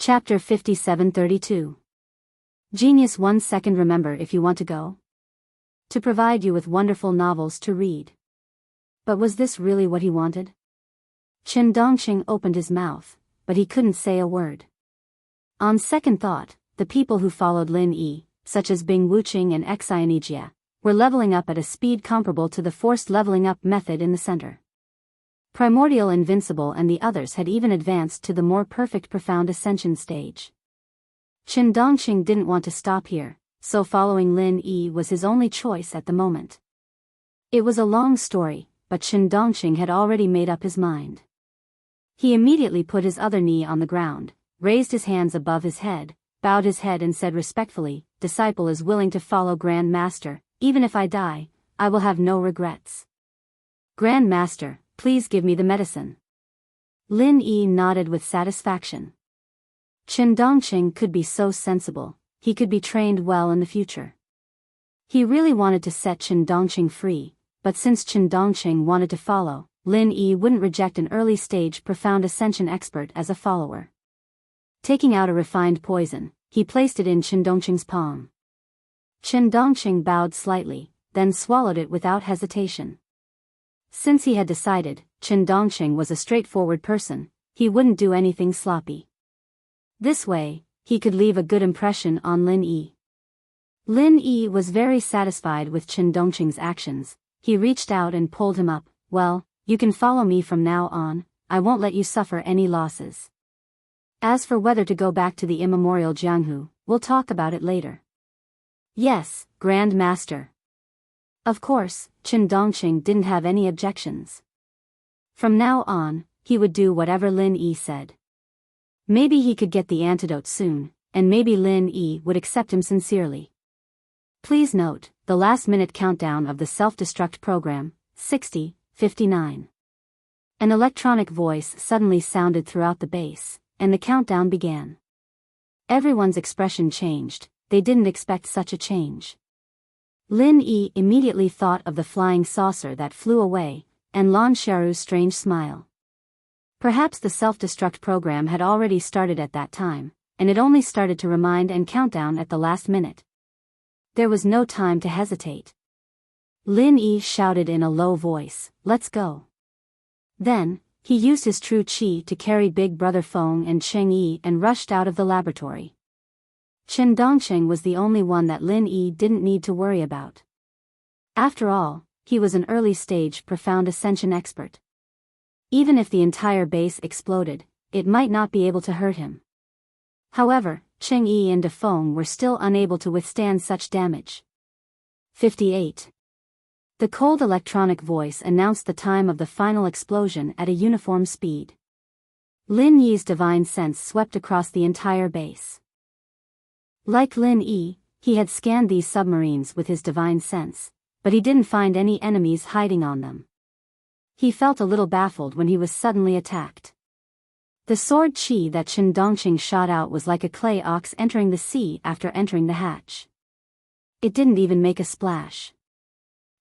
Chapter 5732. Genius 1 second. Remember if you want to go. To provide you with wonderful novels to read. But was this really what he wanted? Chen Dongqing opened his mouth, but he couldn't say a word. On second thought, the people who followed Lin Yi, such as Bing Wuqing and Xianijia, were leveling up at a speed comparable to the forced leveling up method in the center. Primordial Invincible and the others had even advanced to the more perfect Profound Ascension stage. Chen Dongqing didn't want to stop here, so following Lin Yi was his only choice at the moment. It was a long story, but Chen Dongqing had already made up his mind. He immediately put his other knee on the ground, raised his hands above his head, bowed his head and said respectfully, "Disciple is willing to follow Grand Master. Even if I die, I will have no regrets. Grand Master, please give me the medicine." Lin Yi nodded with satisfaction. Chen Dongqing could be so sensible, he could be trained well in the future. He really wanted to set Chen Dongqing free, but since Chen Dongqing wanted to follow, Lin Yi wouldn't reject an early-stage Profound Ascension expert as a follower. Taking out a refined poison, he placed it in Chen Dongqing's palm. Chen Dongqing bowed slightly, then swallowed it without hesitation. Since he had decided, Chen Dongqing was a straightforward person, he wouldn't do anything sloppy. This way, he could leave a good impression on Lin Yi. Lin Yi was very satisfied with Chen Dongqing's actions. He reached out and pulled him up. "Well, you can follow me from now on, I won't let you suffer any losses. As for whether to go back to the immemorial Jianghu, we'll talk about it later." "Yes, Grand Master." Of course, Chen Dongqing didn't have any objections. From now on, he would do whatever Lin Yi said. Maybe he could get the antidote soon, and maybe Lin Yi would accept him sincerely. Please note, the last-minute countdown of the self-destruct program, 60:59. An electronic voice suddenly sounded throughout the base, and the countdown began. Everyone's expression changed, they didn't expect such a change. Lin Yi immediately thought of the flying saucer that flew away, and Lan Xiaoru's strange smile. Perhaps the self-destruct program had already started at that time, and it only started to remind and countdown at the last minute. There was no time to hesitate. Lin Yi shouted in a low voice, "Let's go." Then, he used his true qi to carry Big Brother Feng and Cheng Yi and rushed out of the laboratory. Chen Dongqing was the only one that Lin Yi didn't need to worry about. After all, he was an early-stage Profound Ascension expert. Even if the entire base exploded, it might not be able to hurt him. However, Cheng Yi and De Feng were still unable to withstand such damage. 58. The cold electronic voice announced the time of the final explosion at a uniform speed. Lin Yi's divine sense swept across the entire base. Like Lin Yi, he had scanned these submarines with his divine sense, but he didn't find any enemies hiding on them. He felt a little baffled when he was suddenly attacked. The sword qi that Chen Dongqing shot out was like a clay ox entering the sea after entering the hatch. It didn't even make a splash.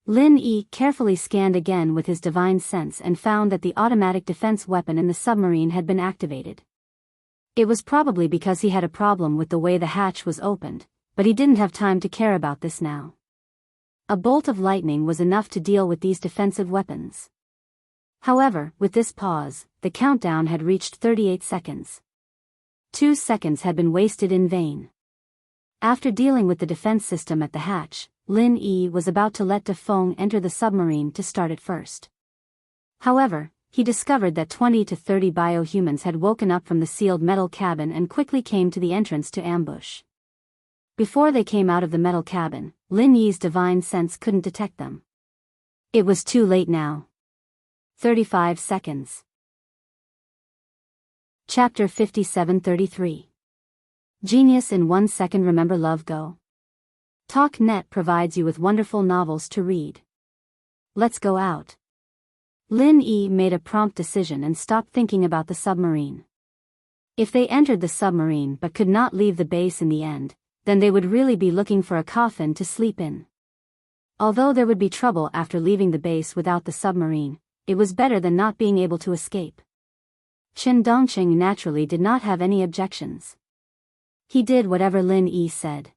Lin Yi carefully scanned again with his divine sense and found that the automatic defense weapon in the submarine had been activated. It was probably because he had a problem with the way the hatch was opened, but he didn't have time to care about this now. A bolt of lightning was enough to deal with these defensive weapons. However, with this pause, the countdown had reached 38 seconds. 2 seconds had been wasted in vain. After dealing with the defense system at the hatch, Lin Yi was about to let De Feng enter the submarine to start it first. However, he discovered that 20 to 30 biohumans had woken up from the sealed metal cabin and quickly came to the entrance to ambush. Before they came out of the metal cabin, Lin Yi's divine sense couldn't detect them. It was too late now. 35 seconds. Chapter 5733. Genius in 1 second. Remember Love Go. TalkNet provides you with wonderful novels to read. Let's go out. Lin Yi made a prompt decision and stopped thinking about the submarine. If they entered the submarine but could not leave the base in the end, then they would really be looking for a coffin to sleep in. Although there would be trouble after leaving the base without the submarine, it was better than not being able to escape. Qin Dongqing naturally did not have any objections. He did whatever Lin Yi said.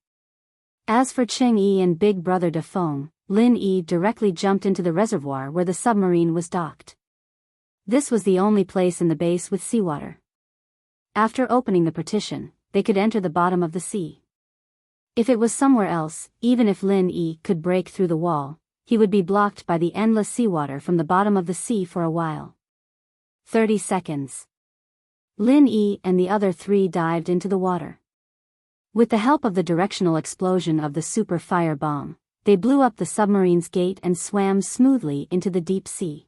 As for Cheng Yi and Big Brother De Feng, Lin Yi directly jumped into the reservoir where the submarine was docked. This was the only place in the base with seawater. After opening the partition, they could enter the bottom of the sea. If it was somewhere else, even if Lin Yi could break through the wall, he would be blocked by the endless seawater from the bottom of the sea for a while. 30 seconds. Lin Yi and the other three dived into the water. With the help of the directional explosion of the super fire bomb, they blew up the submarine's gate and swam smoothly into the deep sea.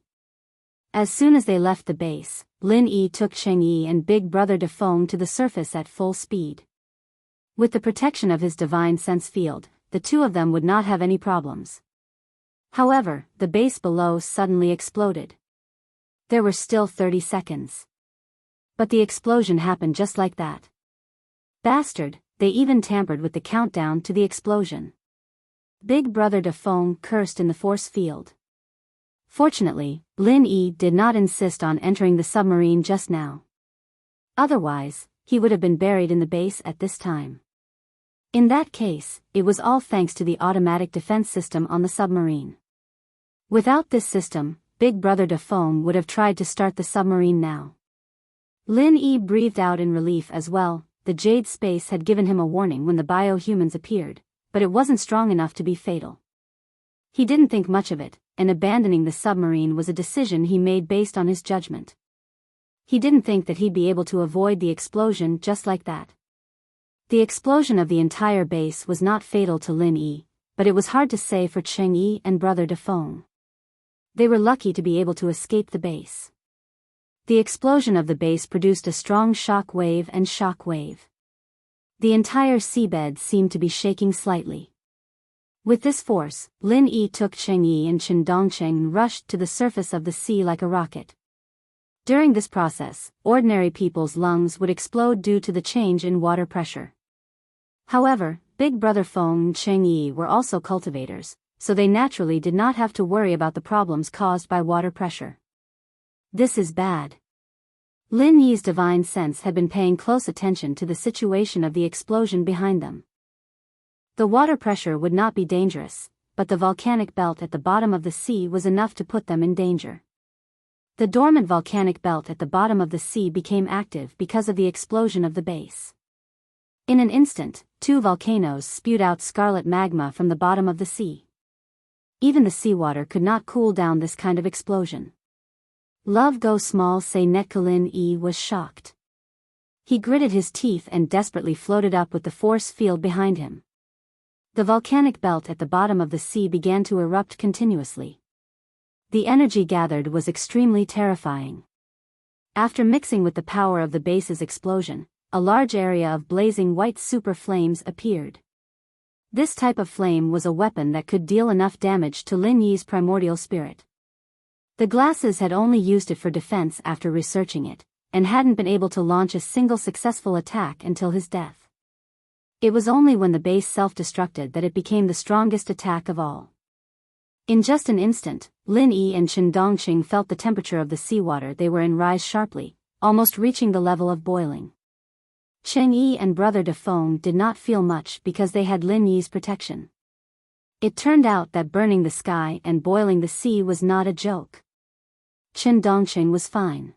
As soon as they left the base, Lin Yi took Cheng Yi and Big Brother De Feng to the surface at full speed. With the protection of his divine sense field, the two of them would not have any problems. However, the base below suddenly exploded. There were still 30 seconds. But the explosion happened just like that. Bastard, they even tampered with the countdown to the explosion. Big Brother De Feng cursed in the force field. Fortunately, Lin Yi did not insist on entering the submarine just now. Otherwise, he would have been buried in the base at this time. In that case, it was all thanks to the automatic defense system on the submarine. Without this system, Big Brother De Feng would have tried to start the submarine now. Lin Yi breathed out in relief as well. The Jade space had given him a warning when the biohumans appeared, but it wasn't strong enough to be fatal. He didn't think much of it, and abandoning the submarine was a decision he made based on his judgment. He didn't think that he'd be able to avoid the explosion just like that. The explosion of the entire base was not fatal to Lin Yi, but it was hard to say for Cheng Yi and Brother De Feng. They were lucky to be able to escape the base. The explosion of the base produced a strong shock wave and shock wave. The entire seabed seemed to be shaking slightly. With this force, Lin Yi took Cheng Yi and Qin Dongqing and rushed to the surface of the sea like a rocket. During this process, ordinary people's lungs would explode due to the change in water pressure. However, Big Brother Feng and Cheng Yi were also cultivators, so they naturally did not have to worry about the problems caused by water pressure. This is bad. Lin Yi's divine sense had been paying close attention to the situation of the explosion behind them. The water pressure would not be dangerous, but the volcanic belt at the bottom of the sea was enough to put them in danger. The dormant volcanic belt at the bottom of the sea became active because of the explosion of the base. In an instant, two volcanoes spewed out scarlet magma from the bottom of the sea. Even the seawater could not cool down this kind of explosion. Love Go Small Say Lin Yi was shocked. He gritted his teeth and desperately floated up with the force field behind him. The volcanic belt at the bottom of the sea began to erupt continuously. The energy gathered was extremely terrifying. After mixing with the power of the base's explosion, a large area of blazing white super flames appeared. This type of flame was a weapon that could deal enough damage to Lin Yi's primordial spirit. The glasses had only used it for defense after researching it, and hadn't been able to launch a single successful attack until his death. It was only when the base self-destructed that it became the strongest attack of all. In just an instant, Lin Yi and Qin Dongqing felt the temperature of the seawater they were in rise sharply, almost reaching the level of boiling. Cheng Yi and Brother De Feng did not feel much because they had Lin Yi's protection. It turned out that burning the sky and boiling the sea was not a joke. Qin Dongqing was fine.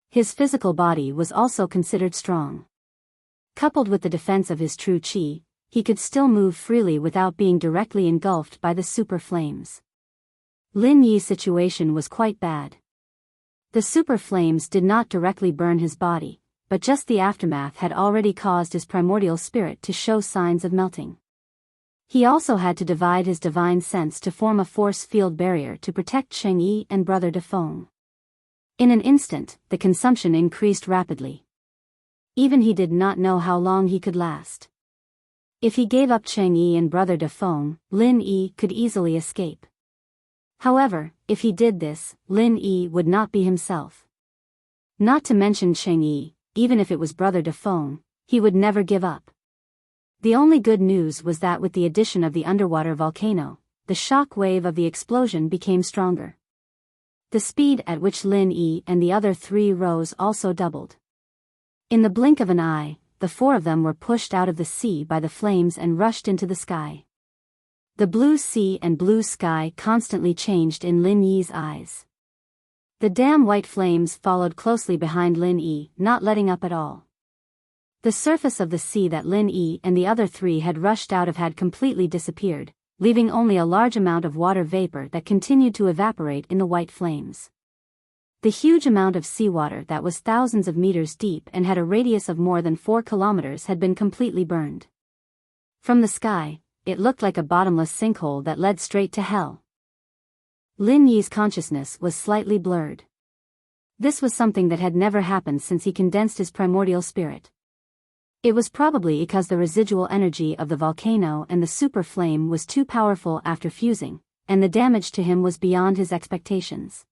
His physical body was also considered strong. Coupled with the defense of his true qi, he could still move freely without being directly engulfed by the super flames. Lin Yi's situation was quite bad. The super flames did not directly burn his body, but just the aftermath had already caused his primordial spirit to show signs of melting. He also had to divide his divine sense to form a force field barrier to protect Cheng Yi and Brother De Feng. In an instant, the consumption increased rapidly. Even he did not know how long he could last. If he gave up Cheng Yi and Brother De Feng, Lin Yi could easily escape. However, if he did this, Lin Yi would not be himself. Not to mention Cheng Yi, even if it was Brother De Feng, he would never give up. The only good news was that with the addition of the underwater volcano, the shock wave of the explosion became stronger. The speed at which Lin Yi and the other 3 rose also doubled. In the blink of an eye, the 4 of them were pushed out of the sea by the flames and rushed into the sky. The blue sea and blue sky constantly changed in Lin Yi's eyes. The damn white flames followed closely behind Lin Yi, not letting up at all. The surface of the sea that Lin Yi and the other 3 had rushed out of had completely disappeared, leaving only a large amount of water vapor that continued to evaporate in the white flames. The huge amount of seawater that was thousands of meters deep and had a radius of more than 4 kilometers had been completely burned. From the sky, it looked like a bottomless sinkhole that led straight to hell. Lin Yi's consciousness was slightly blurred. This was something that had never happened since he condensed his primordial spirit. It was probably because the residual energy of the volcano and the super flame was too powerful after fusing, and the damage to him was beyond his expectations.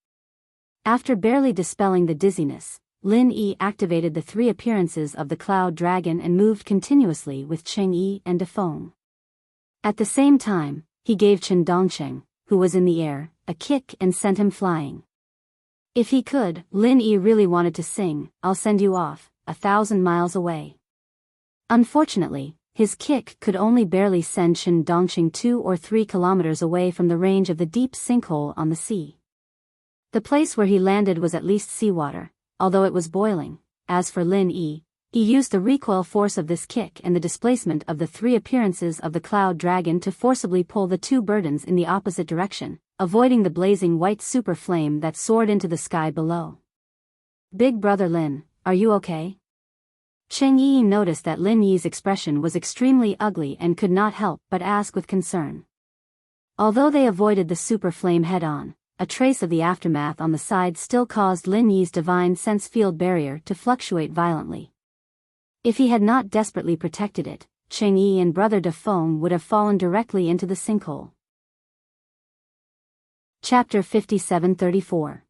After barely dispelling the dizziness, Lin Yi activated the 3 appearances of the cloud dragon and moved continuously with Cheng Yi and Defeng. At the same time, he gave Chen Dongsheng, who was in the air, a kick and sent him flying. If he could, Lin Yi really wanted to sing, "I'll send you off, 1,000 miles away." Unfortunately, his kick could only barely send Chen Dongsheng 2 or 3 kilometers away from the range of the deep sinkhole on the sea. The place where he landed was at least seawater, although it was boiling. As for Lin Yi, he used the recoil force of this kick and the displacement of the 3 appearances of the cloud dragon to forcibly pull the 2 burdens in the opposite direction, avoiding the blazing white super flame that soared into the sky below. "Big brother Lin, are you okay?" Cheng Yi noticed that Lin Yi's expression was extremely ugly and could not help but ask with concern. Although they avoided the super flame head-on, a trace of the aftermath on the side still caused Lin Yi's divine sense field barrier to fluctuate violently. If he had not desperately protected it, Cheng Yi and brother Defeng would have fallen directly into the sinkhole. Chapter 5734.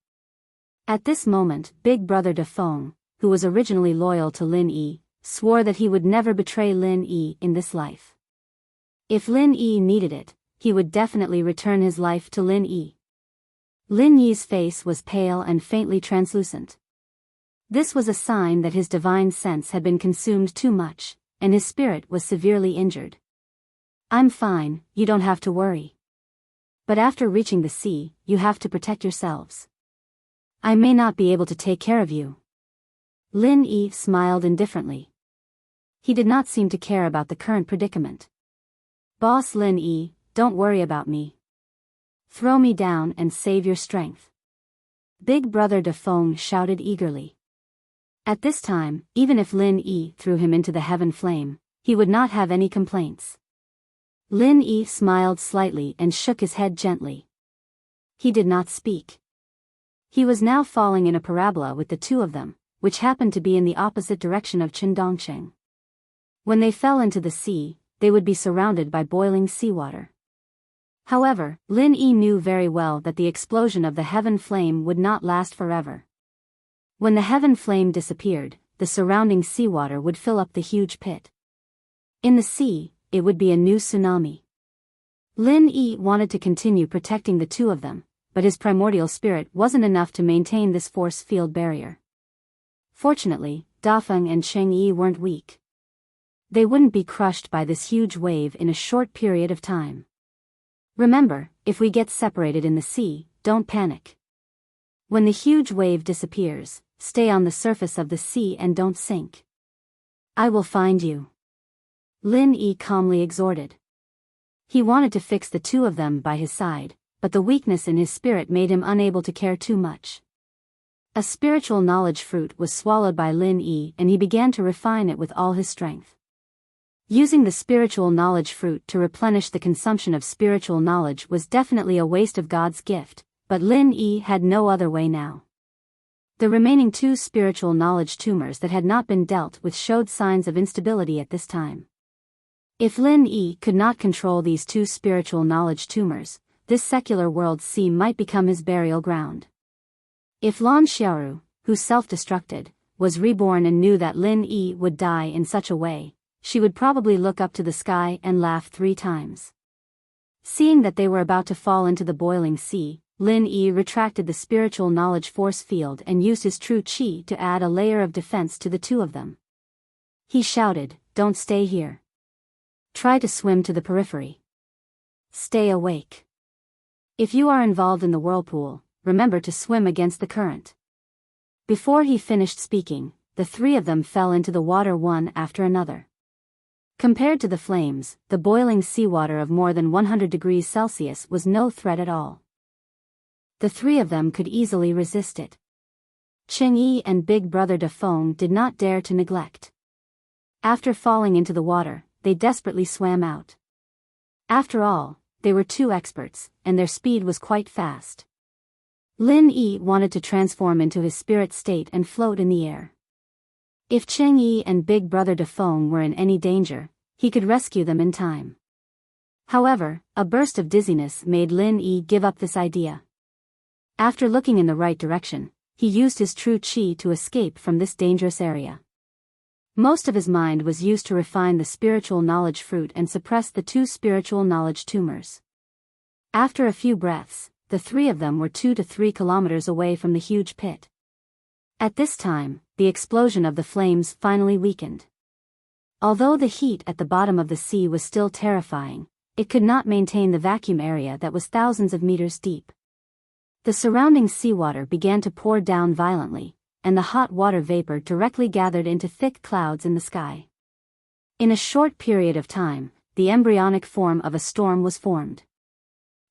At this moment, big brother Defeng, who was originally loyal to Lin Yi, swore that he would never betray Lin Yi in this life. If Lin Yi needed it, he would definitely return his life to Lin Yi. Lin Yi's face was pale and faintly translucent. This was a sign that his divine sense had been consumed too much, and his spirit was severely injured. "I'm fine, you don't have to worry. But after reaching the sea, you have to protect yourselves. I may not be able to take care of you." Lin Yi smiled indifferently. He did not seem to care about the current predicament. "Boss Lin Yi, don't worry about me. Throw me down and save your strength." Big brother Defeng shouted eagerly. At this time, even if Lin Yi threw him into the heaven flame, he would not have any complaints. Lin Yi smiled slightly and shook his head gently. He did not speak. He was now falling in a parabola with the 2 of them, which happened to be in the opposite direction of Chen Dongsheng. When they fell into the sea, they would be surrounded by boiling seawater. However, Lin Yi knew very well that the explosion of the heaven flame would not last forever. When the heaven flame disappeared, the surrounding seawater would fill up the huge pit. In the sea, it would be a new tsunami. Lin Yi wanted to continue protecting the 2 of them, but his primordial spirit wasn't enough to maintain this force field barrier. Fortunately, Dafeng and Cheng Yi weren't weak. They wouldn't be crushed by this huge wave in a short period of time. "Remember, if we get separated in the sea, don't panic. When the huge wave disappears, stay on the surface of the sea and don't sink. I will find you," Lin Yi calmly exhorted. He wanted to fix the 2 of them by his side, but the weakness in his spirit made him unable to care too much. A spiritual knowledge fruit was swallowed by Lin Yi and he began to refine it with all his strength. Using the spiritual knowledge fruit to replenish the consumption of spiritual knowledge was definitely a waste of God's gift, but Lin Yi had no other way now. The remaining 2 spiritual knowledge tumors that had not been dealt with showed signs of instability at this time. If Lin Yi could not control these 2 spiritual knowledge tumors, this secular world sea might become his burial ground. If Lan Xiaoru, who self-destructed, was reborn and knew that Lin Yi would die in such a way, she would probably look up to the sky and laugh 3 times. Seeing that they were about to fall into the boiling sea, Lin Yi retracted the spiritual knowledge force field and used his true qi to add a layer of defense to the two of them. He shouted, "Don't stay here. Try to swim to the periphery. Stay awake. If you are involved in the whirlpool, remember to swim against the current." Before he finished speaking, the three of them fell into the water one after another. Compared to the flames, the boiling seawater of more than 100 degrees Celsius was no threat at all. The three of them could easily resist it. Cheng-Yi and Big Brother Dafeng did not dare to neglect. After falling into the water, they desperately swam out. After all, they were two experts, and their speed was quite fast. Lin Yi wanted to transform into his spirit state and float in the air. If Cheng-Yi and Big Brother Dafeng were in any danger, he could rescue them in time. However, a burst of dizziness made Lin Yi give up this idea. After looking in the right direction, he used his true qi to escape from this dangerous area. Most of his mind was used to refine the spiritual knowledge fruit and suppress the two spiritual knowledge tumors. After a few breaths, the three of them were 2 to 3 kilometers away from the huge pit. At this time, the explosion of the flames finally weakened. Although the heat at the bottom of the sea was still terrifying, it could not maintain the vacuum area that was thousands of meters deep. The surrounding seawater began to pour down violently, and the hot water vapor directly gathered into thick clouds in the sky. In a short period of time, the embryonic form of a storm was formed.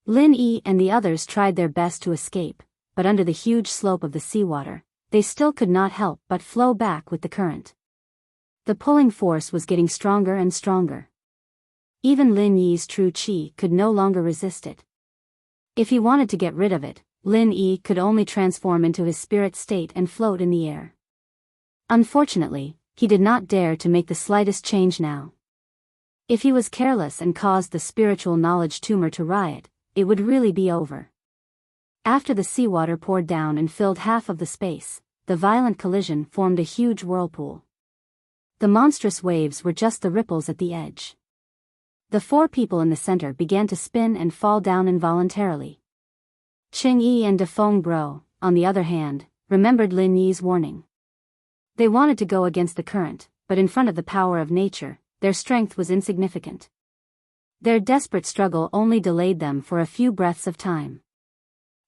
Lin Yi and the others tried their best to escape, but under the huge slope of the seawater, they still could not help but flow back with the current. The pulling force was getting stronger and stronger. Even Lin Yi's true qi could no longer resist it. If he wanted to get rid of it, Lin Yi could only transform into his spirit state and float in the air. Unfortunately, he did not dare to make the slightest change now. If he was careless and caused the spiritual knowledge tumor to riot, it would really be over. After the seawater poured down and filled half of the space, the violent collision formed a huge whirlpool. The monstrous waves were just the ripples at the edge. The four people in the center began to spin and fall down involuntarily. Cheng-Yi and Dafeng Bro, on the other hand, remembered Lin Yi's warning. They wanted to go against the current, but in front of the power of nature, their strength was insignificant. Their desperate struggle only delayed them for a few breaths of time.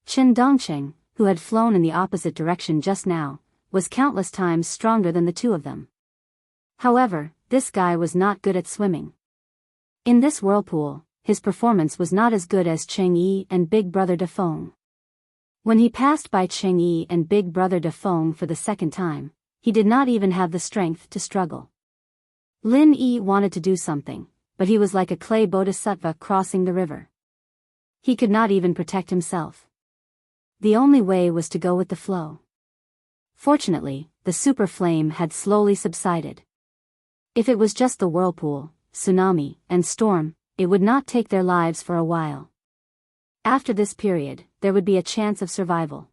Chen Dongcheng, who had flown in the opposite direction just now, was countless times stronger than the two of them. However, this guy was not good at swimming. In this whirlpool, his performance was not as good as Cheng-Yi and Big Brother Dafeng. When he passed by Cheng-Yi and Big Brother Dafeng for the second time, he did not even have the strength to struggle. Lin Yi wanted to do something, but he was like a clay bodhisattva crossing the river. He could not even protect himself. The only way was to go with the flow. Fortunately, the super flame had slowly subsided. If it was just the whirlpool, tsunami, and storm, it would not take their lives for a while. After this period, there would be a chance of survival.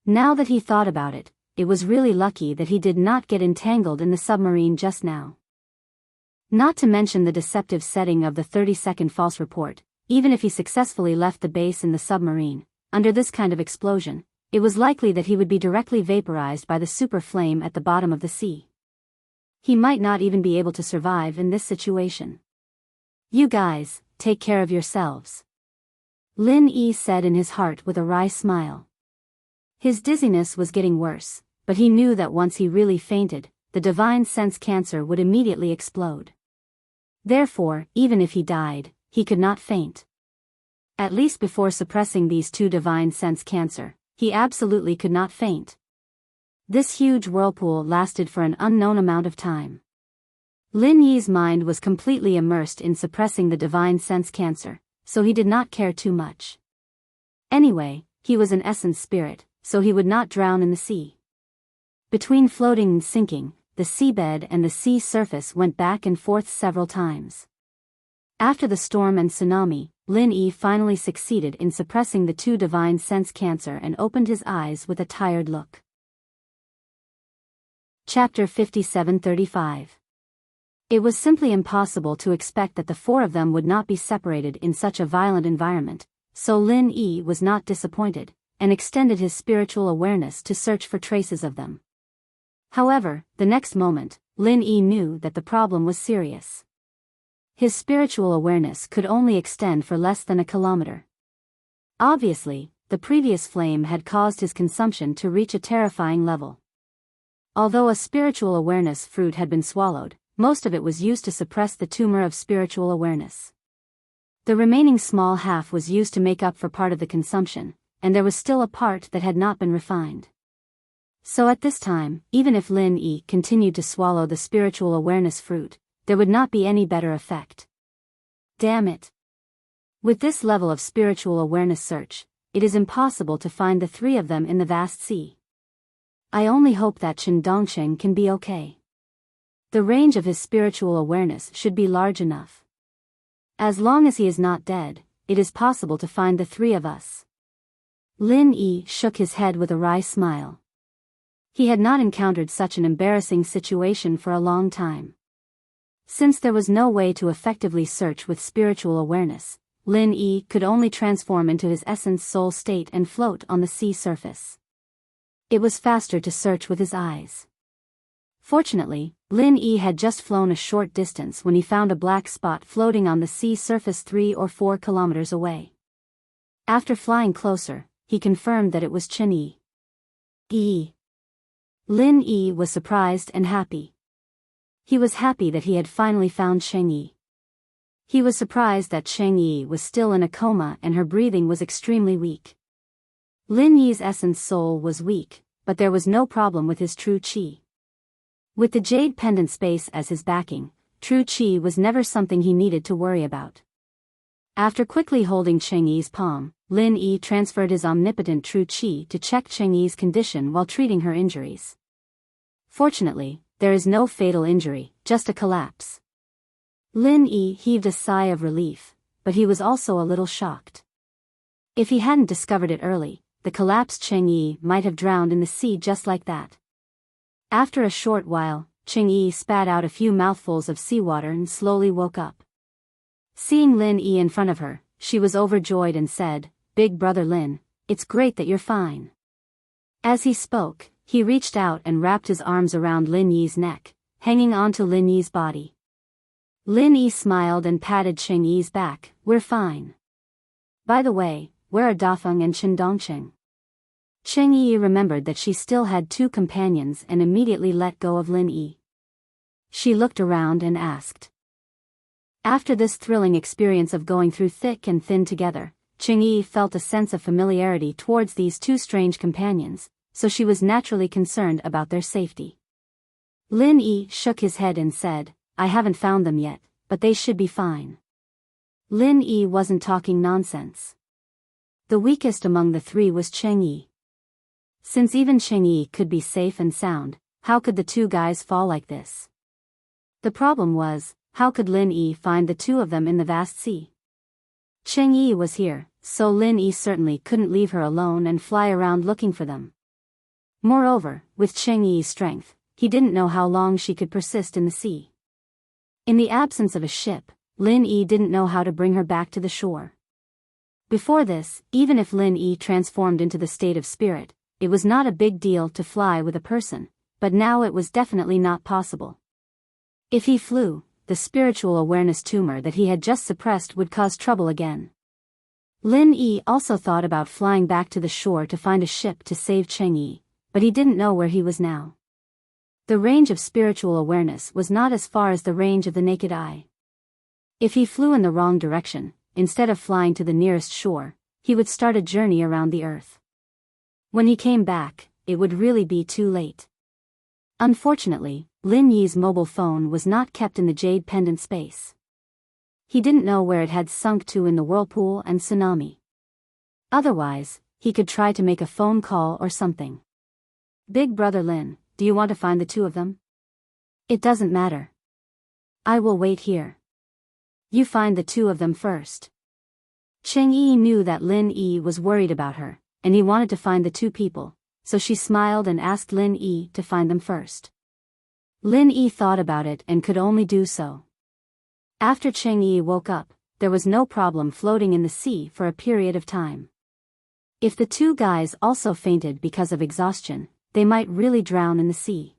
Now that he thought about it, it was really lucky that he did not get entangled in the submarine just now. Not to mention the deceptive setting of the 30-second false report, even if he successfully left the base in the submarine, under this kind of explosion, it was likely that he would be directly vaporized by the super flame at the bottom of the sea. He might not even be able to survive in this situation. "You guys, take care of yourselves," Lin Yi said in his heart with a wry smile. His dizziness was getting worse, but he knew that once he really fainted, the divine sense cancer would immediately explode. Therefore, even if he died, he could not faint. At least before suppressing these two divine sense cancer, he absolutely could not faint. This huge whirlpool lasted for an unknown amount of time. Lin Yi's mind was completely immersed in suppressing the divine sense cancer, so he did not care too much. Anyway, he was an essence spirit, so he would not drown in the sea. Between floating and sinking, the seabed and the sea surface went back and forth several times. After the storm and tsunami, Lin Yi finally succeeded in suppressing the two divine sense cancer and opened his eyes with a tired look. Chapter 57:35. It was simply impossible to expect that the four of them would not be separated in such a violent environment, so Lin Yi was not disappointed, and extended his spiritual awareness to search for traces of them. However, the next moment, Lin Yi knew that the problem was serious. His spiritual awareness could only extend for less than a kilometer. Obviously, the previous flame had caused his consumption to reach a terrifying level. Although a spiritual awareness fruit had been swallowed, most of it was used to suppress the tumor of spiritual awareness. The remaining small half was used to make up for part of the consumption, and there was still a part that had not been refined. So at this time, even if Lin Yi continued to swallow the spiritual awareness fruit, there would not be any better effect. Damn it. With this level of spiritual awareness search, it is impossible to find the three of them in the vast sea. I only hope that Chen Dongqing can be okay. The range of his spiritual awareness should be large enough. As long as he is not dead, it is possible to find the three of us. Lin Yi shook his head with a wry smile. He had not encountered such an embarrassing situation for a long time. Since there was no way to effectively search with spiritual awareness, Lin Yi could only transform into his essence soul state and float on the sea surface. It was faster to search with his eyes. Fortunately, Lin Yi had just flown a short distance when he found a black spot floating on the sea surface 3 or 4 kilometers away. After flying closer, he confirmed that it was Chen Yi. Lin Yi was surprised and happy. He was happy that he had finally found Cheng Yi. He was surprised that Cheng Yi was still in a coma and her breathing was extremely weak. Lin Yi's essence soul was weak, but there was no problem with his true qi. With the jade pendant space as his backing, true qi was never something he needed to worry about. After quickly holding Cheng Yi's palm, Lin Yi transferred his omnipotent true qi to check Cheng Yi's condition while treating her injuries. Fortunately, there is no fatal injury, just a collapse. Lin Yi heaved a sigh of relief, but he was also a little shocked. If he hadn't discovered it early, the collapsed Cheng Yi might have drowned in the sea just like that. After a short while, Cheng Yi spat out a few mouthfuls of seawater and slowly woke up. Seeing Lin Yi in front of her, she was overjoyed and said, "Big brother Lin, it's great that you're fine." As he spoke, he reached out and wrapped his arms around Lin Yi's neck, hanging onto Lin Yi's body. Lin Yi smiled and patted Cheng Yi's back. "We're fine. By the way, where are Dafeng and Chen Dongqing?" Cheng Yi remembered that she still had 2 companions and immediately let go of Lin Yi. She looked around and asked. After this thrilling experience of going through thick and thin together, Cheng Yi felt a sense of familiarity towards these 2 strange companions, so she was naturally concerned about their safety. Lin Yi shook his head and said, "I haven't found them yet, but they should be fine." Lin Yi wasn't talking nonsense. The weakest among the 3 was Cheng Yi. Since even Cheng Yi could be safe and sound, how could the 2 guys fall like this? The problem was, how could Lin Yi find the 2 of them in the vast sea? Cheng Yi was here, so Lin Yi certainly couldn't leave her alone and fly around looking for them. Moreover, with Cheng Yi's strength, he didn't know how long she could persist in the sea. In the absence of a ship, Lin Yi didn't know how to bring her back to the shore. Before this, even if Lin Yi transformed into the state of spirit, it was not a big deal to fly with a person, but now it was definitely not possible. If he flew, the spiritual awareness tumor that he had just suppressed would cause trouble again. Lin Yi also thought about flying back to the shore to find a ship to save Cheng Yi, but he didn't know where he was now. The range of spiritual awareness was not as far as the range of the naked eye. If he flew in the wrong direction, instead of flying to the nearest shore, he would start a journey around the earth. When he came back, it would really be too late. Unfortunately, Lin Yi's mobile phone was not kept in the jade pendant space. He didn't know where it had sunk to in the whirlpool and tsunami. Otherwise, he could try to make a phone call or something. "Big brother Lin, do you want to find the 2 of them?" "It doesn't matter. I will wait here. You find the 2 of them first." Cheng Yi knew that Lin Yi was worried about her, and he wanted to find the 2 people, so she smiled and asked Lin Yi to find them first. Lin Yi thought about it and could only do so. After Cheng Yi woke up, there was no problem floating in the sea for a period of time. If the two guys also fainted because of exhaustion, they might really drown in the sea.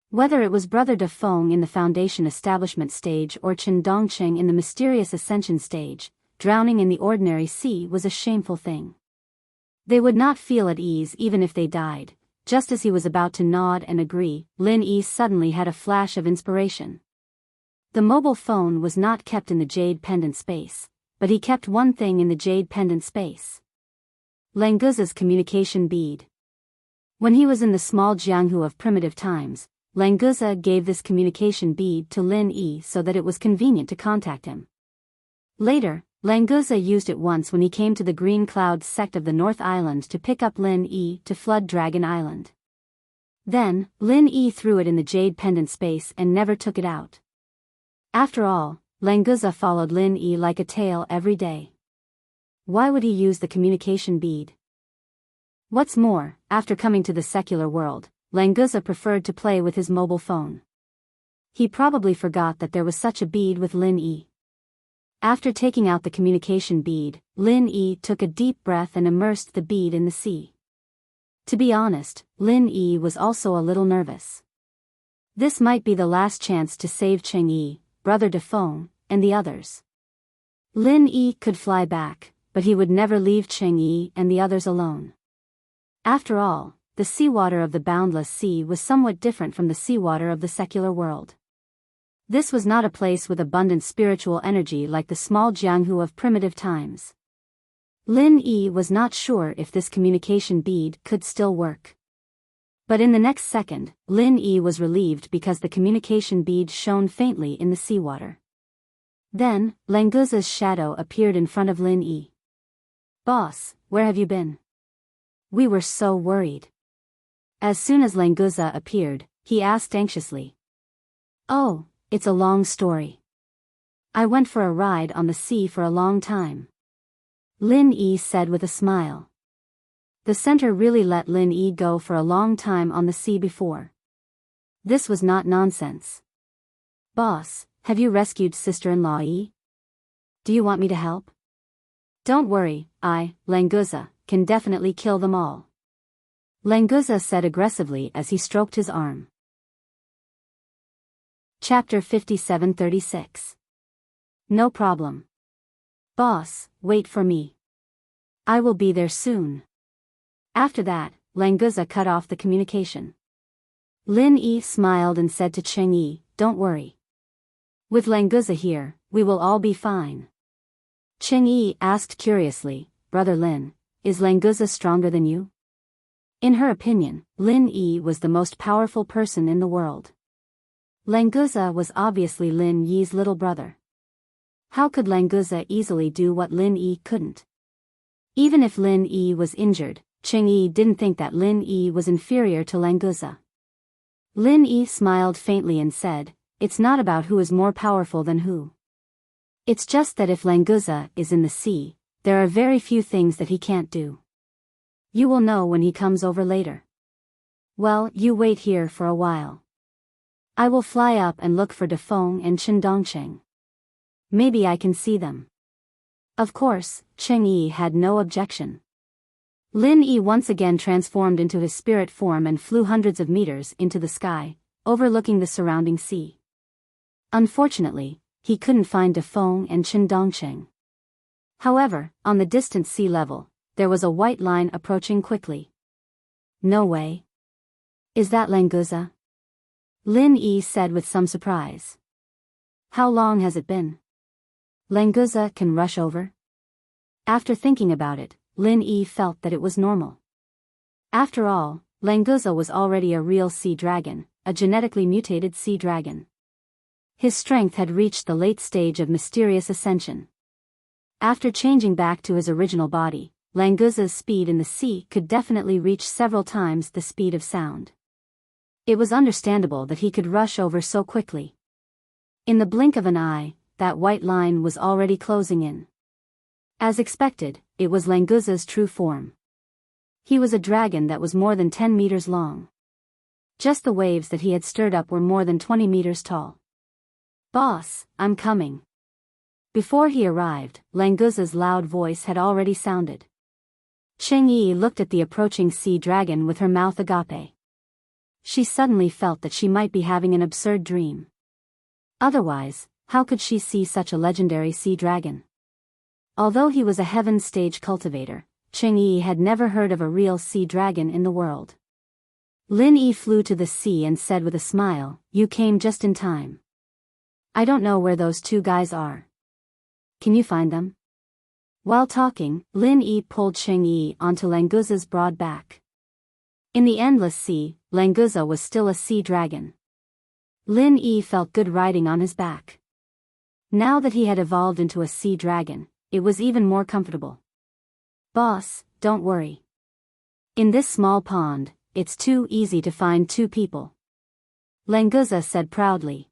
Whether it was Brother De Fong in the Foundation establishment stage or Chen Dongqing in the mysterious ascension stage, drowning in the ordinary sea was a shameful thing. They would not feel at ease even if they died. Just as he was about to nod and agree, Lin Yi suddenly had a flash of inspiration. The mobile phone was not kept in the jade pendant space, but he kept one thing in the jade pendant space. Languza's communication bead. When he was in the small Jianghu of primitive times, Languza gave this communication bead to Lin Yi so that it was convenient to contact him. Later, Languza used it once when he came to the Green Cloud sect of the North Island to pick up Lin Yi to flood Dragon Island. Then, Lin Yi threw it in the jade pendant space and never took it out. After all, Languza followed Lin Yi like a tail every day. Why would he use the communication bead? What's more, after coming to the secular world, Languza preferred to play with his mobile phone. He probably forgot that there was such a bead with Lin Yi. After taking out the communication bead, Lin Yi took a deep breath and immersed the bead in the sea. To be honest, Lin Yi was also a little nervous. This might be the last chance to save Cheng Yi, Brother De Fong, and the others. Lin Yi could fly back, but he would never leave Cheng Yi and the others alone. After all, the seawater of the boundless sea was somewhat different from the seawater of the secular world. This was not a place with abundant spiritual energy like the small Jianghu of primitive times. Lin Yi was not sure if this communication bead could still work. But in the next second, Lin Yi was relieved because the communication bead shone faintly in the seawater. Then, Languza's shadow appeared in front of Lin Yi. "Boss, where have you been? We were so worried." As soon as Languza appeared, he asked anxiously. "Oh, it's a long story. I went for a ride on the sea for a long time," Lin Yi said with a smile. The center really let Lin Yi go for a long time on the sea before. This was not nonsense. "Boss, have you rescued sister-in-law Yi? Do you want me to help?" "Don't worry, Languza, can definitely kill them all," Languza said aggressively as he stroked his arm. Chapter 5736. No problem. "Boss, wait for me. I will be there soon." After that, Languza cut off the communication. Lin Yi smiled and said to Cheng Yi, "Don't worry. With Languza here, we will all be fine." Cheng Yi asked curiously, "Brother Lin, is Languza stronger than you?" In her opinion, Lin Yi was the most powerful person in the world. Languza was obviously Lin Yi's little brother. How could Languza easily do what Lin Yi couldn't? Even if Lin Yi was injured, Cheng Yi didn't think that Lin Yi was inferior to Languza. Lin Yi smiled faintly and said, "It's not about who is more powerful than who. It's just that if Languza is in the sea, there are very few things that he can't do. You will know when he comes over later. Well, you wait here for a while. I will fly up and look for De Fong and Chen Dongqing. Maybe I can see them." Of course, Cheng Yi had no objection. Lin Yi once again transformed into his spirit form and flew hundreds of meters into the sky, overlooking the surrounding sea. Unfortunately, he couldn't find De Fong and Chen Dongqing. However, on the distant sea level, there was a white line approaching quickly. "No way. Is that Languza?" Lin Yi said with some surprise. "How long has it been? Languza can rush over?" After thinking about it, Lin Yi felt that it was normal. After all, Languza was already a real sea dragon, a genetically mutated sea dragon. His strength had reached the late stage of mysterious ascension. After changing back to his original body, Languza's speed in the sea could definitely reach several times the speed of sound. It was understandable that he could rush over so quickly. In the blink of an eye, that white line was already closing in. As expected, it was Languza's true form. He was a dragon that was more than 10 meters long. Just the waves that he had stirred up were more than 20 meters tall. "Boss, I'm coming." Before he arrived, Languza's loud voice had already sounded. Cheng Yi looked at the approaching sea dragon with her mouth agape. She suddenly felt that she might be having an absurd dream. Otherwise, how could she see such a legendary sea dragon? Although he was a heaven stage cultivator, Cheng Yi had never heard of a real sea dragon in the world. Lin Yi flew to the sea and said with a smile, "You came just in time. I don't know where those two guys are. Can you find them?" While talking, Lin Yi pulled Cheng Yi onto Languza's broad back. In the endless sea, Languza was still a sea dragon. Lin Yi felt good riding on his back. Now that he had evolved into a sea dragon, it was even more comfortable. "Boss, don't worry. In this small pond, it's too easy to find two people," Languza said proudly.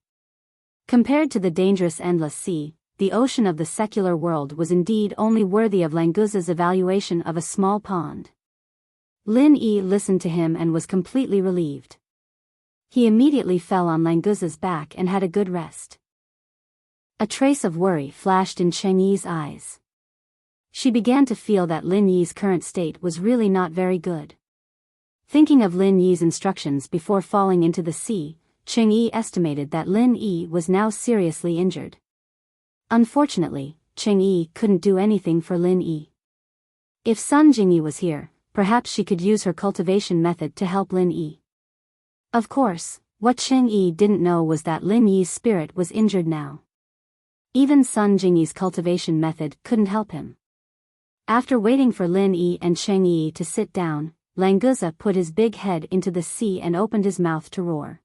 Compared to the dangerous endless sea, the ocean of the secular world was indeed only worthy of Languza's evaluation of a small pond. Lin Yi listened to him and was completely relieved. He immediately fell on Languza's back and had a good rest. A trace of worry flashed in Cheng Yi's eyes. She began to feel that Lin Yi's current state was really not very good. Thinking of Lin Yi's instructions before falling into the sea, Cheng Yi estimated that Lin Yi was now seriously injured. Unfortunately, Cheng Yi couldn't do anything for Lin Yi. If Sun Jingyi was here, perhaps she could use her cultivation method to help Lin Yi. Of course, what Cheng Yi didn't know was that Lin Yi's spirit was injured now. Even Sun Jingyi's cultivation method couldn't help him. After waiting for Lin Yi and Cheng Yi to sit down, Languza put his big head into the sea and opened his mouth to roar.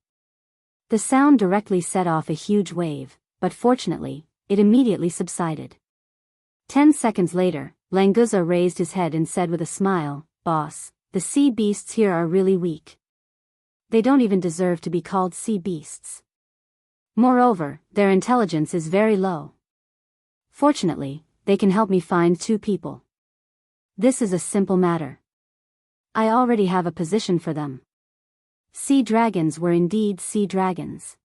The sound directly set off a huge wave, but fortunately, it immediately subsided. 10 seconds later, Languza raised his head and said with a smile, "Boss, the sea beasts here are really weak. They don't even deserve to be called sea beasts. Moreover, their intelligence is very low. Fortunately, they can help me find two people. This is a simple matter. I already have a position for them." Sea dragons were indeed sea dragons.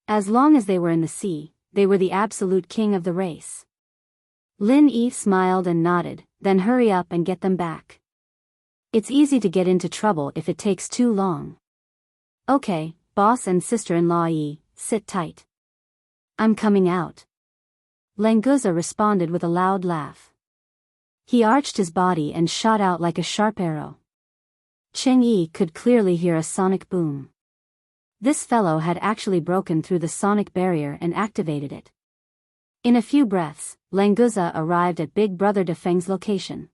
As long as they were in the sea, they were the absolute king of the race. Lin Yi smiled and nodded, "Then hurry up and get them back. It's easy to get into trouble if it takes too long." "Okay, boss and sister-in-law Yi, sit tight. I'm coming out." Languza responded with a loud laugh. He arched his body and shot out like a sharp arrow. Cheng Yi could clearly hear a sonic boom. This fellow had actually broken through the sonic barrier and activated it. In a few breaths, Languza arrived at Big Brother Defeng's location.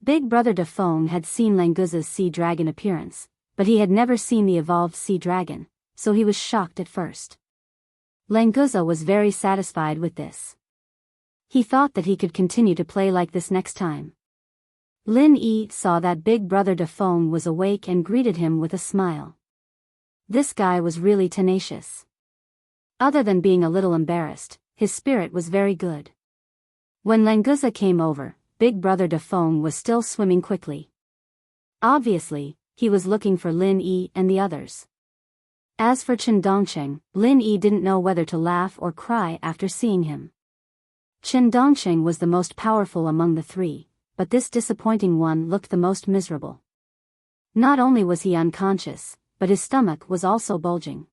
Big Brother Defeng had seen Languza's sea dragon appearance, but he had never seen the evolved sea dragon, so he was shocked at first. Languza was very satisfied with this. He thought that he could continue to play like this next time. Lin Yi saw that Big Brother Defeng was awake and greeted him with a smile. This guy was really tenacious. Other than being a little embarrassed, his spirit was very good. When Languza came over, Big Brother Defeng was still swimming quickly. Obviously, he was looking for Lin Yi and the others. As for Chen Dongsheng, Lin Yi didn't know whether to laugh or cry after seeing him. Chen Dongsheng was the most powerful among the three, but this disappointing one looked the most miserable. Not only was he unconscious, but his stomach was also bulging.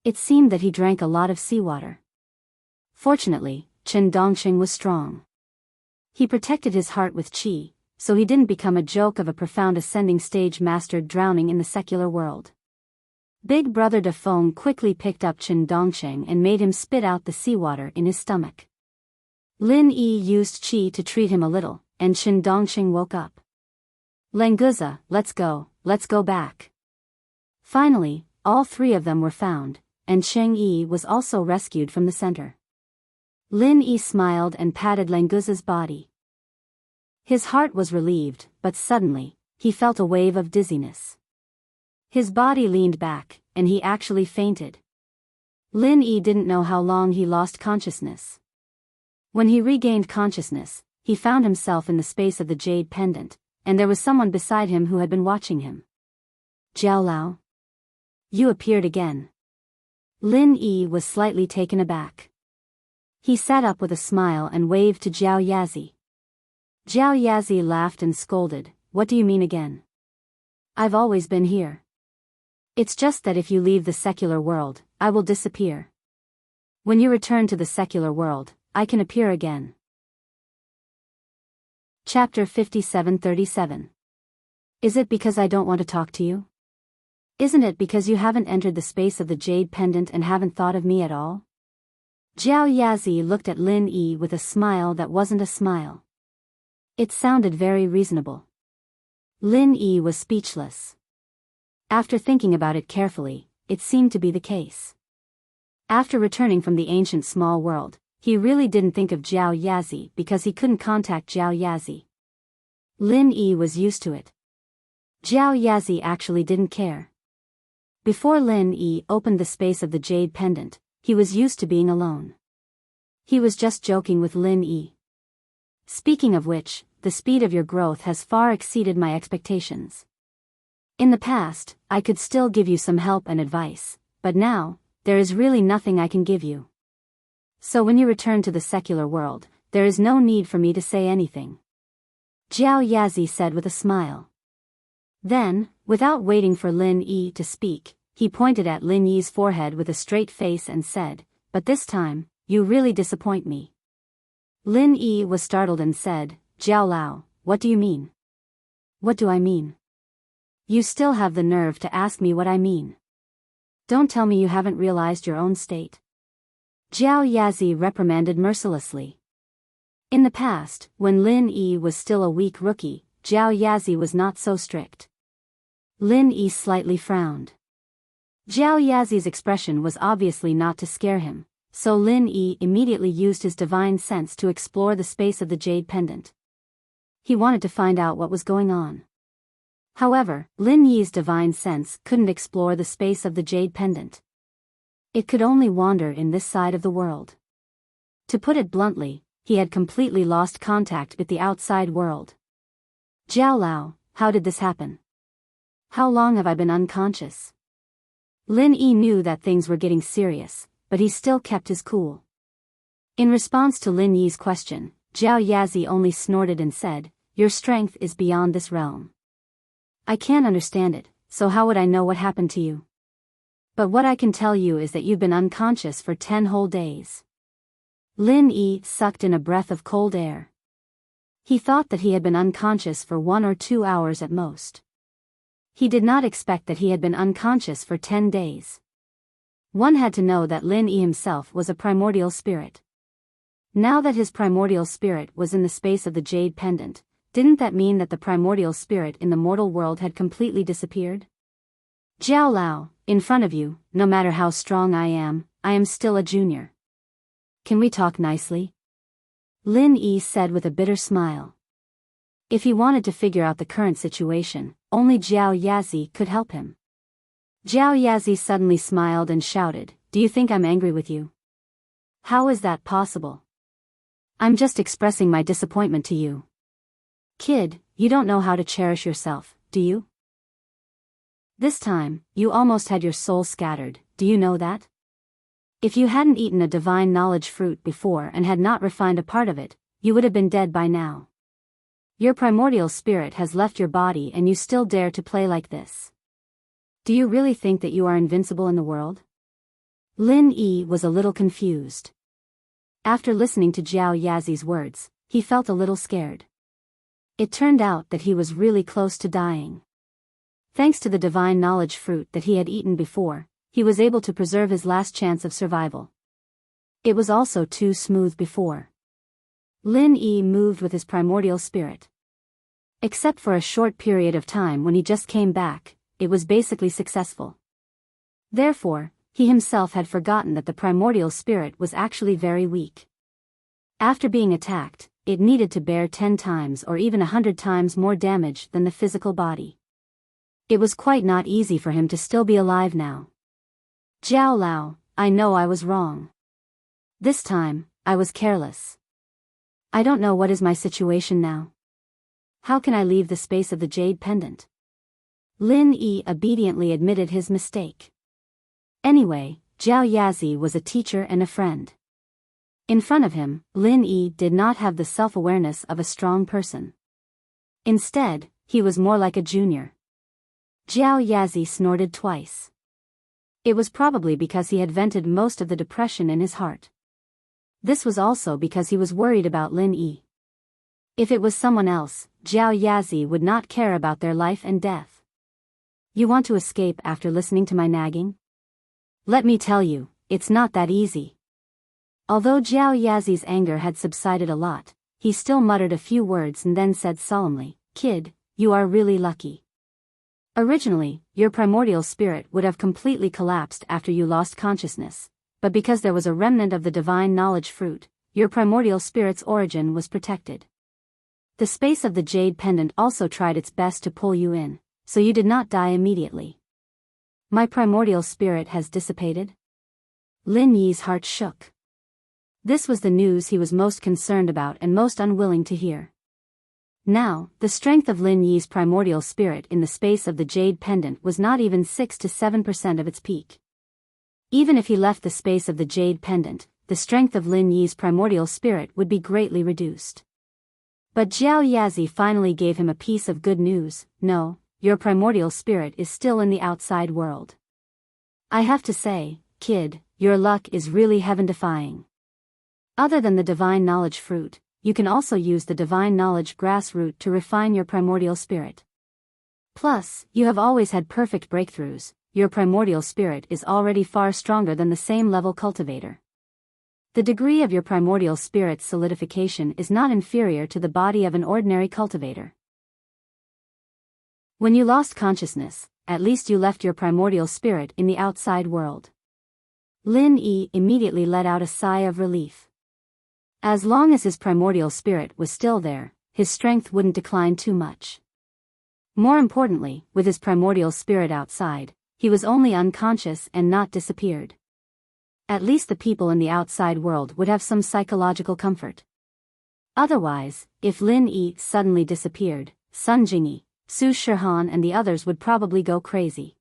It seemed that he drank a lot of seawater. Fortunately, Chen Dongsheng was strong. He protected his heart with qi, so he didn't become a joke of a profound ascending stage mastered drowning in the secular world. Big Brother Defeng quickly picked up Chen Dongsheng and made him spit out the seawater in his stomach. Lin Yi used qi to treat him a little, and Chen Dongsheng woke up. "Languza, let's go back." Finally, all three of them were found, and Cheng Yi was also rescued from the center. Lin Yi smiled and patted Languza's body. His heart was relieved, but suddenly, he felt a wave of dizziness. His body leaned back, and he actually fainted. Lin Yi didn't know how long he lost consciousness. When he regained consciousness, he found himself in the space of the jade pendant, and there was someone beside him who had been watching him. "Jiao Lao? You appeared again." Lin Yi was slightly taken aback. He sat up with a smile and waved to Zhao Yazi. Zhao Yazi laughed and scolded, "What do you mean again? I've always been here. It's just that if you leave the secular world, I will disappear. When you return to the secular world, I can appear again." Chapter 57:37. Is it because I don't want to talk to you? Isn't it because you haven't entered the space of the jade pendant and haven't thought of me at all? Zhao Yazi looked at Lin Yi with a smile that wasn't a smile. It sounded very reasonable. Lin Yi was speechless. After thinking about it carefully, it seemed to be the case. After returning from the ancient small world, he really didn't think of Zhao Yazi because he couldn't contact Zhao Yazi. Lin Yi was used to it. Zhao Yazi actually didn't care. Before Lin Yi opened the space of the jade pendant, he was used to being alone. He was just joking with Lin Yi. Speaking of which, the speed of your growth has far exceeded my expectations. In the past, I could still give you some help and advice, but now, there is really nothing I can give you. So when you return to the secular world, there is no need for me to say anything. Zhao Yazi said with a smile. Then, without waiting for Lin Yi to speak, he pointed at Lin Yi's forehead with a straight face and said, "But this time, you really disappoint me." Lin Yi was startled and said, "Zhao Lao, what do you mean?" "What do I mean? You still have the nerve to ask me what I mean. Don't tell me you haven't realized your own state." Zhao Yazi reprimanded mercilessly. In the past, when Lin Yi was still a weak rookie, Zhao Yazi was not so strict. Lin Yi slightly frowned. Zhao Yazi's expression was obviously not to scare him, so Lin Yi immediately used his divine sense to explore the space of the jade pendant. He wanted to find out what was going on. However, Lin Yi's divine sense couldn't explore the space of the jade pendant. It could only wander in this side of the world. To put it bluntly, he had completely lost contact with the outside world. "Zhao Lao, how did this happen? How long have I been unconscious?" Lin Yi knew that things were getting serious, but he still kept his cool. In response to Lin Yi's question, Zhao Yazi only snorted and said, "Your strength is beyond this realm. I can't understand it, so how would I know what happened to you? But what I can tell you is that you've been unconscious for 10 whole days." Lin Yi sucked in a breath of cold air. He thought that he had been unconscious for 1 or 2 hours at most. He did not expect that he had been unconscious for 10 days. One had to know that Lin Yi himself was a primordial spirit. Now that his primordial spirit was in the space of the jade pendant, didn't that mean that the primordial spirit in the mortal world had completely disappeared? "Zhao Lao, in front of you, no matter how strong I am still a junior. Can we talk nicely?" Lin Yi said with a bitter smile. If he wanted to figure out the current situation, only Zhao Yazi could help him. Zhao Yazi suddenly smiled and shouted, "Do you think I'm angry with you? How is that possible? I'm just expressing my disappointment to you. Kid, you don't know how to cherish yourself, do you? This time, you almost had your soul scattered, do you know that? If you hadn't eaten a divine knowledge fruit before and had not refined a part of it, you would have been dead by now. Your primordial spirit has left your body and you still dare to play like this. Do you really think that you are invincible in the world?" Lin Yi was a little confused. After listening to Zhao Yazi's words, he felt a little scared. It turned out that he was really close to dying. Thanks to the divine knowledge fruit that he had eaten before, he was able to preserve his last chance of survival. It was also too smooth before. Lin Yi moved with his primordial spirit. Except for a short period of time when he just came back, it was basically successful. Therefore, he himself had forgotten that the primordial spirit was actually very weak. After being attacked, it needed to bear 10 times or even 100 times more damage than the physical body. It was quite not easy for him to still be alive now. "Zhao Lao, I know I was wrong. This time, I was careless. I don't know what is my situation now. How can I leave the space of the jade pendant?" Lin Yi obediently admitted his mistake. Anyway, Zhao Yazi was a teacher and a friend. In front of him, Lin Yi did not have the self-awareness of a strong person. Instead, he was more like a junior. Jiao Yazi snorted twice. It was probably because he had vented most of the depression in his heart. This was also because he was worried about Lin Yi. If it was someone else, Jiao Yazi would not care about their life and death. You want to escape after listening to my nagging? Let me tell you, it's not that easy. Although Jiao Yazi's anger had subsided a lot, he still muttered a few words and then said solemnly, "Kid, you are really lucky. Originally, your primordial spirit would have completely collapsed after you lost consciousness, but because there was a remnant of the divine knowledge fruit, your primordial spirit's origin was protected. The space of the jade pendant also tried its best to pull you in, so you did not die immediately. My primordial spirit has dissipated?" Lin Yi's heart shook. This was the news he was most concerned about and most unwilling to hear. Now, the strength of Lin Yi's primordial spirit in the space of the jade pendant was not even 6 to 7% of its peak. Even if he left the space of the jade pendant, the strength of Lin Yi's primordial spirit would be greatly reduced. But Jiao Yazi finally gave him a piece of good news. "No, your primordial spirit is still in the outside world. I have to say, kid, your luck is really heaven-defying. Other than the divine knowledge fruit, you can also use the divine knowledge grass root to refine your primordial spirit. Plus, you have always had perfect breakthroughs. Your primordial spirit is already far stronger than the same level cultivator. The degree of your primordial spirit's solidification is not inferior to the body of an ordinary cultivator. When you lost consciousness, at least you left your primordial spirit in the outside world." Lin Yi immediately let out a sigh of relief. As long as his primordial spirit was still there, his strength wouldn't decline too much. More importantly, with his primordial spirit outside, he was only unconscious and not disappeared. At least the people in the outside world would have some psychological comfort. Otherwise, if Lin Yi suddenly disappeared, Sun Jingyi, Su Shihan and the others would probably go crazy.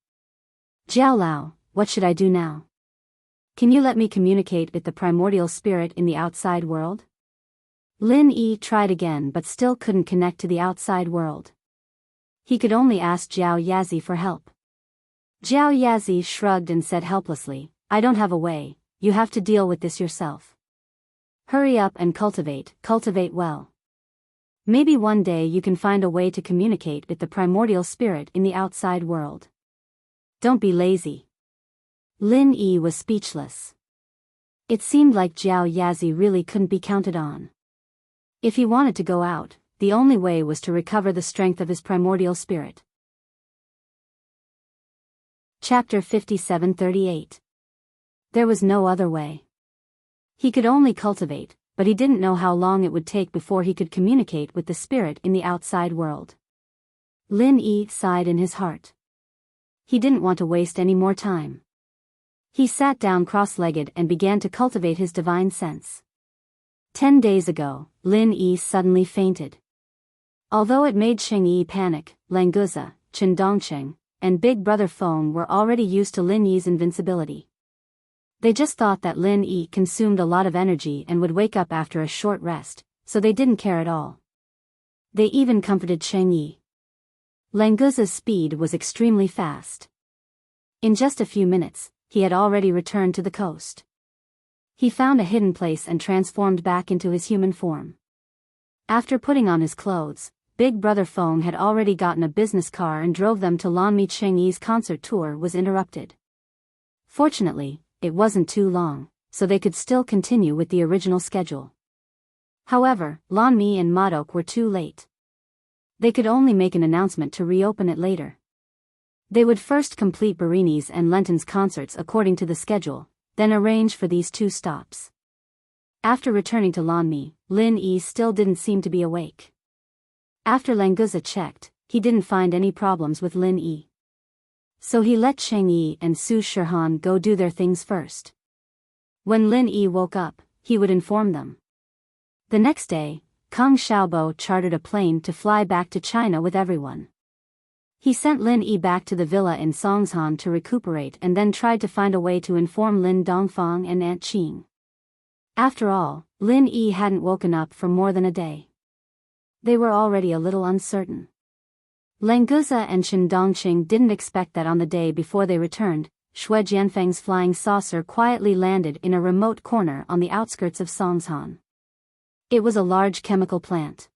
"Jiao Lao, what should I do now? Can you let me communicate with the primordial spirit in the outside world?" Lin Yi tried again but still couldn't connect to the outside world. He could only ask Jiao Yazi for help. Jiao Yazi shrugged and said helplessly, "I don't have a way, you have to deal with this yourself. Hurry up and cultivate well. Maybe one day you can find a way to communicate with the primordial spirit in the outside world. Don't be lazy." Lin Yi was speechless. It seemed like Jiao Yazi really couldn't be counted on. If he wanted to go out, the only way was to recover the strength of his primordial spirit. Chapter 57:38. There was no other way. He could only cultivate, but he didn't know how long it would take before he could communicate with the spirit in the outside world. Lin Yi sighed in his heart. He didn't want to waste any more time. He sat down cross-legged and began to cultivate his divine sense. 10 days ago, Lin Yi suddenly fainted. Although it made Cheng Yi panic, Languza, Chen Dongcheng, and Big Brother Feng were already used to Lin Yi's invincibility. They just thought that Lin Yi consumed a lot of energy and would wake up after a short rest, so they didn't care at all. They even comforted Cheng Yi. Languza's speed was extremely fast. In just a few minutes, he had already returned to the coast. He found a hidden place and transformed back into his human form. After putting on his clothes, Big Brother Feng had already gotten a business car and drove them to Lanmi. Cheng Yi's concert tour was interrupted. Fortunately, it wasn't too long, so they could still continue with the original schedule. However, Lanmi and Madok were too late. They could only make an announcement to reopen it later. They would first complete Barini's and Lenton's concerts according to the schedule, then arrange for these two stops. After returning to Lanmi, Lin Yi still didn't seem to be awake. After Languza checked, he didn't find any problems with Lin Yi. So he let Cheng Yi and Su Shihan go do their things first. When Lin Yi woke up, he would inform them. The next day, Kang Xiaobo chartered a plane to fly back to China with everyone. He sent Lin Yi back to the villa in Songshan to recuperate and then tried to find a way to inform Lin Dongfang and Aunt Qing. After all, Lin Yi hadn't woken up for more than a day. They were already a little uncertain. Langguza and Shen Dongqing didn't expect that on the day before they returned, Xue Jianfeng's flying saucer quietly landed in a remote corner on the outskirts of Songshan. It was a large chemical plant.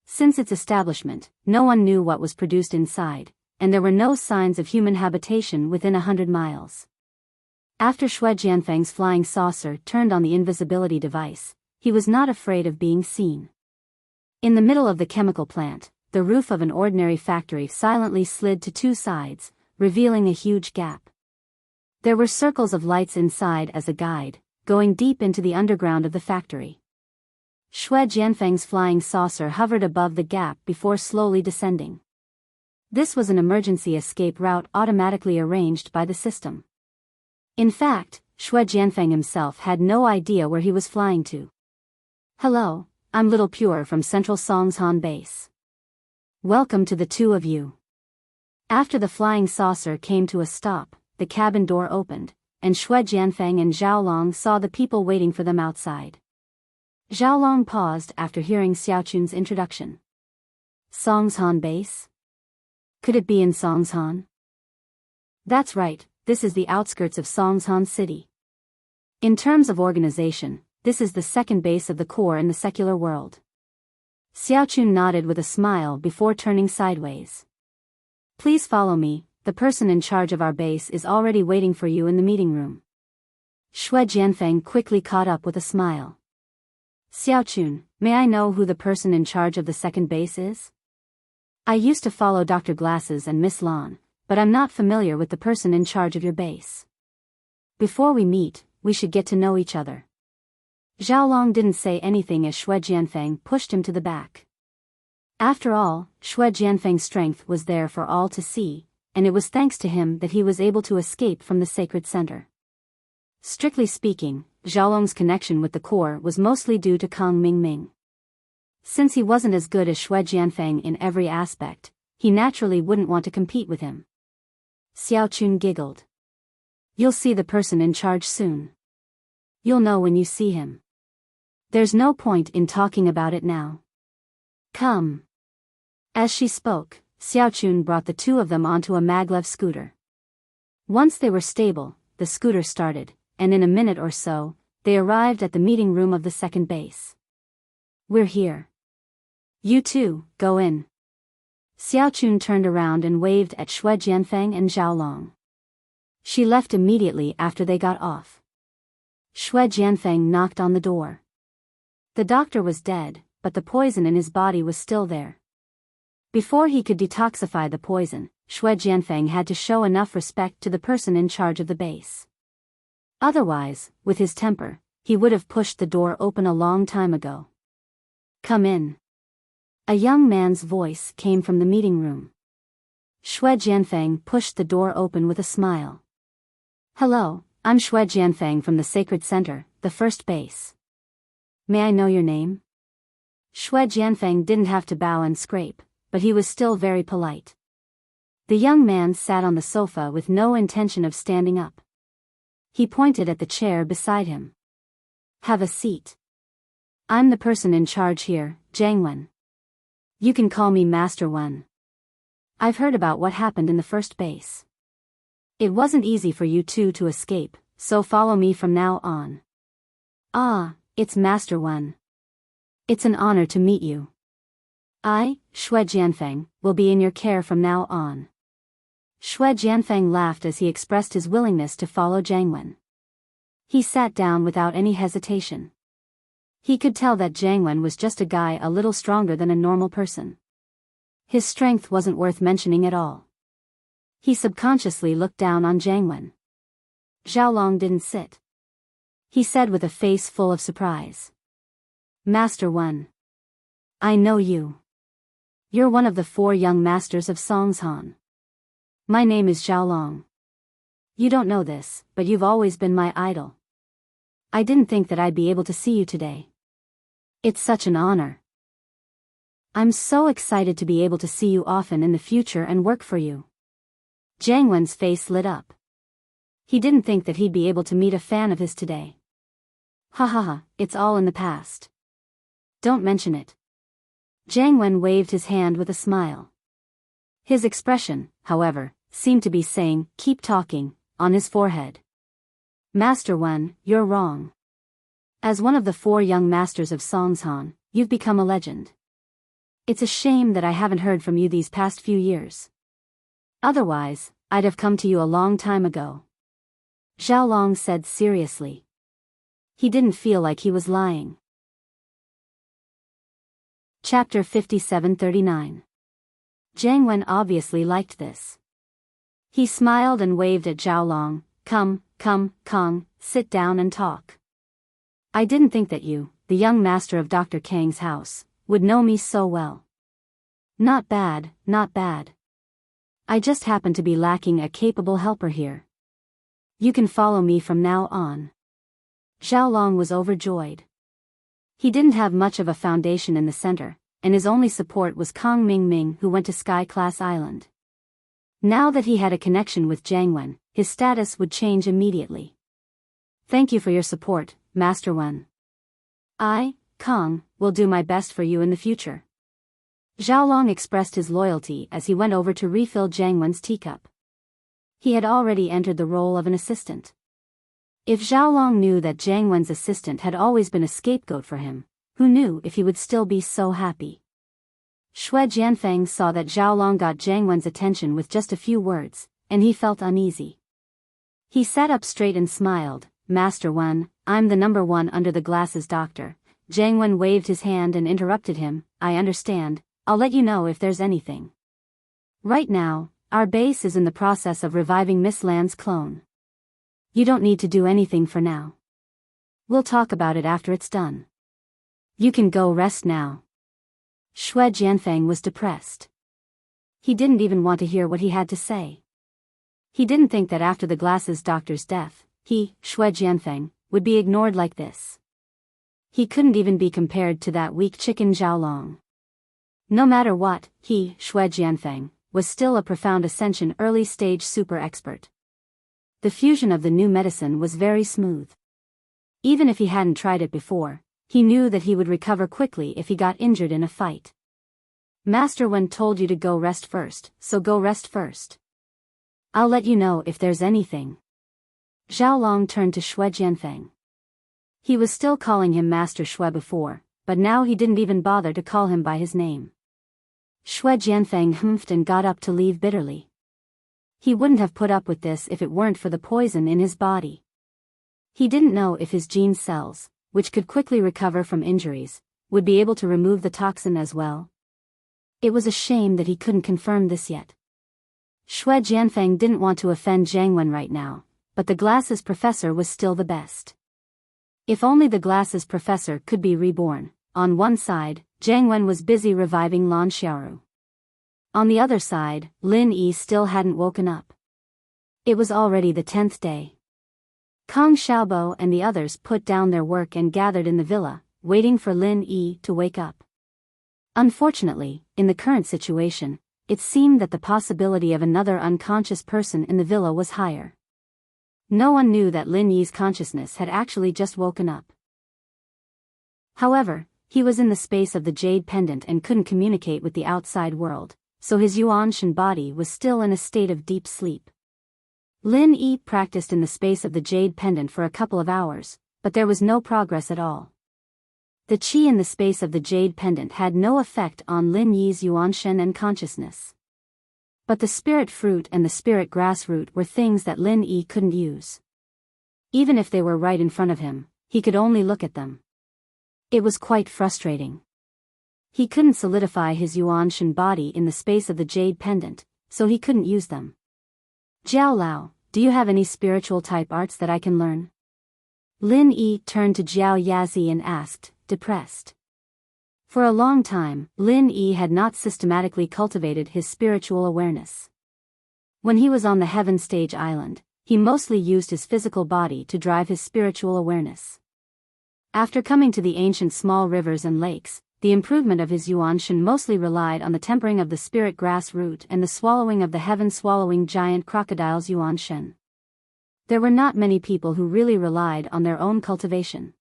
Since its establishment, no one knew what was produced inside, and there were no signs of human habitation within 100 miles. After Xue Jianfeng's flying saucer turned on the invisibility device, he was not afraid of being seen. In the middle of the chemical plant, the roof of an ordinary factory silently slid to two sides, revealing a huge gap. There were circles of lights inside as a guide, going deep into the underground of the factory. Xue Jianfeng's flying saucer hovered above the gap before slowly descending. This was an emergency escape route automatically arranged by the system. In fact, Xue Jianfeng himself had no idea where he was flying to. "Hello, I'm Little Pure from Central Songshan Base. Welcome to the two of you." After the flying saucer came to a stop, the cabin door opened, and Xue Jianfeng and Zhaolong saw the people waiting for them outside. Zhaolong paused after hearing Xiaochun's introduction. Songshan Base? Could it be in Songshan? That's right, this is the outskirts of Songshan City. In terms of organization, this is the second base of the core in the secular world. Xiaochun nodded with a smile before turning sideways. Please follow me, the person in charge of our base is already waiting for you in the meeting room. Xue Jianfeng quickly caught up with a smile. Xiaochun, may I know who the person in charge of the second base is? I used to follow Dr. Glasses and Miss Lan, but I'm not familiar with the person in charge of your base. Before we meet, we should get to know each other. Zhaolong didn't say anything as Xue Jianfeng pushed him to the back. After all, Xue Jianfeng's strength was there for all to see, and it was thanks to him that he was able to escape from the sacred center. Strictly speaking, Zhaolong's connection with the core was mostly due to Kang Mingming. Since he wasn't as good as Xue Jianfeng in every aspect, he naturally wouldn't want to compete with him. Xiaochun giggled. You'll see the person in charge soon. You'll know when you see him. There's no point in talking about it now. Come. As she spoke, Xiaochun brought the two of them onto a maglev scooter. Once they were stable, the scooter started, and in a minute or so, they arrived at the meeting room of the second base. We're here. You two, go in. Xiaochun turned around and waved at Xue Jianfeng and Zhaolong. She left immediately after they got off. Xue Jianfeng knocked on the door. The doctor was dead, but the poison in his body was still there. Before he could detoxify the poison, Xue Jianfeng had to show enough respect to the person in charge of the base. Otherwise, with his temper, he would have pushed the door open a long time ago. Come in. A young man's voice came from the meeting room. Xue Jianfeng pushed the door open with a smile. Hello, I'm Xue Jianfeng from the Sacred Center, the first base. May I know your name? Xue Jianfeng didn't have to bow and scrape, but he was still very polite. The young man sat on the sofa with no intention of standing up. He pointed at the chair beside him. Have a seat. I'm the person in charge here, Zhang Wen. You can call me Master Wen. I've heard about what happened in the first base. It wasn't easy for you two to escape, so follow me from now on. Ah, it's Master Wen. It's an honor to meet you. I, Xue Jianfeng, will be in your care from now on. Xue Jianfeng laughed as he expressed his willingness to follow Zhang Wen. He sat down without any hesitation. He could tell that Zhang Wen was just a guy a little stronger than a normal person. His strength wasn't worth mentioning at all. He subconsciously looked down on Zhang Wen. Zhaolong didn't sit. He said with a face full of surprise. Master Wen. I know you. You're one of the 4 young masters of Songshan. My name is Zhaolong. You don't know this, but you've always been my idol. I didn't think that I'd be able to see you today. It's such an honor. I'm so excited to be able to see you often in the future and work for you. Zhang Wen's face lit up. He didn't think that he'd be able to meet a fan of his today. Ha ha ha, it's all in the past. Don't mention it. Jiang Wen waved his hand with a smile. His expression, however, seemed to be saying, keep talking, on his forehead. Master Wen, you're wrong. As one of the 4 young masters of Songshan, you've become a legend. It's a shame that I haven't heard from you these past few years. Otherwise, I'd have come to you a long time ago. Zhao Long said seriously. He didn't feel like he was lying. Chapter 5739. Jiang Wen obviously liked this. He smiled and waved at Zhao Long. Come, Kong, sit down and talk. I didn't think that you, the young master of Dr. Kang's house, would know me so well. Not bad, not bad. I just happen to be lacking a capable helper here. You can follow me from now on. Zhao Long was overjoyed. He didn't have much of a foundation in the center, and his only support was Kong Ming, who went to Sky Class Island. Now that he had a connection with Jiang Wen, his status would change immediately. Thank you for your support, Master Wen. I, Kong, will do my best for you in the future. Zhao Long expressed his loyalty as he went over to refill Jiang Wen's teacup. He had already entered the role of an assistant. If Zhao Long knew that Jiang Wen's assistant had always been a scapegoat for him, who knew if he would still be so happy? Xue Jianfeng saw that Zhao Long got Jiang Wen's attention with just a few words, and he felt uneasy. He sat up straight and smiled. Master Wen, I'm the number 1 under the glasses doctor. Jiang Wen waved his hand and interrupted him. I understand, I'll let you know if there's anything. Right now, our base is in the process of reviving Miss Lan's clone. You don't need to do anything for now. We'll talk about it after it's done. You can go rest now. Xue Jianfeng was depressed. He didn't even want to hear what he had to say. He didn't think that after the glasses doctor's death, he, Xue Jianfeng, would be ignored like this. He couldn't even be compared to that weak chicken Zhao Long. No matter what, he, Xue Jianfeng, was still a profound ascension early-stage super expert. The fusion of the new medicine was very smooth. Even if he hadn't tried it before, he knew that he would recover quickly if he got injured in a fight. Master Wen told you to go rest first, so go rest first. I'll let you know if there's anything. Zhao Long turned to Xue Jianfeng. He was still calling him Master Xue before, but now he didn't even bother to call him by his name. Xue Jianfeng humphed and got up to leave bitterly. He wouldn't have put up with this if it weren't for the poison in his body. He didn't know if his gene cells, which could quickly recover from injuries, would be able to remove the toxin as well. It was a shame that he couldn't confirm this yet. Xue Jianfeng didn't want to offend Jiang Wen right now, but the glasses professor was still the best. If only the glasses professor could be reborn. On one side, Jiang Wen was busy reviving Lan Xiaoru. On the other side, Lin Yi still hadn't woken up. It was already the 10th day. Kong Xiaobo and the others put down their work and gathered in the villa, waiting for Lin Yi to wake up. Unfortunately, in the current situation, it seemed that the possibility of another unconscious person in the villa was higher. No one knew that Lin Yi's consciousness had actually just woken up. However, he was in the space of the jade pendant and couldn't communicate with the outside world, so his Yuan Shen body was still in a state of deep sleep. Lin Yi practiced in the space of the jade pendant for a couple of hours, but there was no progress at all. The qi in the space of the jade pendant had no effect on Lin Yi's Yuan Shen and consciousness. But the spirit fruit and the spirit grass root were things that Lin Yi couldn't use. Even if they were right in front of him, he could only look at them. It was quite frustrating. He couldn't solidify his Yuan Shen body in the space of the jade pendant, so he couldn't use them. Jiao Lao, do you have any spiritual type arts that I can learn? Lin Yi turned to Jiao Yazi and asked, depressed. For a long time, Lin Yi had not systematically cultivated his spiritual awareness. When he was on the Heaven Stage Island, he mostly used his physical body to drive his spiritual awareness. After coming to the ancient small rivers and lakes, the improvement of his Yuan Shen mostly relied on the tempering of the spirit grass root and the swallowing of the heaven-swallowing giant crocodile's Yuan Shen. There were not many people who really relied on their own cultivation.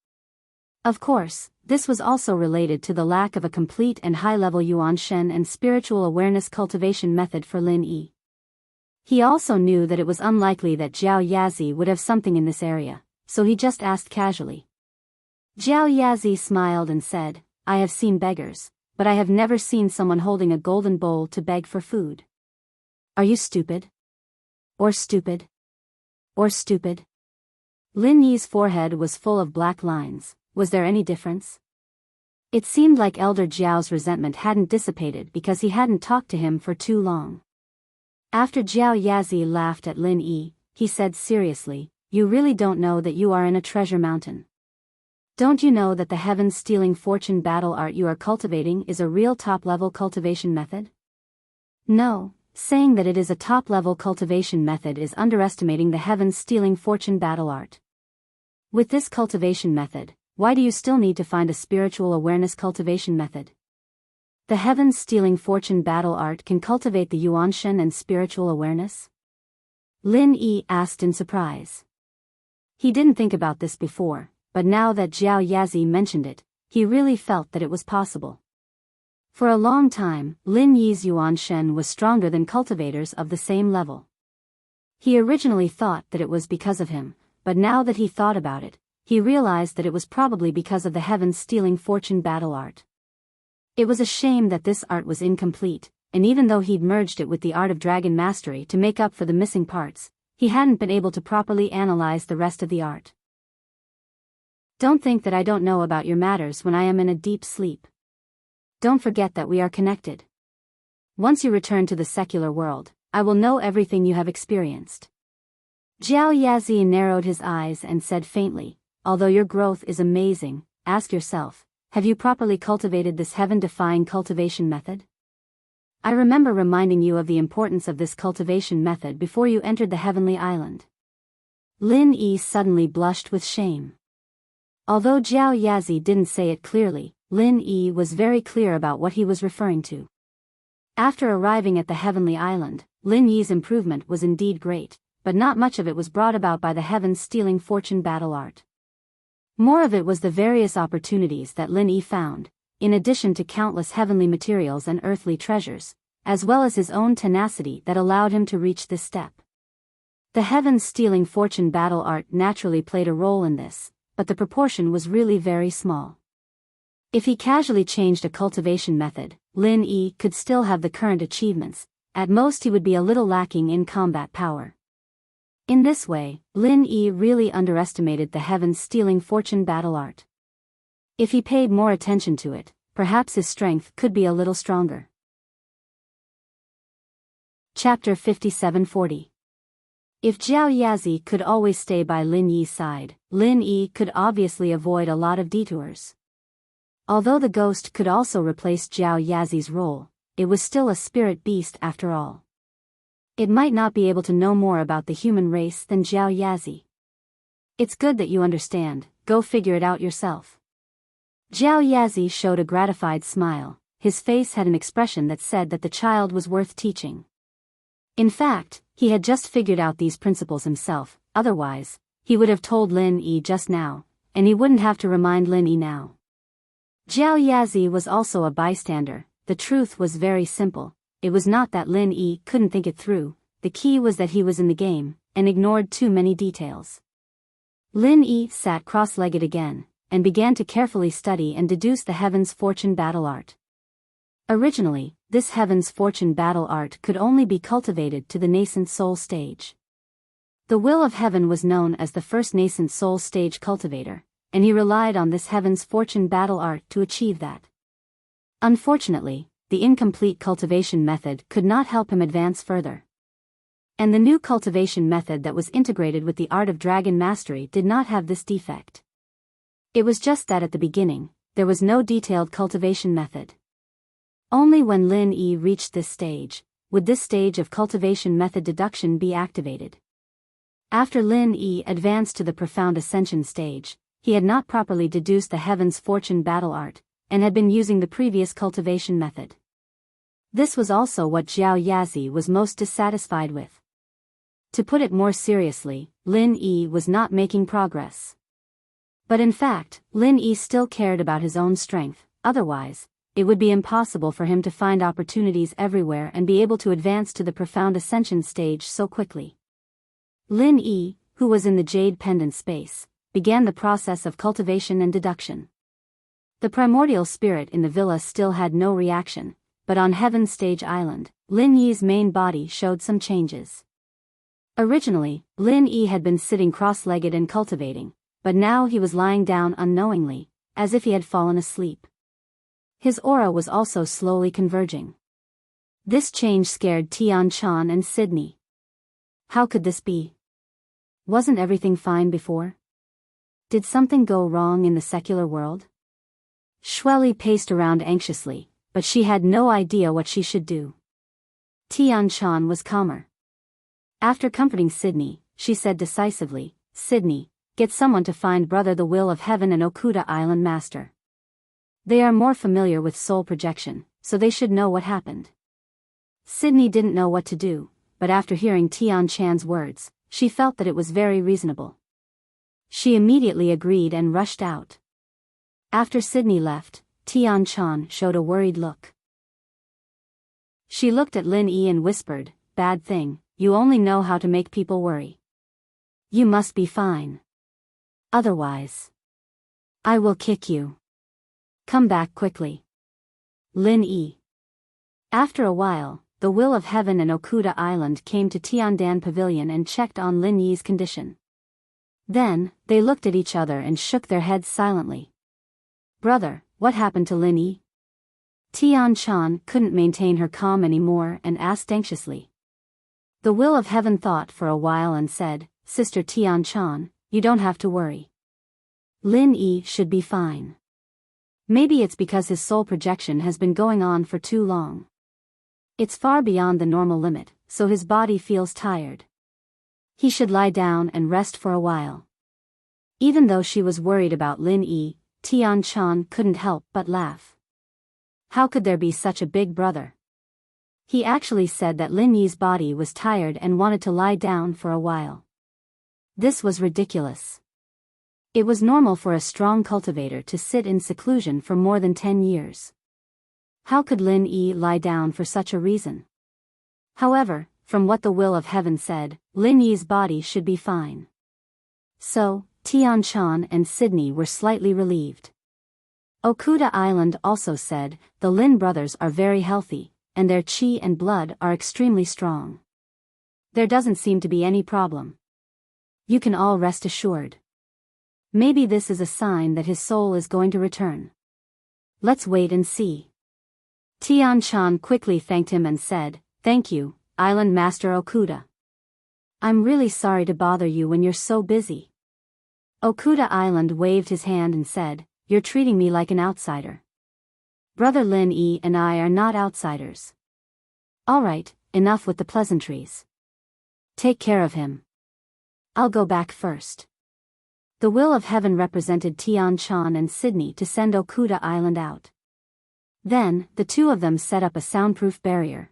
Of course, this was also related to the lack of a complete and high-level Yuan Shen and spiritual awareness cultivation method for Lin Yi. He also knew that it was unlikely that Zhao Yazi would have something in this area, so he just asked casually. Zhao Yazi smiled and said, I have seen beggars, but I have never seen someone holding a golden bowl to beg for food. Are you stupid? Or stupid? Or stupid? Lin Yi's forehead was full of black lines. Was there any difference? It seemed like Elder Zhao's resentment hadn't dissipated because he hadn't talked to him for too long. After Zhao Yazi laughed at Lin Yi, he said seriously, You really don't know that you are in a treasure mountain. Don't you know that the heaven-stealing fortune battle art you are cultivating is a real top-level cultivation method? No, saying that it is a top-level cultivation method is underestimating the heaven-stealing fortune battle art. With this cultivation method, why do you still need to find a spiritual awareness cultivation method? The heaven-stealing fortune battle art can cultivate the Yuanshen and spiritual awareness? Lin Yi asked in surprise. He didn't think about this before, but now that Zhao Yazi mentioned it, he really felt that it was possible. For a long time, Lin Yi's Yuanshen was stronger than cultivators of the same level. He originally thought that it was because of him, but now that he thought about it, he realized that it was probably because of the heaven-stealing fortune battle art. It was a shame that this art was incomplete, and even though he'd merged it with the art of dragon mastery to make up for the missing parts, he hadn't been able to properly analyze the rest of the art. Don't think that I don't know about your matters when I am in a deep sleep. Don't forget that we are connected. Once you return to the secular world, I will know everything you have experienced. Zhao Yazi narrowed his eyes and said faintly, Although your growth is amazing, ask yourself, have you properly cultivated this heaven-defying cultivation method? I remember reminding you of the importance of this cultivation method before you entered the heavenly island. Lin Yi suddenly blushed with shame. Although Zhao Yazi didn't say it clearly, Lin Yi was very clear about what he was referring to. After arriving at the heavenly island, Lin Yi's improvement was indeed great, but not much of it was brought about by the heaven-stealing fortune battle art. More of it was the various opportunities that Lin Yi found, in addition to countless heavenly materials and earthly treasures, as well as his own tenacity that allowed him to reach this step. The heaven-stealing fortune battle art naturally played a role in this, but the proportion was really very small. If he casually changed a cultivation method, Lin Yi could still have the current achievements. At most he would be a little lacking in combat power. In this way, Lin Yi really underestimated the heaven-stealing fortune battle art. If he paid more attention to it, perhaps his strength could be a little stronger. Chapter 5740. If Zhao Yazi could always stay by Lin Yi's side, Lin Yi could obviously avoid a lot of detours. Although the ghost could also replace Zhao Yazi's role, it was still a spirit beast after all. It might not be able to know more about the human race than Zhao Yazi. It's good that you understand, go figure it out yourself. Zhao Yazi showed a gratified smile. His face had an expression that said that the child was worth teaching. In fact, he had just figured out these principles himself, otherwise, he would have told Lin Yi just now, and he wouldn't have to remind Lin Yi now. Zhao Yazi was also a bystander. The truth was very simple. It was not that Lin Yi couldn't think it through, the key was that he was in the game, and ignored too many details. Lin Yi sat cross-legged again, and began to carefully study and deduce the Heaven's Fortune battle art. Originally, this Heaven's Fortune battle art could only be cultivated to the nascent soul stage. The will of heaven was known as the first nascent soul stage cultivator, and he relied on this Heaven's Fortune battle art to achieve that. Unfortunately, the incomplete cultivation method could not help him advance further. And the new cultivation method that was integrated with the art of dragon mastery did not have this defect. It was just that at the beginning, there was no detailed cultivation method. Only when Lin Yi reached this stage, would this stage of cultivation method deduction be activated. After Lin Yi advanced to the profound ascension stage, he had not properly deduced the Heaven's Fortune battle art, and had been using the previous cultivation method. This was also what Zhao Yazi was most dissatisfied with. To put it more seriously, Lin Yi was not making progress. But in fact, Lin Yi still cared about his own strength, otherwise, it would be impossible for him to find opportunities everywhere and be able to advance to the profound ascension stage so quickly. Lin Yi, who was in the jade pendant space, began the process of cultivation and deduction. The primordial spirit in the villa still had no reaction, but on Heaven's Stage Island, Lin Yi's main body showed some changes. Originally, Lin Yi had been sitting cross-legged and cultivating, but now he was lying down unknowingly, as if he had fallen asleep. His aura was also slowly converging. This change scared Tian Chan and Sydney. How could this be? Wasn't everything fine before? Did something go wrong in the secular world? Shueli paced around anxiously, but she had no idea what she should do. Tian Chan was calmer. After comforting Sydney, she said decisively, "Sydney, get someone to find Brother the Will of Heaven and Okuda Island Master. They are more familiar with soul projection, so they should know what happened." Sydney didn't know what to do, but after hearing Tian Chan's words, she felt that it was very reasonable. She immediately agreed and rushed out. After Sydney left, Tian Chan showed a worried look. She looked at Lin Yi and whispered, "Bad thing, you only know how to make people worry. You must be fine. Otherwise, I will kick you. Come back quickly." Lin Yi. After a while, the Will of Heaven and Okuda Island came to Tiandan Pavilion and checked on Lin Yi's condition. Then, they looked at each other and shook their heads silently. "Brother, what happened to Lin Yi?" Tian Chan couldn't maintain her calm anymore and asked anxiously. The Will of Heaven thought for a while and said, "Sister Tian Chan, you don't have to worry. Lin Yi should be fine. Maybe it's because his soul projection has been going on for too long. It's far beyond the normal limit, so his body feels tired. He should lie down and rest for a while." Even though she was worried about Lin Yi, Tian Chan couldn't help but laugh. How could there be such a big brother? He actually said that Lin Yi's body was tired and wanted to lie down for a while. This was ridiculous. It was normal for a strong cultivator to sit in seclusion for more than 10 years. How could Lin Yi lie down for such a reason? However, from what the Will of Heaven said, Lin Yi's body should be fine. So, Tian Chan and Sydney were slightly relieved. Okuda Island also said, "The Lin brothers are very healthy, and their qi and blood are extremely strong. There doesn't seem to be any problem. You can all rest assured. Maybe this is a sign that his soul is going to return. Let's wait and see." Tian Chan quickly thanked him and said, "Thank you, Island Master Okuda. I'm really sorry to bother you when you're so busy." Okuda Island waved his hand and said, "You're treating me like an outsider. Brother Lin Yi and I are not outsiders. Alright, enough with the pleasantries. Take care of him. I'll go back first." The Will of Heaven represented Tian Chan and Sydney to send Okuda Island out. Then, the two of them set up a soundproof barrier.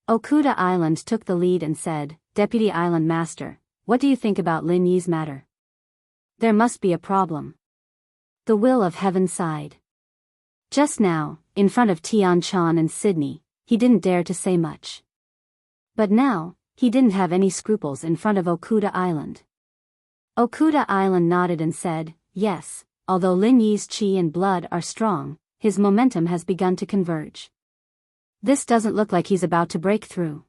Okuda Island took the lead and said, "Deputy Island Master, what do you think about Lin Yi's matter? There must be a problem." The Will of Heaven sighed. Just now, in front of Tian Chan and Sydney, he didn't dare to say much. But now, he didn't have any scruples in front of Okuda Island. Okuda Island nodded and said, "Yes, although Lin Yi's qi and blood are strong, his momentum has begun to converge. This doesn't look like he's about to break through.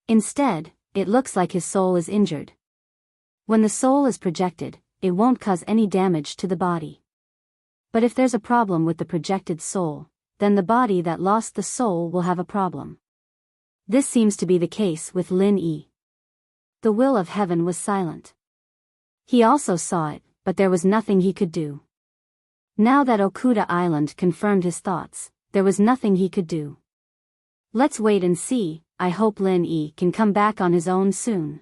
Instead, it looks like his soul is injured. When the soul is projected, it won't cause any damage to the body. But if there's a problem with the projected soul, then the body that lost the soul will have a problem. This seems to be the case with Lin Yi." The Will of Heaven was silent. He also saw it, but there was nothing he could do. Now that Okuda Island confirmed his thoughts, there was nothing he could do. Let's wait and see. I hope Lin Yi can come back on his own soon.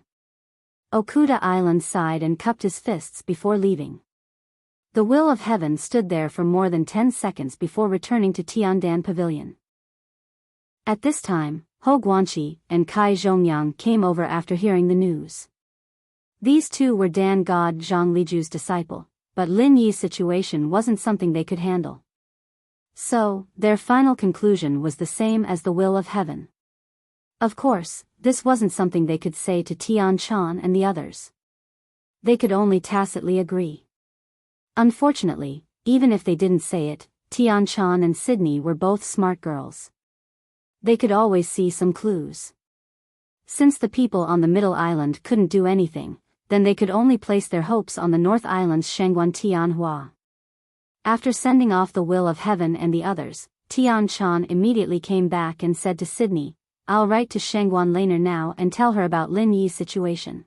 Okuda Island sighed and cupped his fists before leaving. The Will of Heaven stood there for more than 10 seconds before returning to Tiandan Pavilion. At this time, Ho Guanqi and Kai Zhongyang came over after hearing the news. These two were Dan God Zhang Liju's disciple, but Lin Yi's situation wasn't something they could handle. So, their final conclusion was the same as the will of heaven. Of course, this wasn't something they could say to Tian Chan and the others. They could only tacitly agree. Unfortunately, even if they didn't say it, Tian Chan and Sydney were both smart girls. They could always see some clues. Since the people on the Middle Island couldn't do anything, then they could only place their hopes on the North Island's Shangguan Tianhua. After sending off the will of heaven and the others, Tian Chan immediately came back and said to Sydney, "I'll write to Shangguan Laner now and tell her about Lin Yi's situation.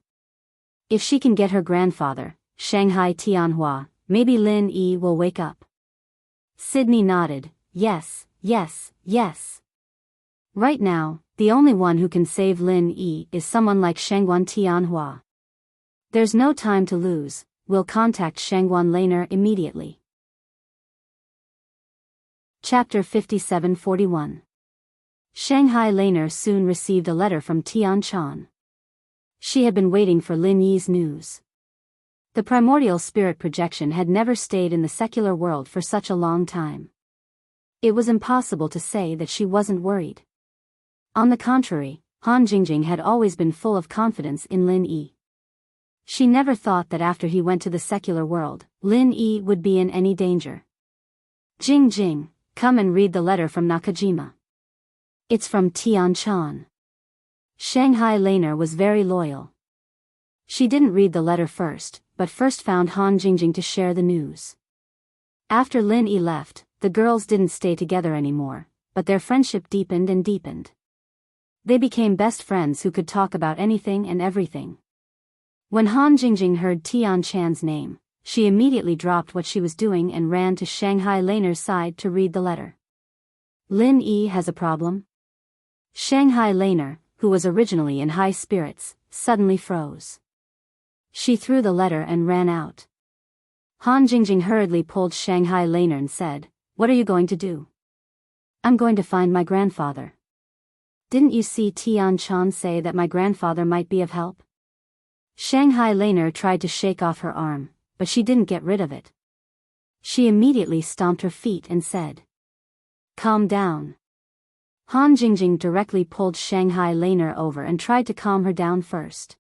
If she can get her grandfather, Shanghai Tianhua, maybe Lin Yi will wake up." Sydney nodded, yes, yes, yes. Right now, the only one who can save Lin Yi is someone like Shangguan Tianhua. There's no time to lose, we'll contact Shangguan Laner immediately. Chapter 5741. Shanghai Laner soon received a letter from Tian Chan. She had been waiting for Lin Yi's news. The primordial spirit projection had never stayed in the secular world for such a long time. It was impossible to say that she wasn't worried. On the contrary, Han Jingjing had always been full of confidence in Lin Yi. She never thought that after he went to the secular world, Lin Yi would be in any danger. "Jing Jing, come and read the letter from Nakajima. It's from Tian Chan." Shanghai Laner was very loyal. She didn't read the letter first, but first found Han Jingjing to share the news. After Lin Yi left, the girls didn't stay together anymore, but their friendship deepened and deepened. They became best friends who could talk about anything and everything. When Han Jingjing heard Tian Chan's name, she immediately dropped what she was doing and ran to Shanghai Laner's side to read the letter. "Lin Yi has a problem?" Shanghai Laner, who was originally in high spirits, suddenly froze. She threw the letter and ran out. Han Jingjing hurriedly pulled Shanghai Laner and said, "What are you going to do?" "I'm going to find my grandfather." "Didn't you see Tian Chan say that my grandfather might be of help?" Shanghai Laner tried to shake off her arm, but she didn't get rid of it. She immediately stomped her feet and said, "Calm down." Han Jingjing directly pulled Shanghai Laner over and tried to calm her down first.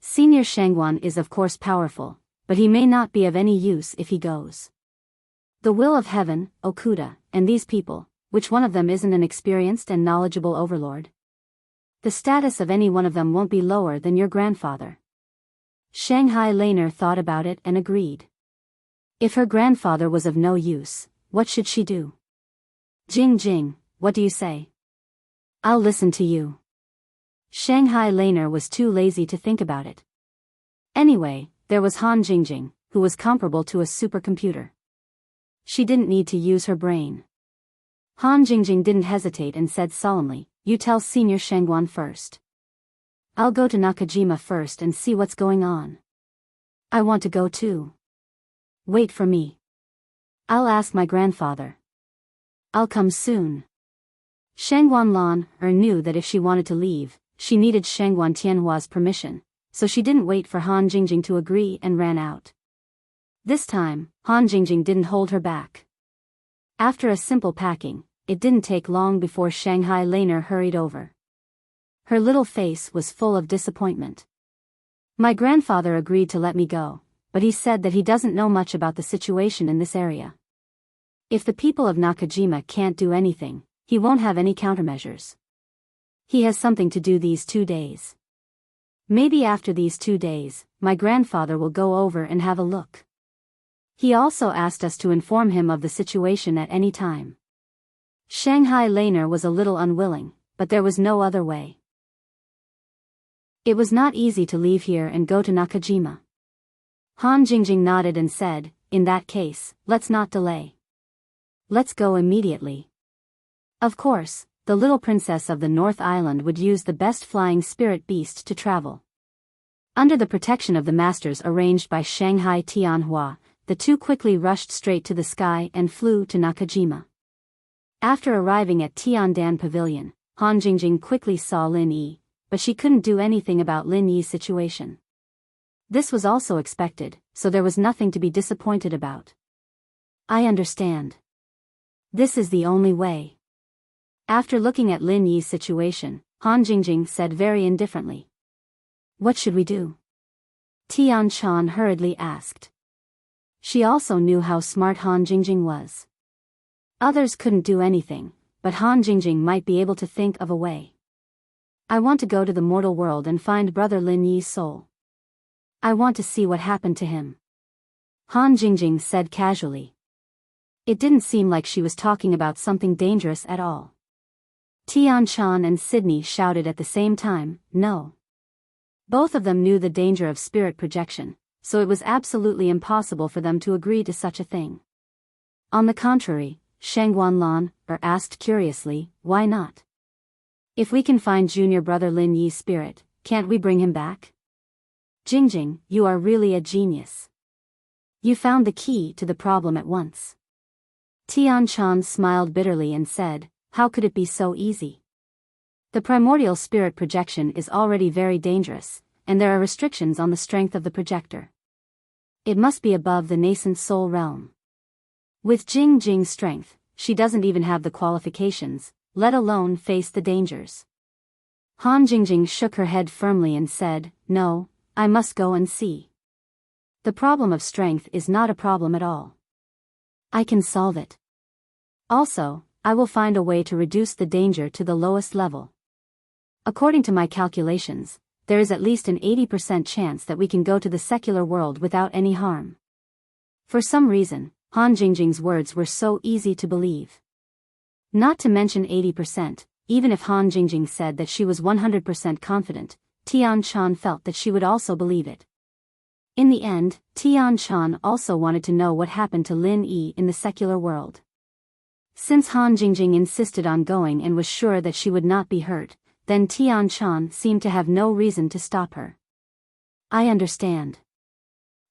Senior Shangguan is of course powerful, but he may not be of any use if he goes. The will of heaven, Okuda, and these people, which one of them isn't an experienced and knowledgeable overlord? The status of any one of them won't be lower than your grandfather. Shanghai Laner thought about it and agreed. If her grandfather was of no use, what should she do? "Jing Jing, what do you say?" "I'll listen to you." Shanghai Laner was too lazy to think about it. Anyway, there was Han Jingjing, who was comparable to a supercomputer. She didn't need to use her brain. Han Jingjing didn't hesitate and said solemnly, "You tell Senior Shangguan first. I'll go to Nakajima first and see what's going on. I want to go too. Wait for me. I'll ask my grandfather. I'll come soon." Shangguan Lan knew that if she wanted to leave, she needed Shangguan Tianhua's permission, so she didn't wait for Han Jingjing to agree and ran out. This time, Han Jingjing didn't hold her back. After a simple packing, it didn't take long before Shanghai Laner hurried over. Her little face was full of disappointment. "My grandfather agreed to let me go, but he said that he doesn't know much about the situation in this area. If the people of Nakajima can't do anything, he won't have any countermeasures. He has something to do these 2 days. Maybe after these 2 days, my grandfather will go over and have a look. He also asked us to inform him of the situation at any time." Shanghai Laner was a little unwilling, but there was no other way. It was not easy to leave here and go to Nakajima. Han Jingjing nodded and said, "In that case, let's not delay. Let's go immediately." Of course, the little princess of the North Island would use the best flying spirit beast to travel. Under the protection of the masters arranged by Shanghai Tianhua, the two quickly rushed straight to the sky and flew to Nakajima. After arriving at Tiandan Pavilion, Han Jingjing quickly saw Lin Yi, but she couldn't do anything about Lin Yi's situation. This was also expected, so there was nothing to be disappointed about. I understand. This is the only way. After looking at Lin Yi's situation, Han Jingjing said very indifferently. What should we do? Tian Shan hurriedly asked. She also knew how smart Han Jingjing was. Others couldn't do anything, but Han Jingjing might be able to think of a way. I want to go to the mortal world and find brother Lin Yi's soul. I want to see what happened to him. Han Jingjing said casually. It didn't seem like she was talking about something dangerous at all. Tian Shan and Sydney shouted at the same time, no. Both of them knew the danger of spirit projection, so it was absolutely impossible for them to agree to such a thing. On the contrary, Shang Guanlan asked curiously, why not? If we can find junior brother Lin Yi's spirit, can't we bring him back? Jingjing, you are really a genius. You found the key to the problem at once. Tian Shan smiled bitterly and said, how could it be so easy? The primordial spirit projection is already very dangerous, and there are restrictions on the strength of the projector. It must be above the nascent soul realm. With Jingjing's strength, she doesn't even have the qualifications, let alone face the dangers. Han Jingjing shook her head firmly and said, no, I must go and see. The problem of strength is not a problem at all. I can solve it. Also, I will find a way to reduce the danger to the lowest level. According to my calculations, there is at least an 80% chance that we can go to the secular world without any harm. For some reason, Han Jingjing's words were so easy to believe. Not to mention 80%, even if Han Jingjing said that she was 100% confident, Tian Shan felt that she would also believe it. In the end, Tian Shan also wanted to know what happened to Lin Yi in the secular world. Since Han Jingjing insisted on going and was sure that she would not be hurt, then Tian Shan seemed to have no reason to stop her. I understand.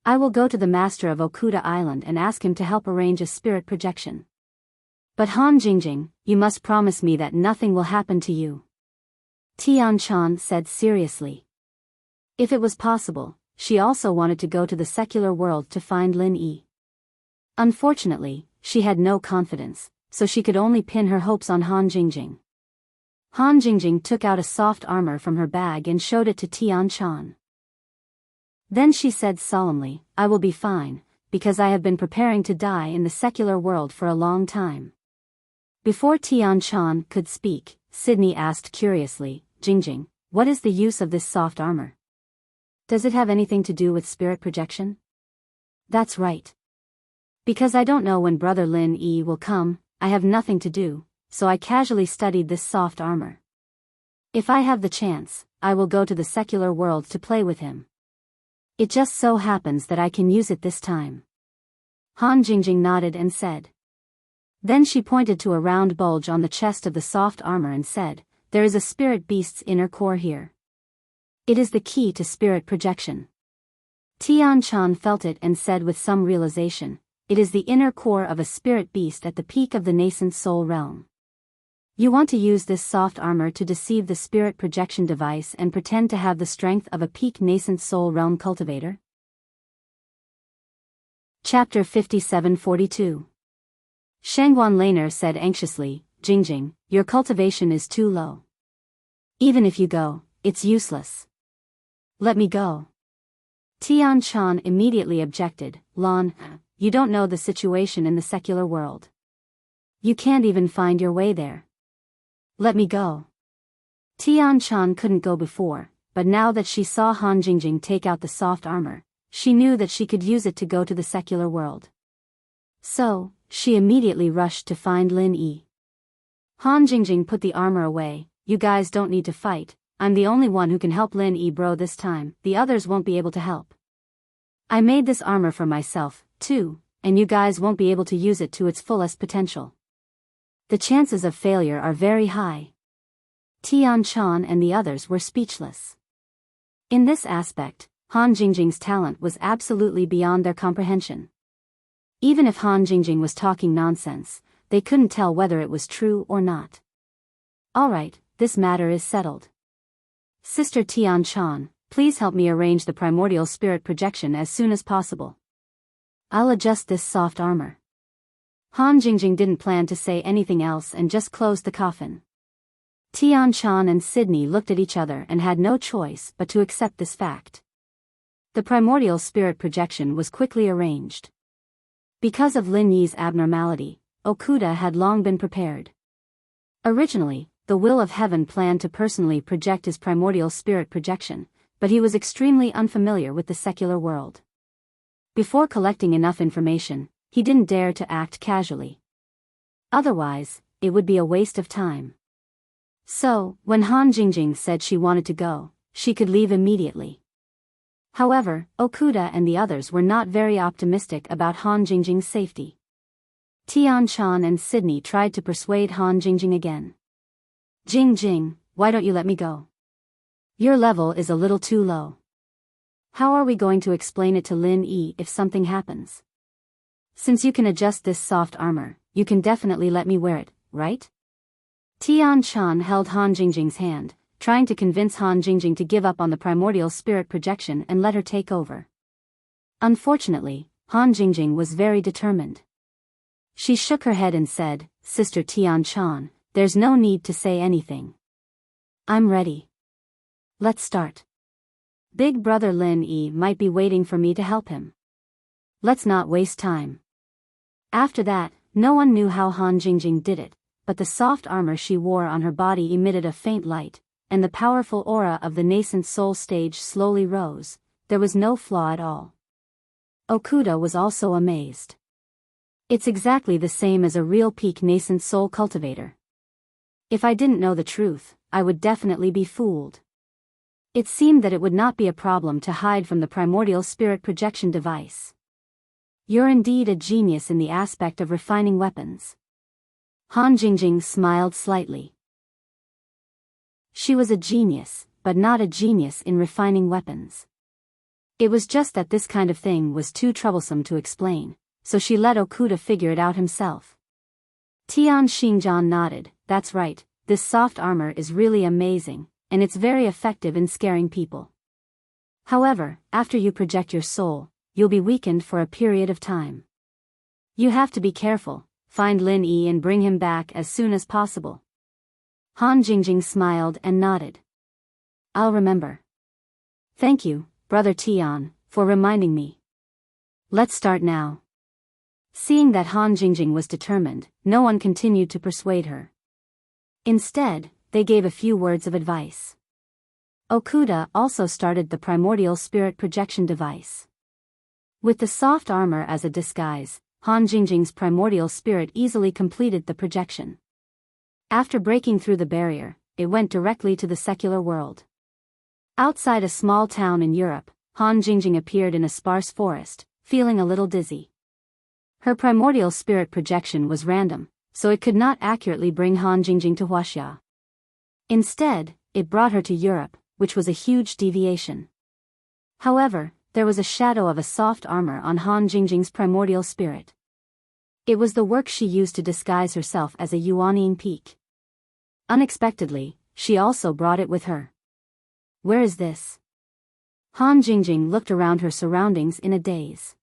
I will go to the master of Okuda Island and ask him to help arrange a spirit projection. But Han Jingjing, you must promise me that nothing will happen to you. Tian Shan said seriously. If it was possible, she also wanted to go to the secular world to find Lin Yi. Unfortunately, she had no confidence, so she could only pin her hopes on Han Jingjing. Han Jingjing took out a soft armor from her bag and showed it to Tian Shan. Then she said solemnly, I will be fine, because I have been preparing to die in the secular world for a long time. Before Tian Shan could speak, Sydney asked curiously, Jingjing, what is the use of this soft armor? Does it have anything to do with spirit projection? That's right. Because I don't know when brother Lin Yi will come, I have nothing to do, so I casually studied this soft armor. If I have the chance, I will go to the secular world to play with him. It just so happens that I can use it this time. Han Jingjing nodded and said. Then she pointed to a round bulge on the chest of the soft armor and said, there is a spirit beast's inner core here. It is the key to spirit projection. Tian Shan felt it and said with some realization, it is the inner core of a spirit beast at the peak of the nascent soul realm. You want to use this soft armor to deceive the spirit projection device and pretend to have the strength of a peak nascent soul realm cultivator? Chapter 5742. Shangguan Laner said anxiously, Jingjing, your cultivation is too low. Even if you go, it's useless. Let me go. Tian Shan immediately objected, Lan, you don't know the situation in the secular world. You can't even find your way there. Let me go. Tian Shan couldn't go before, but now that she saw Han Jingjing take out the soft armor, she knew that she could use it to go to the secular world. So, she immediately rushed to find Lin Yi. Han Jingjing put the armor away, you guys don't need to fight, I'm the only one who can help Lin Yi bro this time, the others won't be able to help. I made this armor for myself, too, and you guys won't be able to use it to its fullest potential. The chances of failure are very high. Tian Shan and the others were speechless. In this aspect, Han Jingjing's talent was absolutely beyond their comprehension. Even if Han Jingjing was talking nonsense, they couldn't tell whether it was true or not. Alright, this matter is settled. Sister Tian Shan, please help me arrange the primordial spirit projection as soon as possible. I'll adjust this soft armor. Han Jingjing didn't plan to say anything else and just closed the coffin. Tian Shan and Sydney looked at each other and had no choice but to accept this fact. The primordial spirit projection was quickly arranged. Because of Lin Yi's abnormality, Okuda had long been prepared. Originally, the Will of Heaven planned to personally project his primordial spirit projection, but he was extremely unfamiliar with the secular world. Before collecting enough information, he didn't dare to act casually. Otherwise, it would be a waste of time. So, when Han Jingjing said she wanted to go, she could leave immediately. However, Okuda and the others were not very optimistic about Han Jingjing's safety. Tian Shan and Sydney tried to persuade Han Jingjing again. Jing, why don't you let me go? Your level is a little too low. How are we going to explain it to Lin Yi if something happens? Since you can adjust this soft armor, you can definitely let me wear it, right? Tian Shan held Han Jingjing's hand, trying to convince Han Jingjing to give up on the primordial spirit projection and let her take over. Unfortunately, Han Jingjing was very determined. She shook her head and said, Sister Tian Shan, there's no need to say anything. I'm ready. Let's start. Big brother Lin Yi might be waiting for me to help him. Let's not waste time. After that, no one knew how Han Jingjing did it, but the soft armor she wore on her body emitted a faint light, and the powerful aura of the nascent soul stage slowly rose. There was no flaw at all. Okuda was also amazed. It's exactly the same as a real peak nascent soul cultivator. If I didn't know the truth, I would definitely be fooled. It seemed that it would not be a problem to hide from the primordial spirit projection device. You're indeed a genius in the aspect of refining weapons. Han Jingjing smiled slightly. She was a genius, but not a genius in refining weapons. It was just that this kind of thing was too troublesome to explain, so she let Okuda figure it out himself. Tian Xingjian nodded, that's right, this soft armor is really amazing, and it's very effective in scaring people. However, after you project your soul, you'll be weakened for a period of time. You have to be careful, find Lin Yi and bring him back as soon as possible. Han Jingjing smiled and nodded. I'll remember. Thank you, Brother Tian, for reminding me. Let's start now. Seeing that Han Jingjing was determined, no one continued to persuade her. Instead, they gave a few words of advice. Okuda also started the primordial spirit projection device. With the soft armor as a disguise, Han Jingjing's primordial spirit easily completed the projection. After breaking through the barrier, it went directly to the secular world. Outside a small town in Europe, Han Jingjing appeared in a sparse forest, feeling a little dizzy. Her primordial spirit projection was random, so it could not accurately bring Han Jingjing to Huaxia. Instead, it brought her to Europe, which was a huge deviation. However, there was a shadow of a soft armor on Han Jingjing's primordial spirit. It was the work she used to disguise herself as a Yuanying peak. Unexpectedly, she also brought it with her. Where is this? Han Jingjing looked around her surroundings in a daze.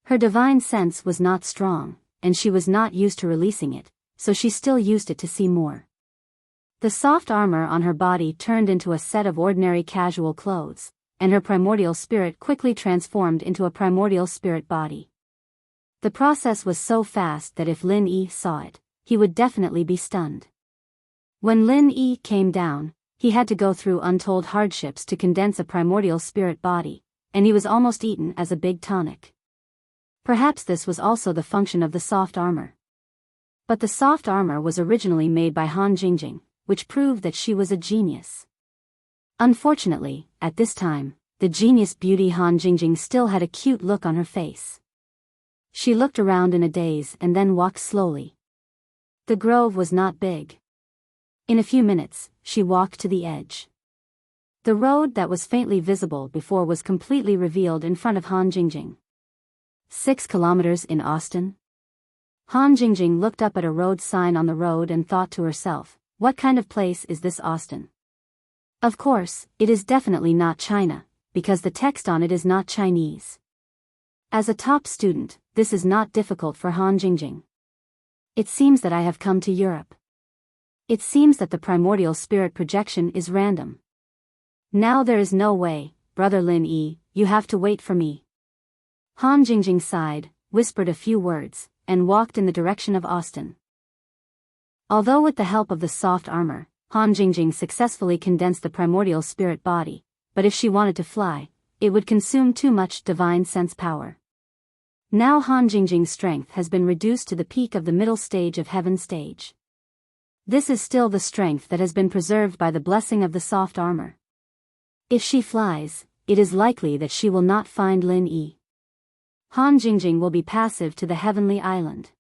Her divine sense was not strong, and she was not used to releasing it, so she still used it to see more. The soft armor on her body turned into a set of ordinary casual clothes, and her primordial spirit quickly transformed into a primordial spirit body. The process was so fast that if Lin Yi saw it, he would definitely be stunned. When Lin Yi came down, he had to go through untold hardships to condense a primordial spirit body, and he was almost eaten as a big tonic. Perhaps this was also the function of the soft armor. But the soft armor was originally made by Han Jingjing, which proved that she was a genius. Unfortunately, at this time, the genius beauty Han Jingjing still had a cute look on her face. She looked around in a daze and then walked slowly. The grove was not big. In a few minutes, she walked to the edge. The road that was faintly visible before was completely revealed in front of Han Jingjing. 6 kilometers in Austin? Han Jingjing looked up at a road sign on the road and thought to herself, what kind of place is this Austin? Of course, it is definitely not China, because the text on it is not Chinese. As a top student, this is not difficult for Han Jingjing. It seems that I have come to Europe. It seems that the primordial spirit projection is random. Now there is no way, Brother Lin Yi, you have to wait for me. Han Jingjing sighed, whispered a few words, and walked in the direction of Austin. Although with the help of the soft armor, Han Jingjing successfully condensed the primordial spirit body, but if she wanted to fly, it would consume too much divine sense power. Now Han Jingjing's strength has been reduced to the peak of the middle stage of heaven stage. This is still the strength that has been preserved by the blessing of the soft armor. If she flies, it is likely that she will not find Lin Yi. Han Jingjing will be passive to the heavenly island.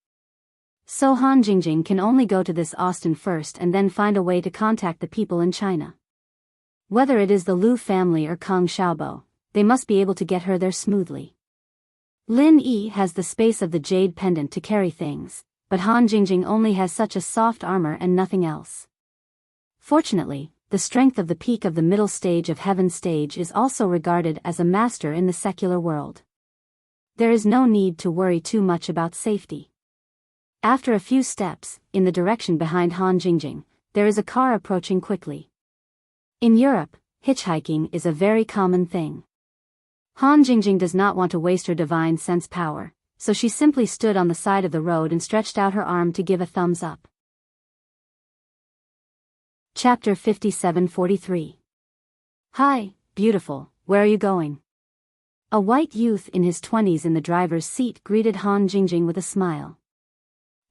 So Han Jingjing can only go to this Austin first and then find a way to contact the people in China. Whether it is the Lu family or Kang Xiaobo, they must be able to get her there smoothly. Lin Yi has the space of the jade pendant to carry things, but Han Jingjing only has such a soft armor and nothing else. Fortunately, the strength of the peak of the middle stage of heaven stage is also regarded as a master in the secular world. There is no need to worry too much about safety. After a few steps, in the direction behind Han Jingjing, there is a car approaching quickly. In Europe, hitchhiking is a very common thing. Han Jingjing does not want to waste her divine sense power, so she simply stood on the side of the road and stretched out her arm to give a thumbs up. Chapter 57-43. Hi, beautiful, where are you going? A white youth in his 20s in the driver's seat greeted Han Jingjing with a smile.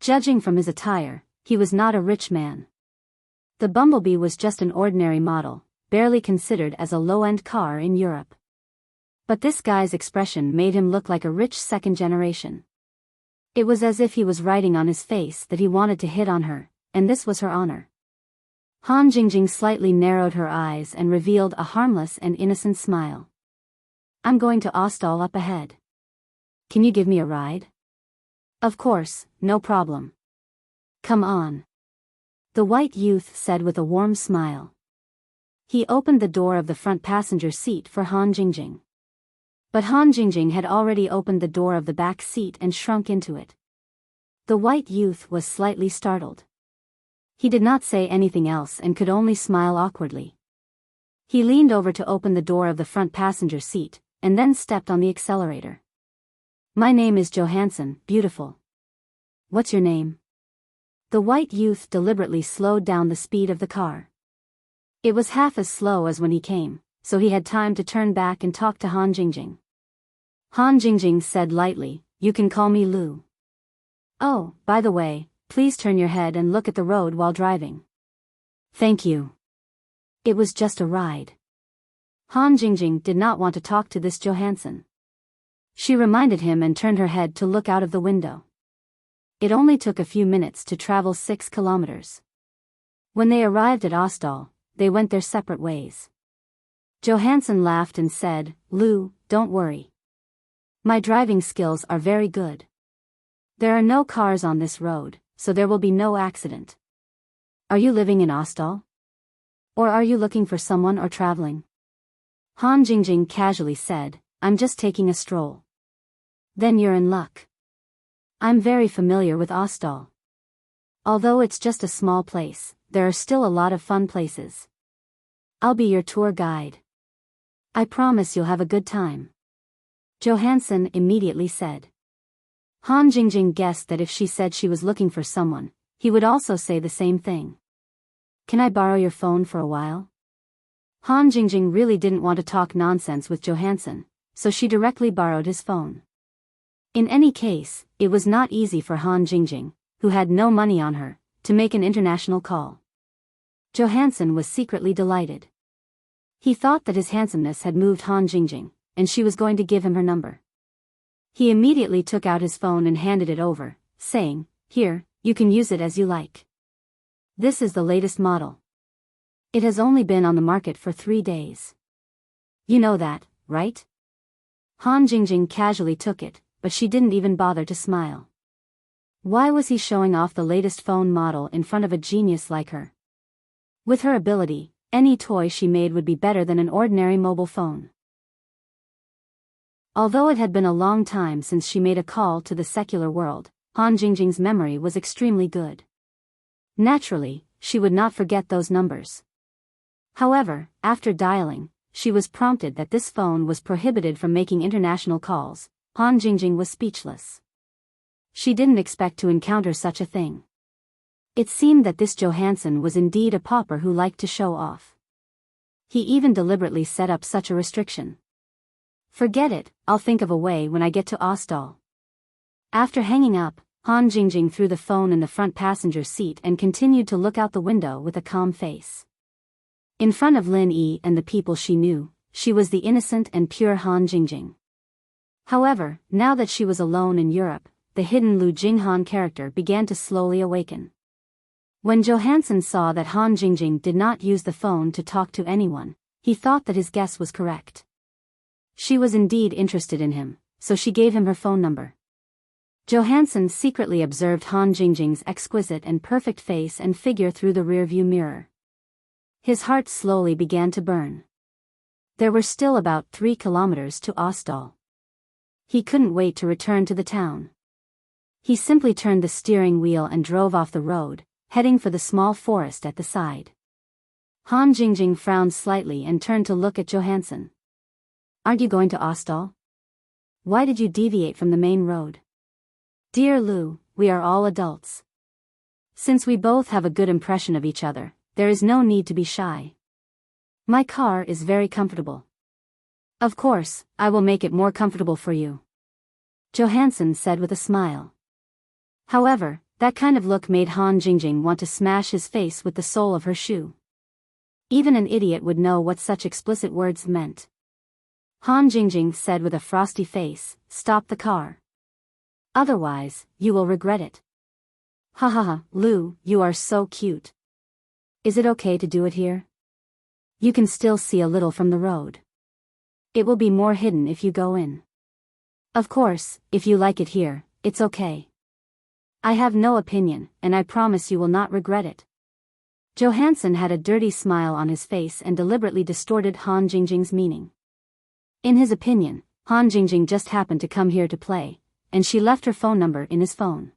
Judging from his attire, he was not a rich man. The Bumblebee was just an ordinary model, barely considered as a low-end car in Europe. But this guy's expression made him look like a rich second generation. It was as if he was writing on his face that he wanted to hit on her, and this was her honor. Han Jingjing slightly narrowed her eyes and revealed a harmless and innocent smile. I'm going to Ostal up ahead. Can you give me a ride? Of course, no problem. Come on. The white youth said with a warm smile. He opened the door of the front passenger seat for Han Jingjing. But Han Jingjing had already opened the door of the back seat and shrunk into it. The white youth was slightly startled. He did not say anything else and could only smile awkwardly. He leaned over to open the door of the front passenger seat, and then stepped on the accelerator. My name is Johansson, beautiful. What's your name? The white youth deliberately slowed down the speed of the car. It was half as slow as when he came, so he had time to turn back and talk to Han Jingjing. Han Jingjing said lightly, you can call me Lu. Oh, by the way, please turn your head and look at the road while driving. Thank you. It was just a ride. Han Jingjing did not want to talk to this Johansson. She reminded him and turned her head to look out of the window. It only took a few minutes to travel 6 kilometers. When they arrived at Ostal, they went their separate ways. Johansson laughed and said, Lu, don't worry. My driving skills are very good. There are no cars on this road, so there will be no accident. Are you living in Ostal? Or are you looking for someone or traveling? Han Jingjing casually said, I'm just taking a stroll. Then you're in luck. I'm very familiar with Ostal. Although it's just a small place, there are still a lot of fun places. I'll be your tour guide. I promise you'll have a good time. Johansson immediately said. Han Jingjing guessed that if she said she was looking for someone, he would also say the same thing. Can I borrow your phone for a while? Han Jingjing really didn't want to talk nonsense with Johansson, so she directly borrowed his phone. In any case, it was not easy for Han Jingjing, who had no money on her, to make an international call. Johansson was secretly delighted. He thought that his handsomeness had moved Han Jingjing, and she was going to give him her number. He immediately took out his phone and handed it over, saying, Here, you can use it as you like. This is the latest model. It has only been on the market for 3 days. You know that, right? Han Jingjing casually took it, but she didn't even bother to smile. Why was he showing off the latest phone model in front of a genius like her? With her ability, Any toy she made would be better than an ordinary mobile phone. Although it had been a long time since she made a call to the secular world, Han Jingjing's memory was extremely good. Naturally, she would not forget those numbers. However, after dialing, she was prompted that this phone was prohibited from making international calls. Han Jingjing was speechless. She didn't expect to encounter such a thing. It seemed that this Johansson was indeed a pauper who liked to show off. He even deliberately set up such a restriction. Forget it, I'll think of a way when I get to Ostal. After hanging up, Han Jingjing threw the phone in the front passenger seat and continued to look out the window with a calm face. In front of Lin Yi and the people she knew, she was the innocent and pure Han Jingjing. However, now that she was alone in Europe, the hidden Lu Jinghan character began to slowly awaken. When Johansson saw that Han Jingjing did not use the phone to talk to anyone, he thought that his guess was correct. She was indeed interested in him, so she gave him her phone number. Johansson secretly observed Han Jingjing's exquisite and perfect face and figure through the rearview mirror. His heart slowly began to burn. There were still about 3 kilometers to Ostal. He couldn't wait to return to the town. He simply turned the steering wheel and drove off the road, heading for the small forest at the side. Han Jingjing frowned slightly and turned to look at Johansson. Aren't you going to Ostal? Why did you deviate from the main road? Dear Lu, we are all adults. Since we both have a good impression of each other, there is no need to be shy. My car is very comfortable. Of course, I will make it more comfortable for you. Johansson said with a smile. However, that kind of look made Han Jingjing want to smash his face with the sole of her shoe. Even an idiot would know what such explicit words meant. Han Jingjing said with a frosty face, "Stop the car. Otherwise, you will regret it." Ha ha ha, Lu, you are so cute. Is it okay to do it here? You can still see a little from the road. It will be more hidden if you go in. Of course, if you like it here, it's okay. I have no opinion, and I promise you will not regret it. Johansson had a dirty smile on his face and deliberately distorted Han Jingjing's meaning. In his opinion, Han Jingjing just happened to come here to play, and she left her phone number in his phone.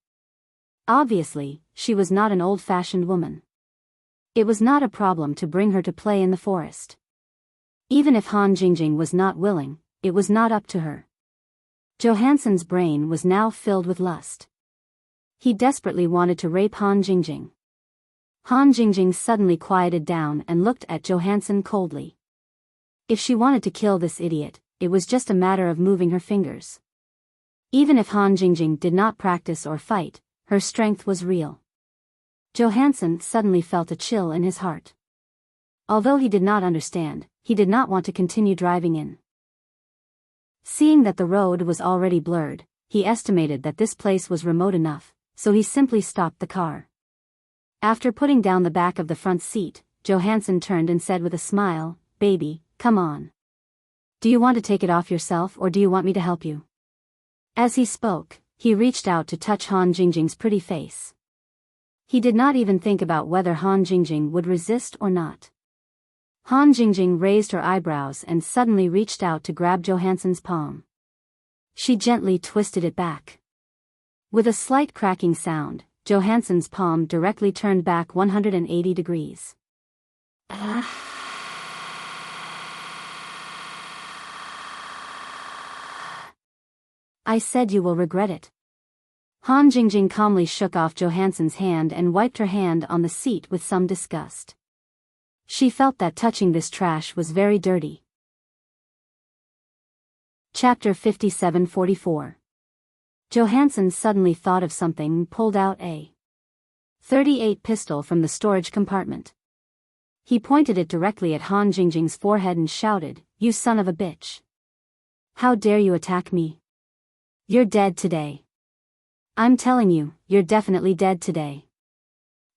Obviously, she was not an old-fashioned woman. It was not a problem to bring her to play in the forest. Even if Han Jingjing was not willing, it was not up to her. Johansson's brain was now filled with lust. He desperately wanted to rape Han Jingjing. Han Jingjing suddenly quieted down and looked at Johansson coldly. If she wanted to kill this idiot, it was just a matter of moving her fingers. Even if Han Jingjing did not practice or fight, her strength was real. Johansson suddenly felt a chill in his heart. Although he did not understand, he did not want to continue driving in. Seeing that the road was already blurred, he estimated that this place was remote enough, so he simply stopped the car. After putting down the back of the front seat, Johansson turned and said with a smile, "Baby, come on. Do you want to take it off yourself or do you want me to help you?" As he spoke, he reached out to touch Han Jingjing's pretty face. He did not even think about whether Han Jingjing would resist or not. Han Jingjing raised her eyebrows and suddenly reached out to grab Johansson's palm. She gently twisted it back. With a slight cracking sound, Johansson's palm directly turned back 180 degrees. I said you will regret it. Han Jingjing calmly shook off Johansson's hand and wiped her hand on the seat with some disgust. She felt that touching this trash was very dirty. Chapter 57-44. Johansson suddenly thought of something and pulled out a .38 pistol from the storage compartment. He pointed it directly at Han Jingjing's forehead and shouted, "You son of a bitch. How dare you attack me? You're dead today. I'm telling you, you're definitely dead today."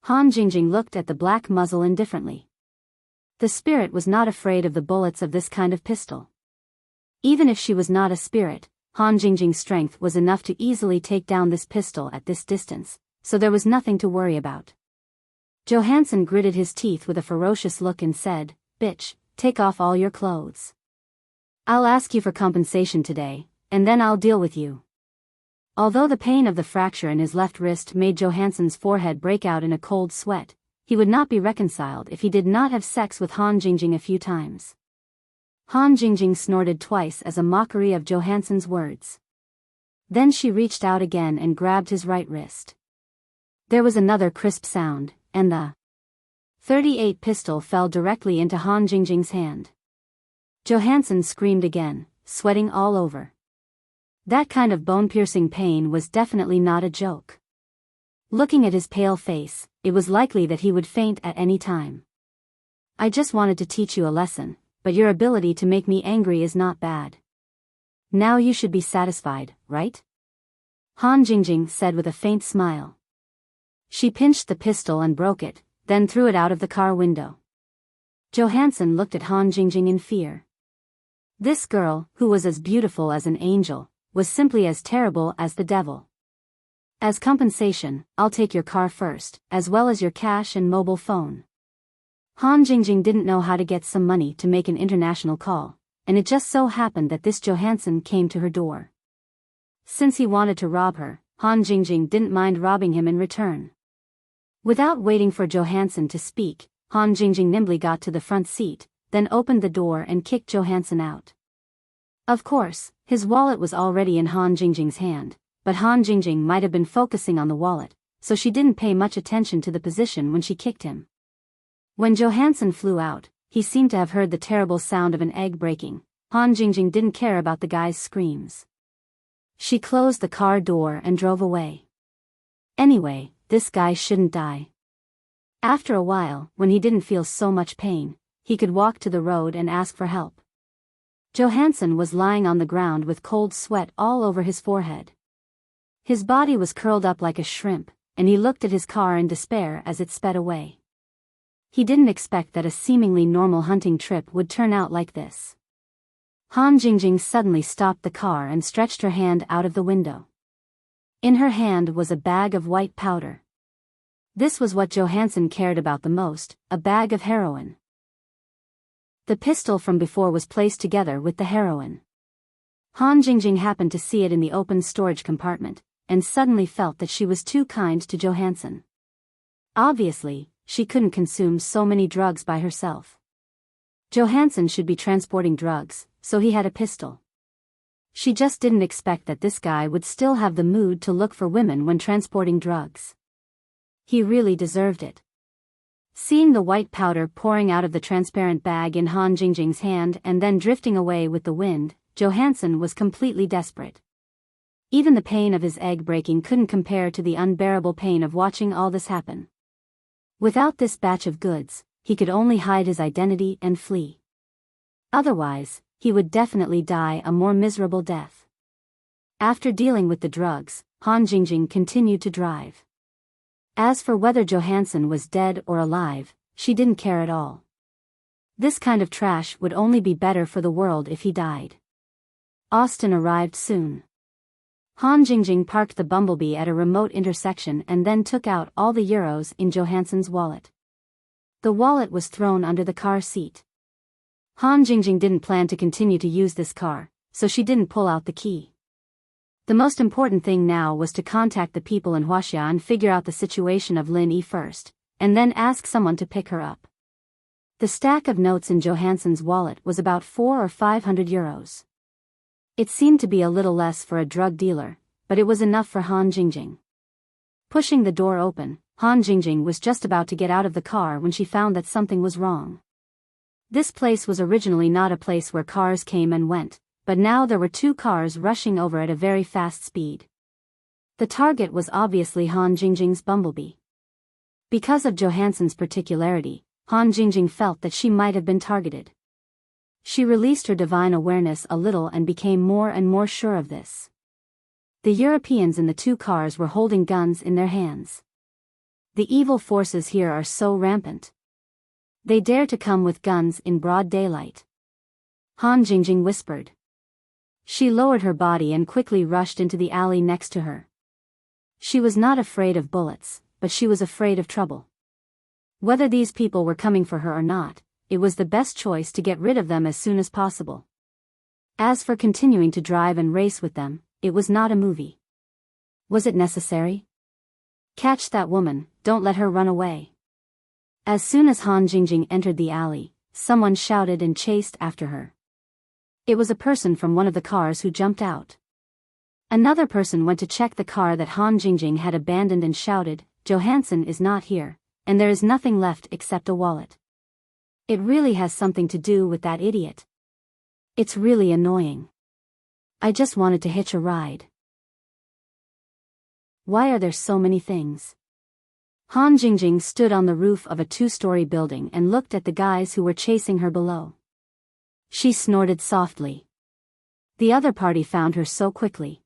Han Jingjing looked at the black muzzle indifferently. The spirit was not afraid of the bullets of this kind of pistol. Even if she was not a spirit, Han Jingjing's strength was enough to easily take down this pistol at this distance, so there was nothing to worry about. Johansson gritted his teeth with a ferocious look and said, "Bitch, take off all your clothes. I'll ask you for compensation today, and then I'll deal with you." Although the pain of the fracture in his left wrist made Johansson's forehead break out in a cold sweat, he would not be reconciled if he did not have sex with Han Jingjing a few times. Han Jingjing snorted twice as a mockery of Johansson's words. Then she reached out again and grabbed his right wrist. There was another crisp sound, and the .38 pistol fell directly into Han Jingjing's hand. Johansson screamed again, sweating all over. That kind of bone-piercing pain was definitely not a joke. Looking at his pale face, it was likely that he would faint at any time. "I just wanted to teach you a lesson, but your ability to make me angry is not bad. Now you should be satisfied, right?" Han Jingjing said with a faint smile. She pinched the pistol and broke it, then threw it out of the car window. Johansson looked at Han Jingjing in fear. This girl, who was as beautiful as an angel, was simply as terrible as the devil. "As compensation, I'll take your car first, as well as your cash and mobile phone." Han Jingjing didn't know how to get some money to make an international call, and it just so happened that this Johansson came to her door. Since he wanted to rob her, Han Jingjing didn't mind robbing him in return. Without waiting for Johansson to speak, Han Jingjing nimbly got to the front seat, then opened the door and kicked Johansson out. Of course, his wallet was already in Han Jingjing's hand, but Han Jingjing might have been focusing on the wallet, so she didn't pay much attention to the position when she kicked him. When Johansson flew out, he seemed to have heard the terrible sound of an egg breaking. Han Jingjing didn't care about the guy's screams. She closed the car door and drove away. Anyway, this guy shouldn't die. After a while, when he didn't feel so much pain, he could walk to the road and ask for help. Johansson was lying on the ground with cold sweat all over his forehead. His body was curled up like a shrimp, and he looked at his car in despair as it sped away. He didn't expect that a seemingly normal hunting trip would turn out like this. Han Jingjing suddenly stopped the car and stretched her hand out of the window. In her hand was a bag of white powder. This was what Johansson cared about the most, a bag of heroin. The pistol from before was placed together with the heroin. Han Jingjing happened to see it in the open storage compartment, and suddenly felt that she was too kind to Johansson. Obviously, she couldn't consume so many drugs by herself. Johansson should be transporting drugs, so he had a pistol. She just didn't expect that this guy would still have the mood to look for women when transporting drugs. He really deserved it. Seeing the white powder pouring out of the transparent bag in Han Jingjing's hand and then drifting away with the wind, Johansson was completely desperate. Even the pain of his egg breaking couldn't compare to the unbearable pain of watching all this happen. Without this batch of goods, he could only hide his identity and flee. Otherwise, he would definitely die a more miserable death. After dealing with the drugs, Han Jingjing continued to drive. As for whether Johansson was dead or alive, she didn't care at all. This kind of trash would only be better for the world if he died. Austin arrived soon. Han Jingjing parked the bumblebee at a remote intersection and then took out all the euros in Johansson's wallet. The wallet was thrown under the car seat. Han Jingjing didn't plan to continue to use this car, so she didn't pull out the key. The most important thing now was to contact the people in Huaxia and figure out the situation of Lin Yi first, and then ask someone to pick her up. The stack of notes in Johansson's wallet was about 400 or 500 euros. It seemed to be a little less for a drug dealer, but it was enough for Han Jingjing. Pushing the door open, Han Jingjing was just about to get out of the car when she found that something was wrong. This place was originally not a place where cars came and went, but now there were two cars rushing over at a very fast speed. The target was obviously Han Jingjing's bumblebee. Because of Johansson's particularity, Han Jingjing felt that she might have been targeted. She released her divine awareness a little and became more and more sure of this. The Europeans in the two cars were holding guns in their hands. The evil forces here are so rampant. They dare to come with guns in broad daylight. Han Jingjing whispered. She lowered her body and quickly rushed into the alley next to her. She was not afraid of bullets, but she was afraid of trouble. Whether these people were coming for her or not, it was the best choice to get rid of them as soon as possible. As for continuing to drive and race with them, it was not a movie. Was it necessary? Catch that woman, don't let her run away. As soon as Han Jingjing entered the alley, someone shouted and chased after her. It was a person from one of the cars who jumped out. Another person went to check the car that Han Jingjing had abandoned and shouted, "Johansson is not here, and there is nothing left except a wallet." It really has something to do with that idiot. It's really annoying. I just wanted to hitch a ride. Why are there so many things? Han Jingjing stood on the roof of a 2-story building and looked at the guys who were chasing her below. She snorted softly. The other party found her so quickly.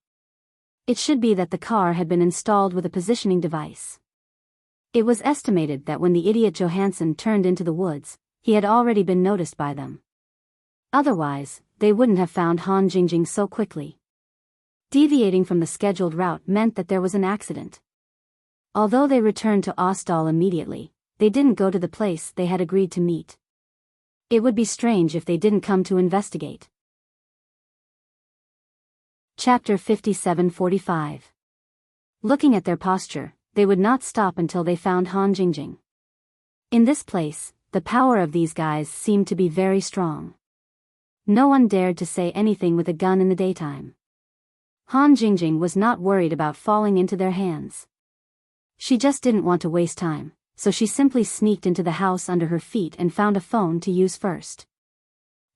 It should be that the car had been installed with a positioning device. It was estimated that when the idiot Johansson turned into the woods, he had already been noticed by them. Otherwise, they wouldn't have found Han Jingjing so quickly. Deviating from the scheduled route meant that there was an accident. Although they returned to Ostall immediately, they didn't go to the place they had agreed to meet. It would be strange if they didn't come to investigate. Chapter 57:45. Looking at their posture, they would not stop until they found Han Jingjing. In this place, the power of these guys seemed to be very strong. No one dared to say anything with a gun in the daytime. Han Jingjing was not worried about falling into their hands. She just didn't want to waste time, so she simply sneaked into the house under her feet and found a phone to use first.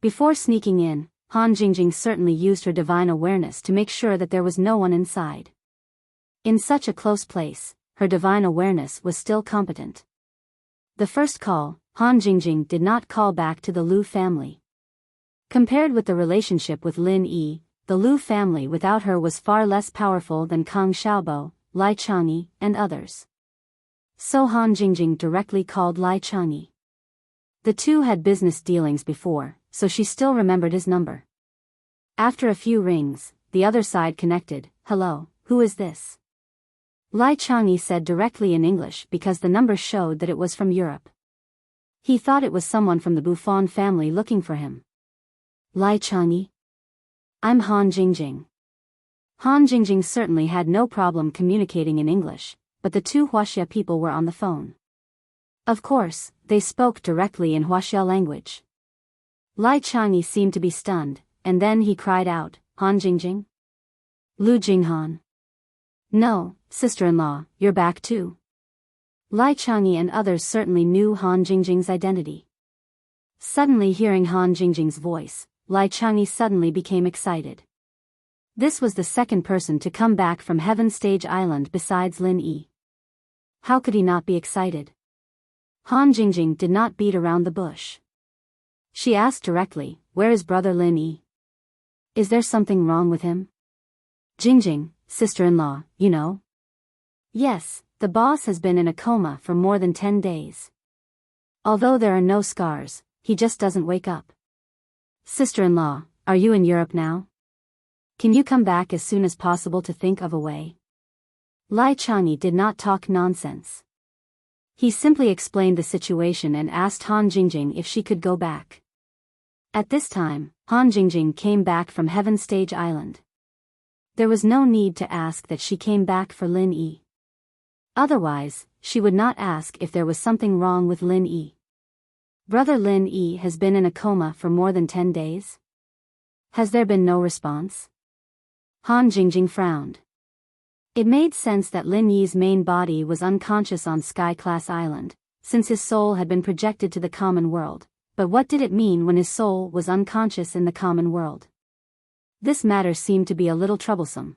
Before sneaking in, Han Jingjing certainly used her divine awareness to make sure that there was no one inside. In such a close place, her divine awareness was still competent. The first call, Han Jingjing did not call back to the Liu family. Compared with the relationship with Lin Yi, the Liu family without her was far less powerful than Kang Xiaobo, Lai Changyi, and others. So Han Jingjing directly called Lai Changyi. The two had business dealings before, so she still remembered his number. After a few rings, the other side connected. "Hello, who is this?" Lai Changyi said directly in English because the number showed that it was from Europe. He thought it was someone from the Buffon family looking for him. "Lai Changyi? I'm Han Jingjing." Han Jingjing certainly had no problem communicating in English, but the two Huaxia people were on the phone. Of course, they spoke directly in Huaxia language. Lai Changyi seemed to be stunned, and then he cried out, "Han Jingjing? Lu Jinghan? No, sister-in-law, you're back too." Lai Changyi and others certainly knew Han Jingjing's identity. Suddenly hearing Han Jingjing's voice, Lai Changyi suddenly became excited. This was the second person to come back from Heaven Stage Island besides Lin Yi. How could he not be excited? Han Jingjing did not beat around the bush. She asked directly, "Where is brother Lin Yi? Is there something wrong with him?" "Jingjing, sister-in-law, you know." "Yes, the boss has been in a coma for more than 10 days. Although there are no scars, he just doesn't wake up." "Sister-in-law, are you in Europe now? Can you come back as soon as possible to think of a way?" Lai Changyi did not talk nonsense. He simply explained the situation and asked Han Jingjing if she could go back. At this time, Han Jingjing came back from Heaven Stage Island. There was no need to ask that she came back for Lin Yi. Otherwise, she would not ask if there was something wrong with Lin Yi. Brother Lin Yi has been in a coma for more than 10 days? Has there been no response? Han Jingjing frowned. It made sense that Lin Yi's main body was unconscious on Sky Class Island, since his soul had been projected to the common world, but what did it mean when his soul was unconscious in the common world? This matter seemed to be a little troublesome.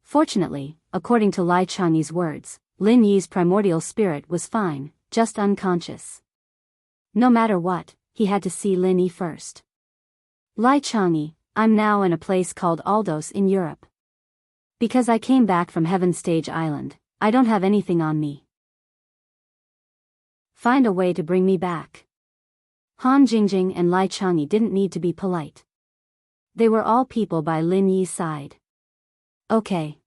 Fortunately, according to Lai Changyi's words, Lin Yi's primordial spirit was fine, just unconscious. No matter what, he had to see Lin Yi first. "Lai Changyi, I'm now in a place called Aldos in Europe. Because I came back from Heaven Stage Island, I don't have anything on me. Find a way to bring me back." Han Jingjing and Lai Changyi didn't need to be polite. They were all people by Lin Yi's side. "Okay.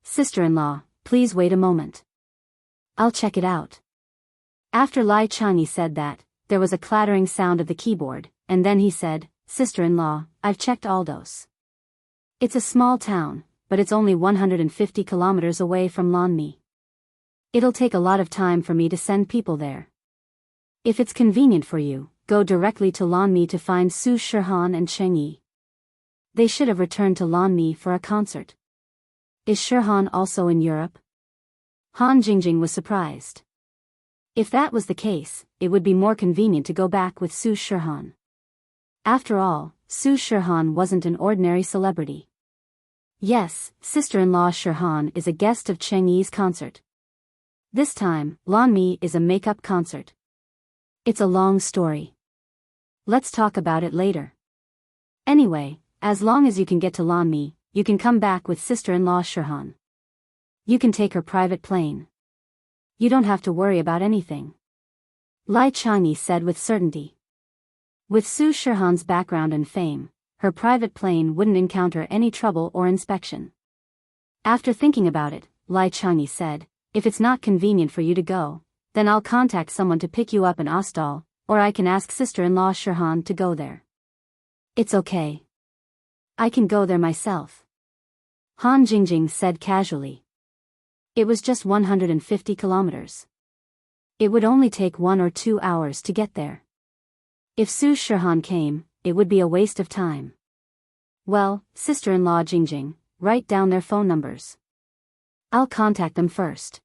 Sister-in-law, please wait a moment. I'll check it out." After Lai Changyi said that, there was a clattering sound of the keyboard, and then he said, "Sister-in-law, I've checked Aldos. It's a small town, but it's only 150 kilometers away from Lanmi. It'll take a lot of time for me to send people there. If it's convenient for you, go directly to Lanmi to find Su Shihan and Cheng Yi. They should have returned to Lanmi for a concert." "Is Shihan also in Europe?" Han Jingjing was surprised. If that was the case, it would be more convenient to go back with Su Shihan. After all, Su Shihan wasn't an ordinary celebrity. Yes, sister-in-law Shihan is a guest of Cheng Yi's concert. This time, Lanmi is a makeup concert. It's a long story. Let's talk about it later. Anyway, as long as you can get to Lanmi, you can come back with sister-in-law Shihan. You can take her private plane. You don't have to worry about anything," Lai Changyi said with certainty. With Su Shihan's background and fame, her private plane wouldn't encounter any trouble or inspection. After thinking about it, Lai Changyi said, "If it's not convenient for you to go, then I'll contact someone to pick you up in Ostal, or I can ask sister-in-law Shihan to go there." "It's okay. I can go there myself," Han Jingjing said casually. It was just 150 kilometers. It would only take 1 or 2 hours to get there. If Su Shihan came, it would be a waste of time. "Well, sister-in-law Jingjing, write down their phone numbers. I'll contact them first.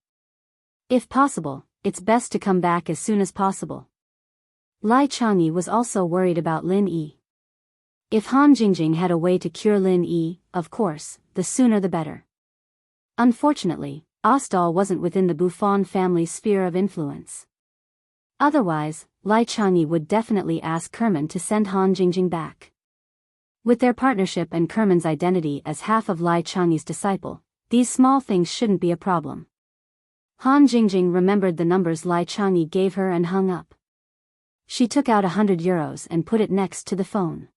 If possible, it's best to come back as soon as possible." Lai Changyi was also worried about Lin Yi. If Han Jingjing had a way to cure Lin Yi, of course, the sooner the better. Unfortunately, Ostal wasn't within the Buffon family's sphere of influence. Otherwise, Lai Changyi would definitely ask Kerman to send Han Jingjing back. With their partnership and Kerman's identity as half of Lai Changyi's disciple, these small things shouldn't be a problem. Han Jingjing remembered the numbers Lai Changyi gave her and hung up. She took out €100 and put it next to the phone.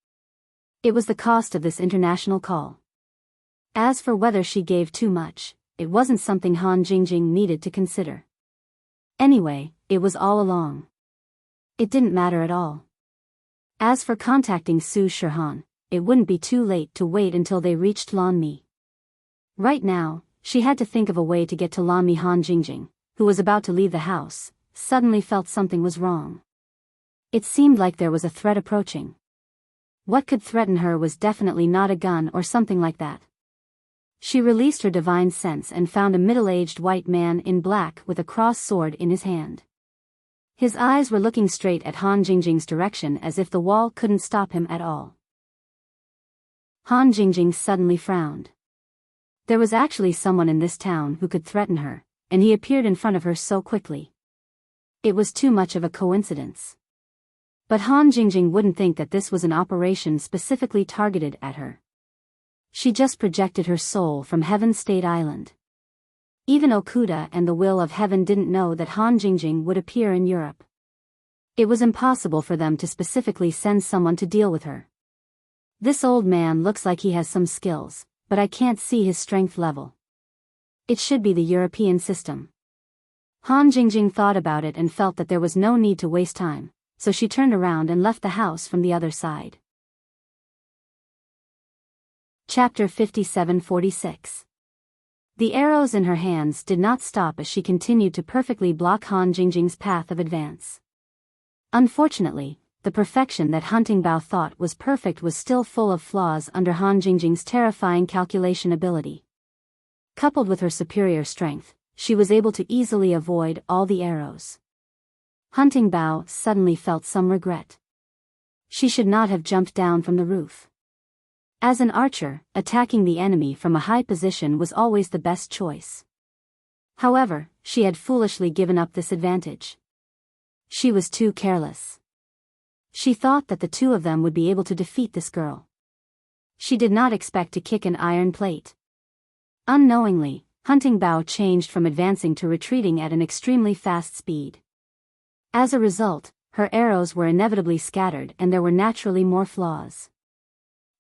It was the cost of this international call. As for whether she gave too much, it wasn't something Han Jingjing needed to consider. Anyway, it was all along. It didn't matter at all. As for contacting Su Shihan, it wouldn't be too late to wait until they reached Lanmi. Right now, she had to think of a way to get to Lanmi. Han Jingjing, who was about to leave the house, suddenly felt something was wrong. It seemed like there was a threat approaching. What could threaten her was definitely not a gun or something like that. She released her divine sense and found a middle-aged white man in black with a crossed sword in his hand. His eyes were looking straight at Han Jingjing's direction as if the wall couldn't stop him at all. Han Jingjing suddenly frowned. There was actually someone in this town who could threaten her, and he appeared in front of her so quickly. It was too much of a coincidence. But Han Jingjing wouldn't think that this was an operation specifically targeted at her. She just projected her soul from Heaven's State Island. Even Okuda and the Will of Heaven didn't know that Han Jingjing would appear in Europe. It was impossible for them to specifically send someone to deal with her. This old man looks like he has some skills, but I can't see his strength level. It should be the European system. Han Jingjing thought about it and felt that there was no need to waste time, so she turned around and left the house from the other side. Chapter 57-46. The arrows in her hands did not stop as she continued to perfectly block Han Jingjing's path of advance. Unfortunately, the perfection that Hunting Bao thought was perfect was still full of flaws under Han Jingjing's terrifying calculation ability. Coupled with her superior strength, she was able to easily avoid all the arrows. Hunting Bao suddenly felt some regret. She should not have jumped down from the roof. As an archer, attacking the enemy from a high position was always the best choice. However, she had foolishly given up this advantage. She was too careless. She thought that the two of them would be able to defeat this girl. She did not expect to kick an iron plate. Unknowingly, Hunting Bao changed from advancing to retreating at an extremely fast speed. As a result, her arrows were inevitably scattered and there were naturally more flaws.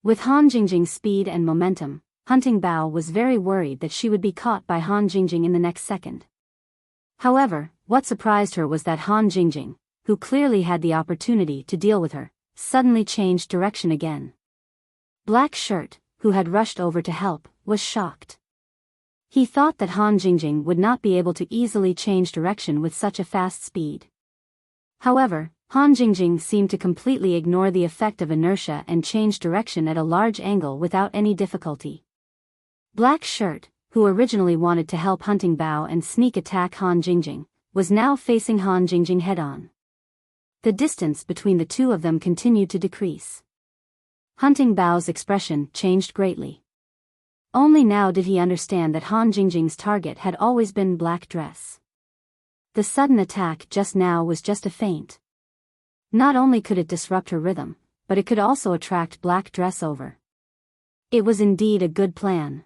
With Han Jingjing's speed and momentum, Hunting Bao was very worried that she would be caught by Han Jingjing in the next second. However, what surprised her was that Han Jingjing, who clearly had the opportunity to deal with her, suddenly changed direction again. Black Shirt, who had rushed over to help, was shocked. He thought that Han Jingjing would not be able to easily change direction with such a fast speed. However, Han Jingjing seemed to completely ignore the effect of inertia and change direction at a large angle without any difficulty. Black Shirt, who originally wanted to help Hunting Bao and sneak attack Han Jingjing, was now facing Han Jingjing head-on. The distance between the two of them continued to decrease. Hunting Bao's expression changed greatly. Only now did he understand that Han Jingjing's target had always been black dress. The sudden attack just now was just a feint. Not only could it disrupt her rhythm, but it could also attract black dress over. It was indeed a good plan.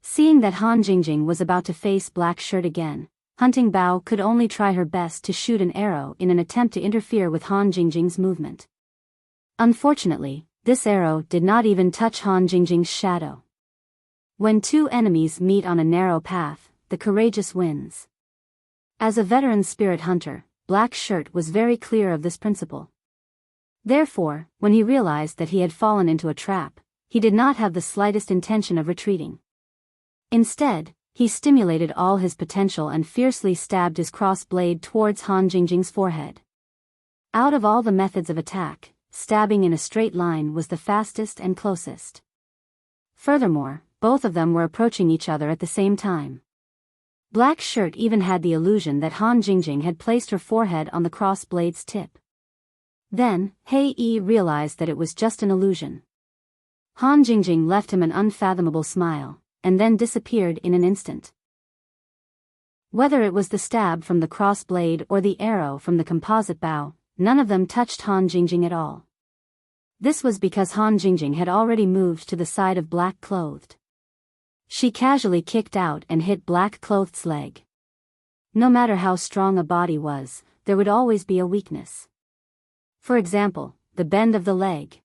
Seeing that Han Jingjing was about to face Black Shirt again, Hunting Bao could only try her best to shoot an arrow in an attempt to interfere with Han Jingjing's movement. Unfortunately, this arrow did not even touch Han Jingjing's shadow. When two enemies meet on a narrow path, the courageous wins. As a veteran spirit hunter, Black Shirt was very clear of this principle. Therefore, when he realized that he had fallen into a trap, he did not have the slightest intention of retreating. Instead, he stimulated all his potential and fiercely stabbed his cross blade towards Han Jingjing's forehead. Out of all the methods of attack, stabbing in a straight line was the fastest and closest. Furthermore, both of them were approaching each other at the same time. Black Shirt even had the illusion that Han Jingjing had placed her forehead on the cross blade's tip. Then, He realized that it was just an illusion. Han Jingjing left him an unfathomable smile, and then disappeared in an instant. Whether it was the stab from the cross blade or the arrow from the composite bow, none of them touched Han Jingjing at all. This was because Han Jingjing had already moved to the side of Black Clothed. She casually kicked out and hit Black Clothed's leg. No matter how strong a body was, there would always be a weakness. For example, the bend of the leg.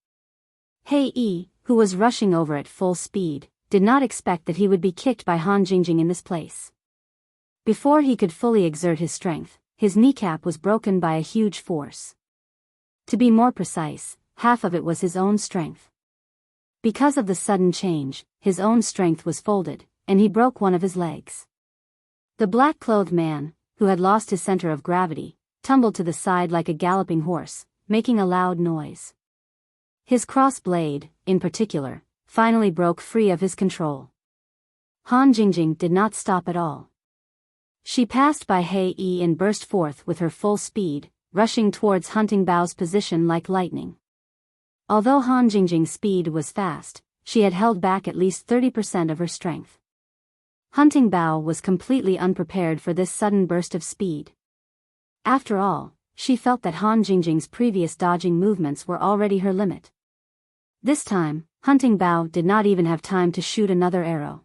He, who was rushing over at full speed, did not expect that he would be kicked by Han Jingjing in this place. Before he could fully exert his strength, his kneecap was broken by a huge force. To be more precise, half of it was his own strength. Because of the sudden change, his own strength was folded, and he broke one of his legs. The black-clothed man, who had lost his center of gravity, tumbled to the side like a galloping horse, making a loud noise. His cross blade, in particular, finally broke free of his control. Han Jingjing did not stop at all. She passed by He and burst forth with her full speed, rushing towards Hunting Bao's position like lightning. Although Han Jingjing's speed was fast, she had held back at least 30% of her strength. Hunting Bao was completely unprepared for this sudden burst of speed. After all, she felt that Han Jingjing's previous dodging movements were already her limit. This time, Hunting Bao did not even have time to shoot another arrow.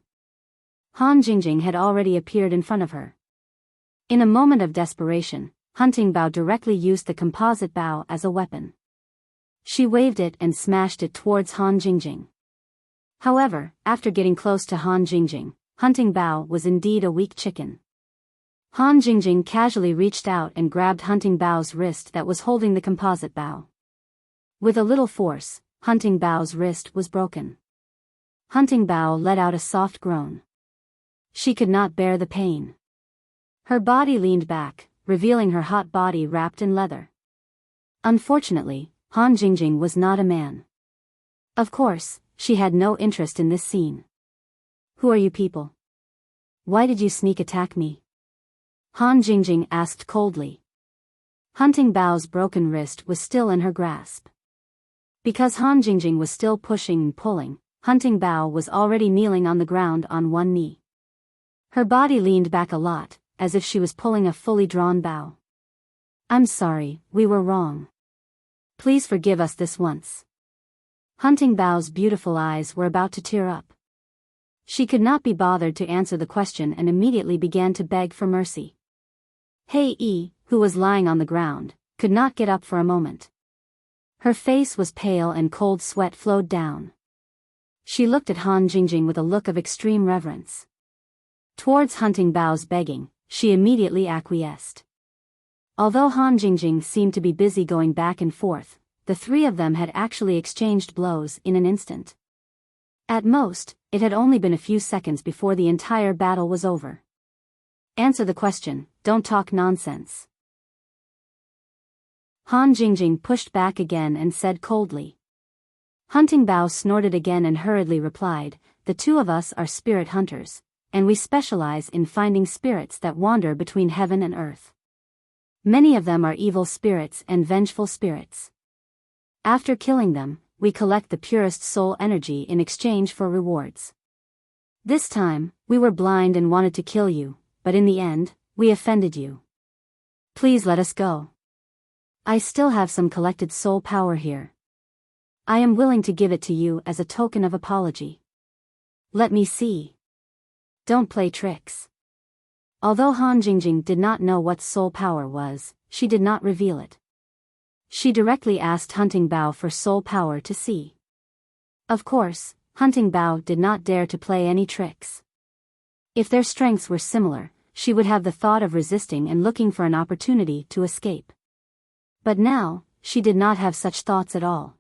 Han Jingjing had already appeared in front of her. In a moment of desperation, Hunting Bao directly used the composite bow as a weapon. She waved it and smashed it towards Han Jingjing. However, after getting close to Han Jingjing, Hunting Bao was indeed a weak chicken. Han Jingjing casually reached out and grabbed Hunting Bao's wrist that was holding the composite bow. With a little force, Hunting Bao's wrist was broken. Hunting Bao let out a soft groan. She could not bear the pain. Her body leaned back, revealing her hot body wrapped in leather. Unfortunately, Han Jingjing was not a man. Of course, she had no interest in this scene. "Who are you people? Why did you sneak attack me?" Han Jingjing asked coldly. Hunting Bao's broken wrist was still in her grasp. Because Han Jingjing was still pushing and pulling, Hunting Bao was already kneeling on the ground on one knee. Her body leaned back a lot, as if she was pulling a fully drawn bow. "I'm sorry, we were wrong. Please forgive us this once." Hunting Bao's beautiful eyes were about to tear up. She could not be bothered to answer the question and immediately began to beg for mercy. He, who was lying on the ground, could not get up for a moment. Her face was pale and cold sweat flowed down. She looked at Han Jingjing with a look of extreme reverence. Towards Hunting Bao's begging, she immediately acquiesced. Although Han Jingjing seemed to be busy going back and forth, the three of them had actually exchanged blows in an instant. At most, it had only been a few seconds before the entire battle was over. Answer the question, don't talk nonsense. Han Jingjing pushed back again and said coldly. Hunting Bao snorted again and hurriedly replied, the two of us are spirit hunters, and we specialize in finding spirits that wander between heaven and earth. Many of them are evil spirits and vengeful spirits. After killing them, we collect the purest soul energy in exchange for rewards. This time, we were blind and wanted to kill you, but in the end, we offended you. Please let us go. I still have some collected soul power here. I am willing to give it to you as a token of apology. Let me see. Don't play tricks. Although Han Jingjing did not know what soul power was, she did not reveal it. She directly asked Hunting Bao for soul power to see. Of course, Hunting Bao did not dare to play any tricks. If their strengths were similar, she would have the thought of resisting and looking for an opportunity to escape. But now, she did not have such thoughts at all.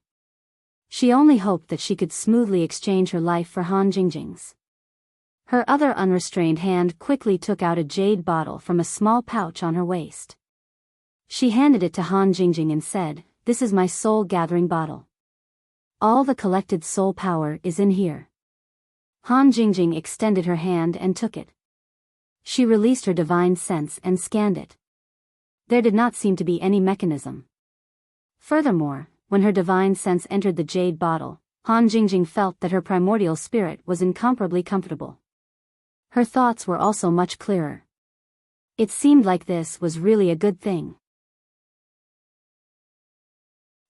She only hoped that she could smoothly exchange her life for Han Jingjing's. Her other unrestrained hand quickly took out a jade bottle from a small pouch on her waist. She handed it to Han Jingjing and said, this is my soul-gathering bottle. All the collected soul power is in here. Han Jingjing extended her hand and took it. She released her divine sense and scanned it. There did not seem to be any mechanism. Furthermore, when her divine sense entered the jade bottle, Han Jingjing felt that her primordial spirit was incomparably comfortable. Her thoughts were also much clearer. It seemed like this was really a good thing.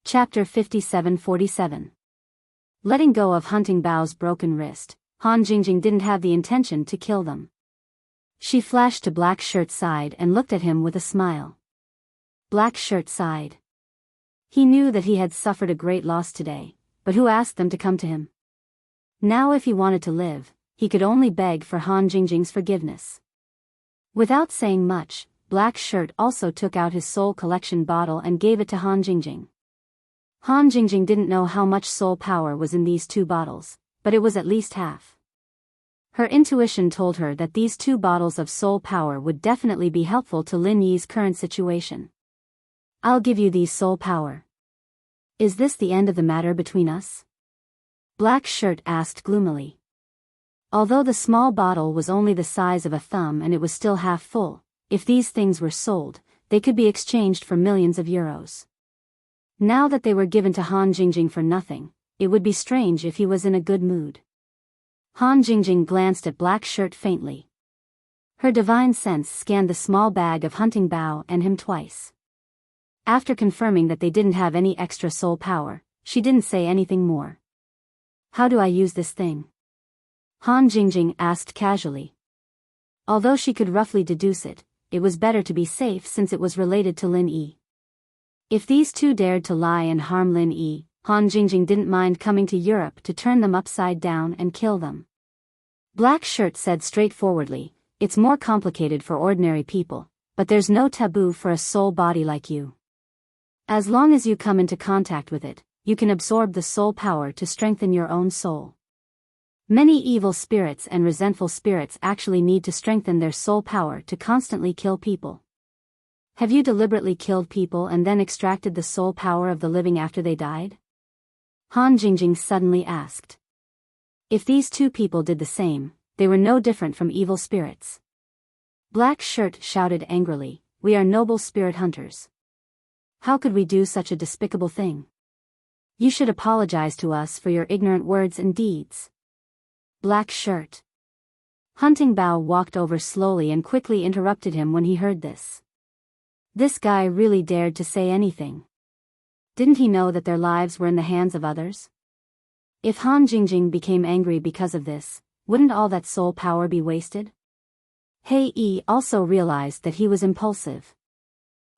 Chapter 57-47. Letting go of Hunting Bao's broken wrist, Han Jingjing didn't have the intention to kill them. She flashed to Black Shirt's side and looked at him with a smile. Black Shirt sighed. He knew that he had suffered a great loss today, but who asked them to come to him? Now if he wanted to live, he could only beg for Han Jingjing's forgiveness. Without saying much, Black Shirt also took out his soul collection bottle and gave it to Han Jingjing. Han Jingjing didn't know how much soul power was in these two bottles, but it was at least half. Her intuition told her that these two bottles of soul power would definitely be helpful to Lin Yi's current situation. I'll give you these soul power. Is this the end of the matter between us? Black Shirt asked gloomily. Although the small bottle was only the size of a thumb and it was still half full, if these things were sold, they could be exchanged for millions of euros. Now that they were given to Han Jingjing for nothing, it would be strange if he was in a good mood. Han Jingjing glanced at Black Shirt faintly. Her divine sense scanned the small bag of Hunting Bao and him twice. After confirming that they didn't have any extra soul power, she didn't say anything more. How do I use this thing? Han Jingjing asked casually. Although she could roughly deduce it, it was better to be safe since it was related to Lin Yi. If these two dared to lie and harm Lin Yi, Han Jingjing didn't mind coming to Europe to turn them upside down and kill them. Black Shirt said straightforwardly, it's more complicated for ordinary people, but there's no taboo for a soul body like you. As long as you come into contact with it, you can absorb the soul power to strengthen your own soul. Many evil spirits and resentful spirits actually need to strengthen their soul power to constantly kill people. Have you deliberately killed people and then extracted the soul power of the living after they died? Han Jingjing suddenly asked. If these two people did the same, they were no different from evil spirits. Black Shirt shouted angrily, we are noble spirit hunters. How could we do such a despicable thing? You should apologize to us for your ignorant words and deeds. Black Shirt. Hunting Bao walked over slowly and quickly interrupted him when he heard this. This guy really dared to say anything. Didn't he know that their lives were in the hands of others? If Han Jingjing became angry because of this, wouldn't all that soul power be wasted? Hei Yi also realized that he was impulsive.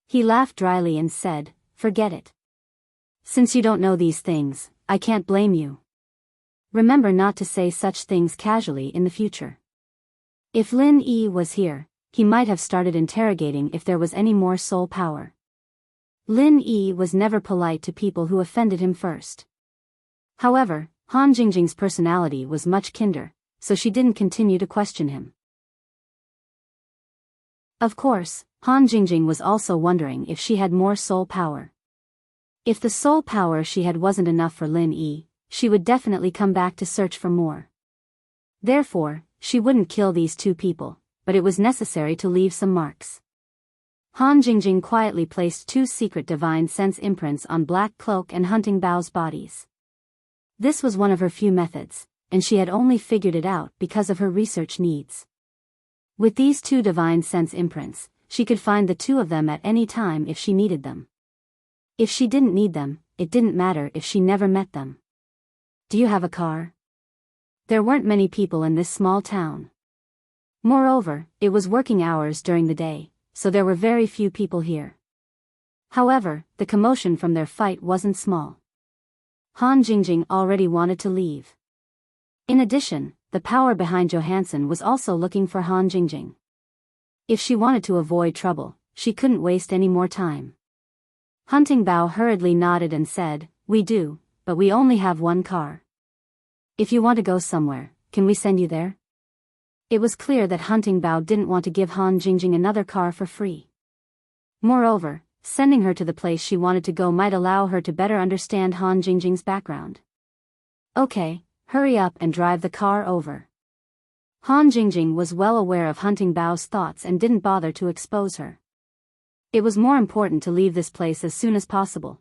He laughed dryly and said, forget it. Since you don't know these things, I can't blame you. Remember not to say such things casually in the future. If Lin Yi was here, he might have started interrogating if there was any more soul power. Lin Yi was never polite to people who offended him first. However, Han Jingjing's personality was much kinder, so she didn't continue to question him. Of course, Han Jingjing was also wondering if she had more soul power. If the soul power she had wasn't enough for Lin Yi, she would definitely come back to search for more. Therefore, she wouldn't kill these two people, but it was necessary to leave some marks. Han Jingjing quietly placed 2 secret divine sense imprints on Black Cloak and Hunting Bao's bodies. This was one of her few methods, and she had only figured it out because of her research needs. With these 2 divine sense imprints, she could find the 2 of them at any time if she needed them. If she didn't need them, it didn't matter if she never met them. Do you have a car? There weren't many people in this small town. Moreover, it was working hours during the day, so there were very few people here. However, the commotion from their fight wasn't small. Han Jingjing already wanted to leave. In addition, the power behind Johansson was also looking for Han Jingjing. If she wanted to avoid trouble, she couldn't waste any more time. Hunting Bao hurriedly nodded and said, "We do, but we only have 1 car. If you want to go somewhere, can we send you there?" It was clear that Hunting Bao didn't want to give Han Jingjing another car for free. Moreover, sending her to the place she wanted to go might allow her to better understand Han Jingjing's background. "Okay, hurry up and drive the car over." Han Jingjing was well aware of Hunting Bao's thoughts and didn't bother to expose her. It was more important to leave this place as soon as possible.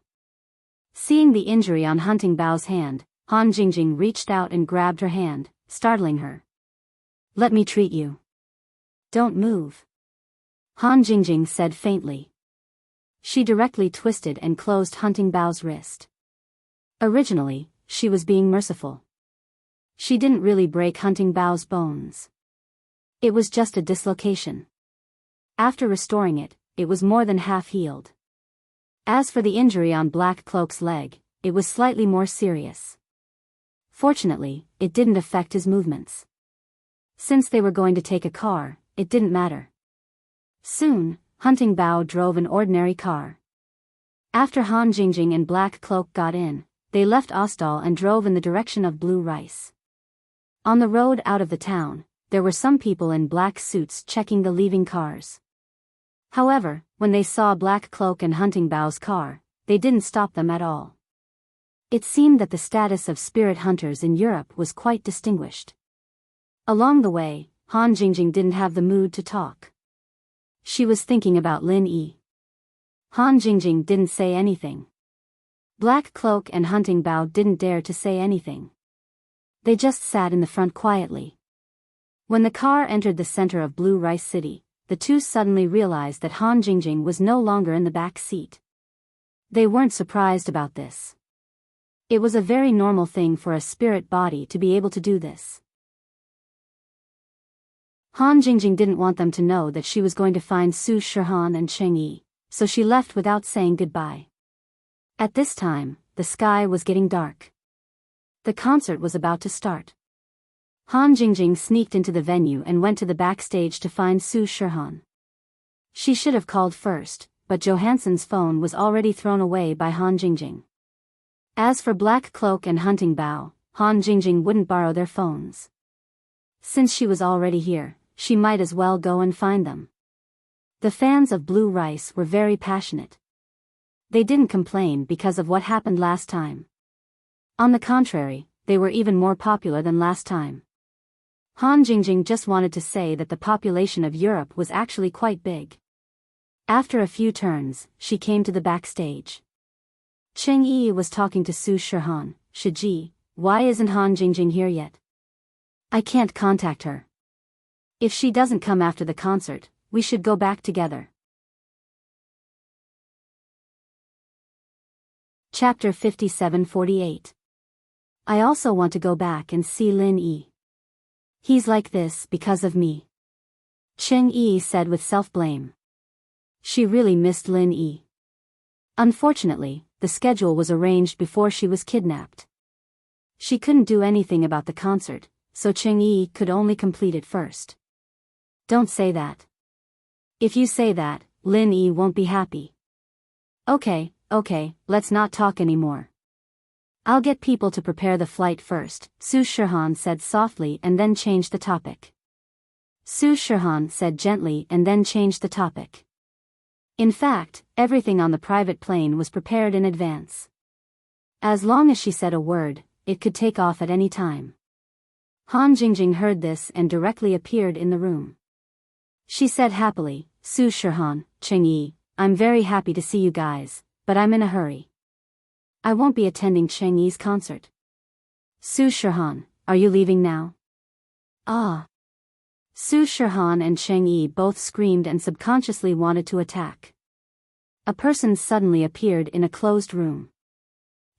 Seeing the injury on Hunting Bao's hand, Han Jingjing reached out and grabbed her hand, startling her. "Let me treat you." "Don't move," Han Jingjing said faintly. She directly twisted and closed Hunting Bao's wrist. Originally, she was being merciful. She didn't really break Hunting Bao's bones. It was just a dislocation. After restoring it, it was more than half healed. As for the injury on Black Cloak's leg, it was slightly more serious. Fortunately, it didn't affect his movements. Since they were going to take a car, it didn't matter. Soon, Hunting Bao drove an ordinary car. After Han Jingjing and Black Cloak got in, they left Ostal and drove in the direction of Blue Rice. On the road out of the town, there were some people in black suits checking the leaving cars. However, when they saw Black Cloak and Hunting Bao's car, they didn't stop them at all. It seemed that the status of spirit hunters in Europe was quite distinguished. Along the way, Han Jingjing didn't have the mood to talk. She was thinking about Lin Yi. Han Jingjing didn't say anything. Black Cloak and Hunting Bao didn't dare to say anything. They just sat in the front quietly. When the car entered the center of Blue Rice City, the 2 suddenly realized that Han Jingjing was no longer in the back seat. They weren't surprised about this. It was a very normal thing for a spirit body to be able to do this. Han Jingjing didn't want them to know that she was going to find Su Shihan and Cheng Yi, so she left without saying goodbye. At this time, the sky was getting dark. The concert was about to start. Han Jingjing sneaked into the venue and went to the backstage to find Su Shihan. She should have called first, but Johansson's phone was already thrown away by Han Jingjing. As for Black Cloak and Hunting Bao, Han Jingjing wouldn't borrow their phones. Since she was already here, she might as well go and find them. The fans of Blue Rice were very passionate. They didn't complain because of what happened last time. On the contrary, they were even more popular than last time. Han Jingjing just wanted to say that the population of Europe was actually quite big. After a few turns, she came to the backstage. Cheng Yi was talking to Su Shihan. "Shiji, why isn't Han Jingjing here yet? I can't contact her. If she doesn't come after the concert, we should go back together." Chapter 57-48. I also want to go back and see Lin Yi. He's like this because of me. Cheng Yi said with self-blame. She really missed Lin Yi. Unfortunately, the schedule was arranged before she was kidnapped. She couldn't do anything about the concert, so Cheng Yi could only complete it first. "Don't say that. If you say that, Lin Yi won't be happy. Okay, let's not talk anymore. I'll get people to prepare the flight first, Su Shihan said softly and then changed the topic. Su Shihan said gently and then changed the topic. In fact, everything on the private plane was prepared in advance. As long as she said a word, it could take off at any time. Han Jingjing heard this and directly appeared in the room. She said happily, Su Shihan, Cheng Yi, I'm very happy to see you guys, but I'm in a hurry. I won't be attending Cheng Yi's concert. Su Shihan, are you leaving now? Ah. Su Shihan and Cheng Yi both screamed and subconsciously wanted to attack. A person suddenly appeared in a closed room.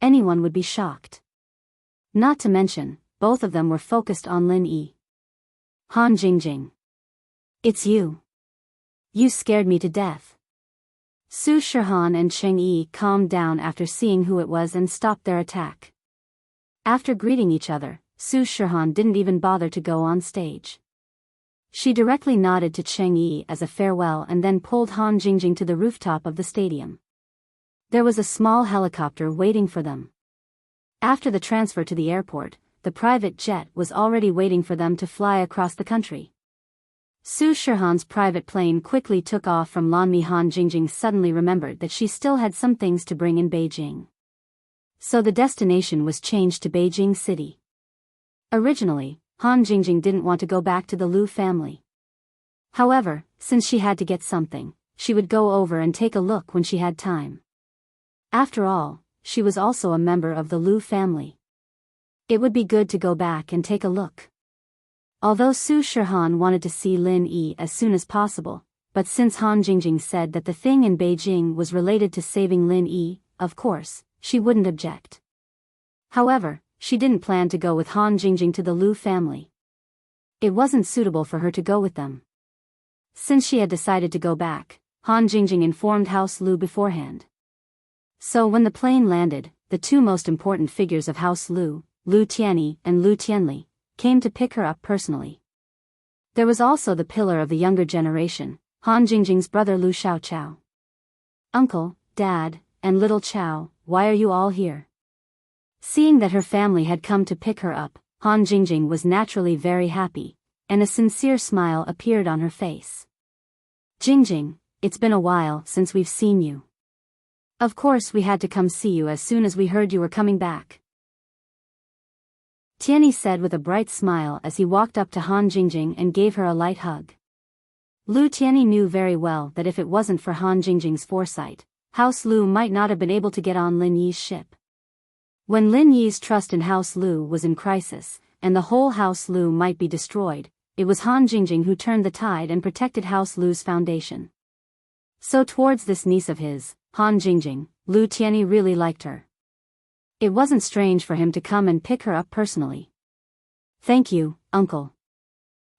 Anyone would be shocked. Not to mention, both of them were focused on Lin Yi. Han Jingjing. It's you. You scared me to death. Su Shihan and Cheng Yi calmed down after seeing who it was and stopped their attack. After greeting each other, Su Shihan didn't even bother to go on stage. She directly nodded to Cheng Yi as a farewell and then pulled Han Jingjing to the rooftop of the stadium. There was a small helicopter waiting for them. After the transfer to the airport, the private jet was already waiting for them to fly across the country. Su Shihan's private plane quickly took off from Lanmi. Han Jingjing suddenly remembered that she still had some things to bring in Beijing. So the destination was changed to Beijing City. Originally, Han Jingjing didn't want to go back to the Lu family. However, since she had to get something, she would go over and take a look when she had time. After all, she was also a member of the Lu family. It would be good to go back and take a look. Although Su Shihan wanted to see Lin Yi as soon as possible, but since Han Jingjing said that the thing in Beijing was related to saving Lin Yi, of course, she wouldn't object. However, she didn't plan to go with Han Jingjing to the Lu family. It wasn't suitable for her to go with them. Since she had decided to go back, Han Jingjing informed House Lu beforehand. So when the plane landed, the two most important figures of House Lu, Lu Tianyi and Lu Tianli, came to pick her up personally. There was also the pillar of the younger generation, Han Jingjing's brother Lu Xiaoqiao. Uncle, Dad, and little Chao, why are you all here? Seeing that her family had come to pick her up, Han Jingjing was naturally very happy, and a sincere smile appeared on her face. Jingjing, it's been a while since we've seen you. Of course we had to come see you as soon as we heard you were coming back. Tianyi said with a bright smile as he walked up to Han Jingjing and gave her a light hug. Lu Tianyi knew very well that if it wasn't for Han Jingjing's foresight, House Lu might not have been able to get on Lin Yi's ship. When Lin Yi's trust in House Lu was in crisis, and the whole House Lu might be destroyed, it was Han Jingjing who turned the tide and protected House Lu's foundation. So towards this niece of his, Han Jingjing, Lu Tianyi really liked her. It wasn't strange for him to come and pick her up personally. Thank you, uncle.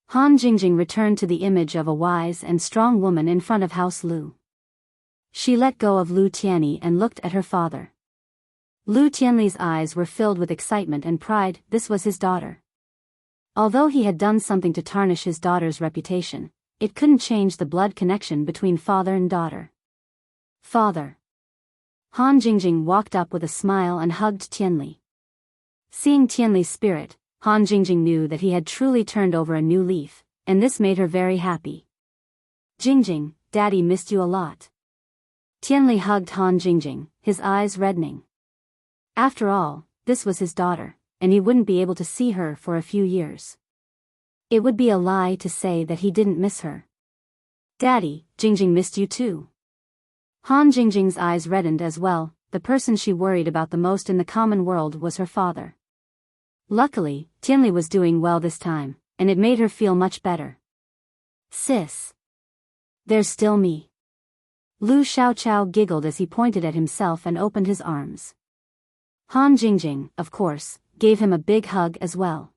Han Jingjing returned to the image of a wise and strong woman in front of House Lu. She let go of Lu Tianyi and looked at her father. Lu Tianli's eyes were filled with excitement and pride. This was his daughter. Although he had done something to tarnish his daughter's reputation, it couldn't change the blood connection between father and daughter. Father. Han Jingjing walked up with a smile and hugged Tianli. Seeing Tianli's spirit, Han Jingjing knew that he had truly turned over a new leaf, and this made her very happy. Jingjing, Daddy missed you a lot. Tianli hugged Han Jingjing, his eyes reddening. After all, this was his daughter, and he wouldn't be able to see her for a few years. It would be a lie to say that he didn't miss her. Daddy, Jingjing missed you too. Han Jingjing's eyes reddened as well. The person she worried about the most in the common world was her father. Luckily, Tianli was doing well this time, and it made her feel much better. Sis. There's still me. Lu Xiaoqiao giggled as he pointed at himself and opened his arms. Han Jingjing, of course, gave him a big hug as well.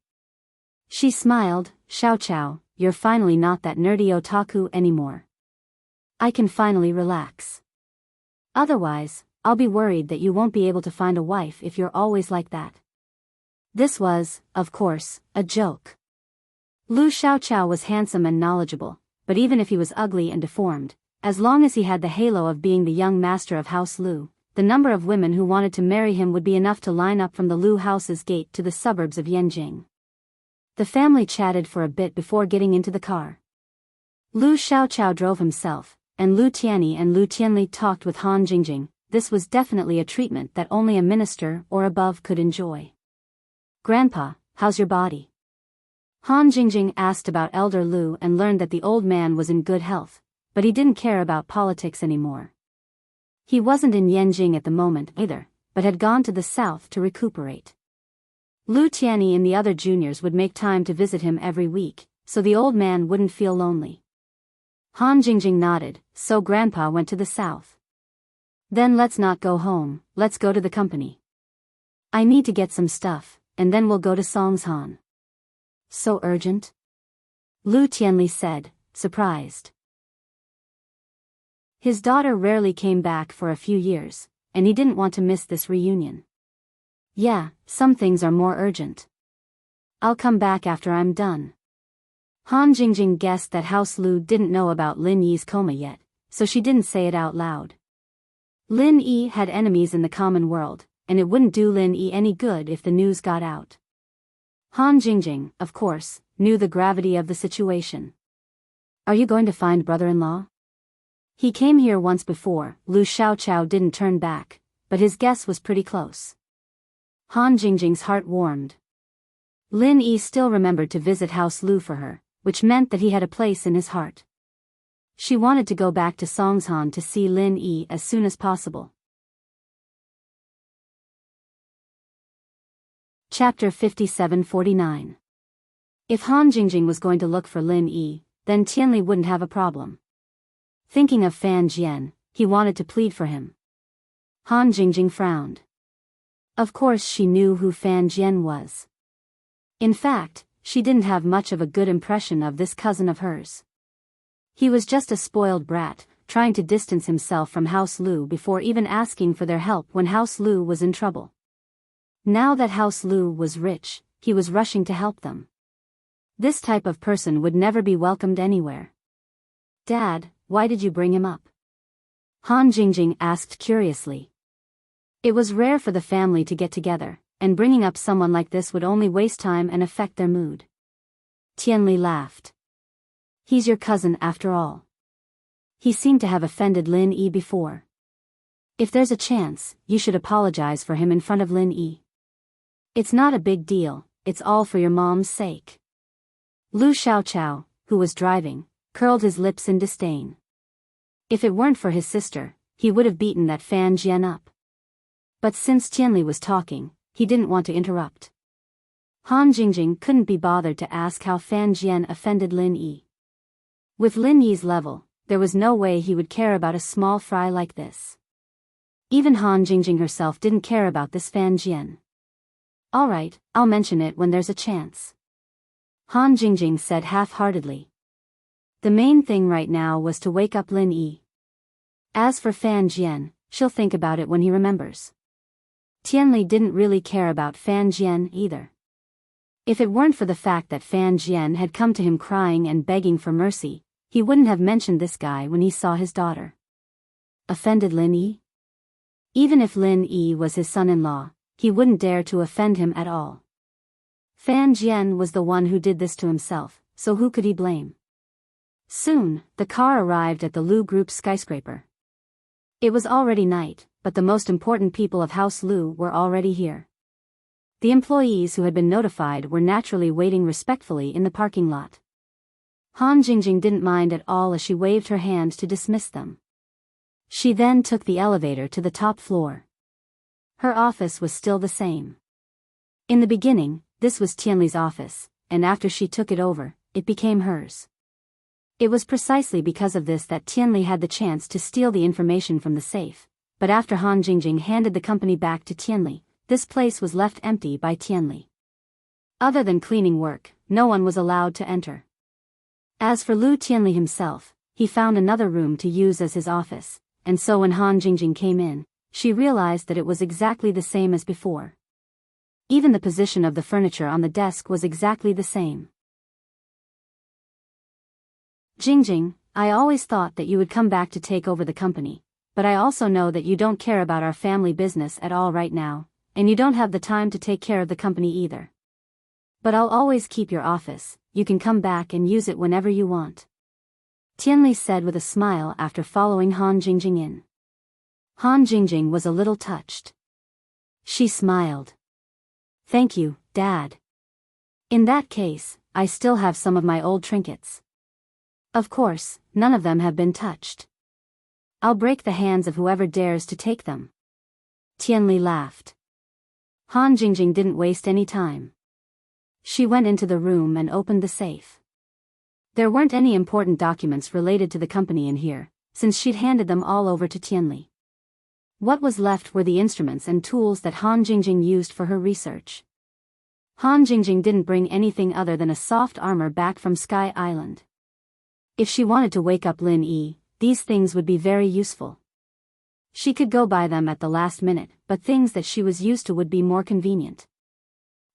She smiled, Xiaoqiao, you're finally not that nerdy otaku anymore. I can finally relax. Otherwise, I'll be worried that you won't be able to find a wife if you're always like that. This was, of course, a joke. Lu Xiaoqiao was handsome and knowledgeable, but even if he was ugly and deformed, as long as he had the halo of being the young master of House Lu, the number of women who wanted to marry him would be enough to line up from the Lu house's gate to the suburbs of Yanjing. The family chatted for a bit before getting into the car. Lu Xiaoqiao drove himself, and Lu Tianyi and Lu Tianli talked with Han Jingjing. This was definitely a treatment that only a minister or above could enjoy. "Grandpa, how's your body?" Han Jingjing asked about Elder Lu and learned that the old man was in good health, but he didn't care about politics anymore. He wasn't in Yanjing at the moment either, but had gone to the south to recuperate. Lu Tianyi and the other juniors would make time to visit him every week, so the old man wouldn't feel lonely. Han Jingjing nodded, so Grandpa went to the south. "Then let's not go home, let's go to the company. I need to get some stuff, and then we'll go to Songshan." "So urgent?" Lu Tianli said, surprised. His daughter rarely came back for a few years, and he didn't want to miss this reunion. "Yeah, some things are more urgent. I'll come back after I'm done." Han Jingjing guessed that House Lu didn't know about Lin Yi's coma yet, so she didn't say it out loud. Lin Yi had enemies in the common world, and it wouldn't do Lin Yi any good if the news got out. Han Jingjing, of course, knew the gravity of the situation. "Are you going to find brother-in-law?" "He came here once before." Lu Xiaoqiao didn't turn back, but his guess was pretty close. Han Jingjing's heart warmed. Lin Yi still remembered to visit House Lu for her, which meant that he had a place in his heart. She wanted to go back to Songshan to see Lin Yi as soon as possible. Chapter 57-49. If Han Jingjing was going to look for Lin Yi, then Tianli wouldn't have a problem. Thinking of Fan Jian, he wanted to plead for him. Han Jingjing frowned. Of course she knew who Fan Jian was. In fact, she didn't have much of a good impression of this cousin of hers. He was just a spoiled brat, trying to distance himself from House Lu before even asking for their help when House Lu was in trouble. Now that House Lu was rich, he was rushing to help them. This type of person would never be welcomed anywhere. "Dad, why did you bring him up?" Han Jingjing asked curiously. It was rare for the family to get together, and bringing up someone like this would only waste time and affect their mood. Tianli laughed. "He's your cousin after all. He seemed to have offended Lin Yi before. If there's a chance, you should apologize for him in front of Lin Yi. It's not a big deal, it's all for your mom's sake." Lu Xiaoqiao, who was driving, curled his lips in disdain. If it weren't for his sister, he would have beaten that Fan Jian up. But since Tianli was talking, he didn't want to interrupt. Han Jingjing couldn't be bothered to ask how Fan Jian offended Lin Yi. With Lin Yi's level, there was no way he would care about a small fry like this. Even Han Jingjing herself didn't care about this Fan Jian. "All right, I'll mention it when there's a chance," Han Jingjing said half-heartedly. The main thing right now was to wake up Lin Yi. As for Fan Jian, she'll think about it when he remembers. Tianli didn't really care about Fan Jian either. If it weren't for the fact that Fan Jian had come to him crying and begging for mercy, he wouldn't have mentioned this guy when he saw his daughter. Offended Lin Yi? Even if Lin Yi was his son-in-law, he wouldn't dare to offend him at all. Fan Jian was the one who did this to himself, so who could he blame? Soon, the car arrived at the Lu Group's skyscraper. It was already night, but the most important people of House Lu were already here. The employees who had been notified were naturally waiting respectfully in the parking lot. Han Jingjing didn't mind at all as she waved her hand to dismiss them. She then took the elevator to the top floor. Her office was still the same. In the beginning, this was Tianli's office, and after she took it over, it became hers. It was precisely because of this that Tianli had the chance to steal the information from the safe, but after Han Jingjing handed the company back to Tianli, this place was left empty by Tianli. Other than cleaning work, no one was allowed to enter. As for Lu Tianli himself, he found another room to use as his office, and so when Han Jingjing came in, she realized that it was exactly the same as before. Even the position of the furniture on the desk was exactly the same. Jingjing, I always thought that you would come back to take over the company, but I also know that you don't care about our family business at all right now, and you don't have the time to take care of the company either. But I'll always keep your office, you can come back and use it whenever you want. Tianli said with a smile after following Han Jingjing in. Han Jingjing was a little touched. She smiled. Thank you, Dad. In that case, I still have some of my old trinkets. Of course, none of them have been touched. I'll break the hands of whoever dares to take them. Tianli laughed. Han Jingjing didn't waste any time. She went into the room and opened the safe. There weren't any important documents related to the company in here, since she'd handed them all over to Tianli. What was left were the instruments and tools that Han Jingjing used for her research. Han Jingjing didn't bring anything other than a soft armor back from Sky Island. If she wanted to wake up Lin Yi, these things would be very useful. She could go buy them at the last minute, but things that she was used to would be more convenient.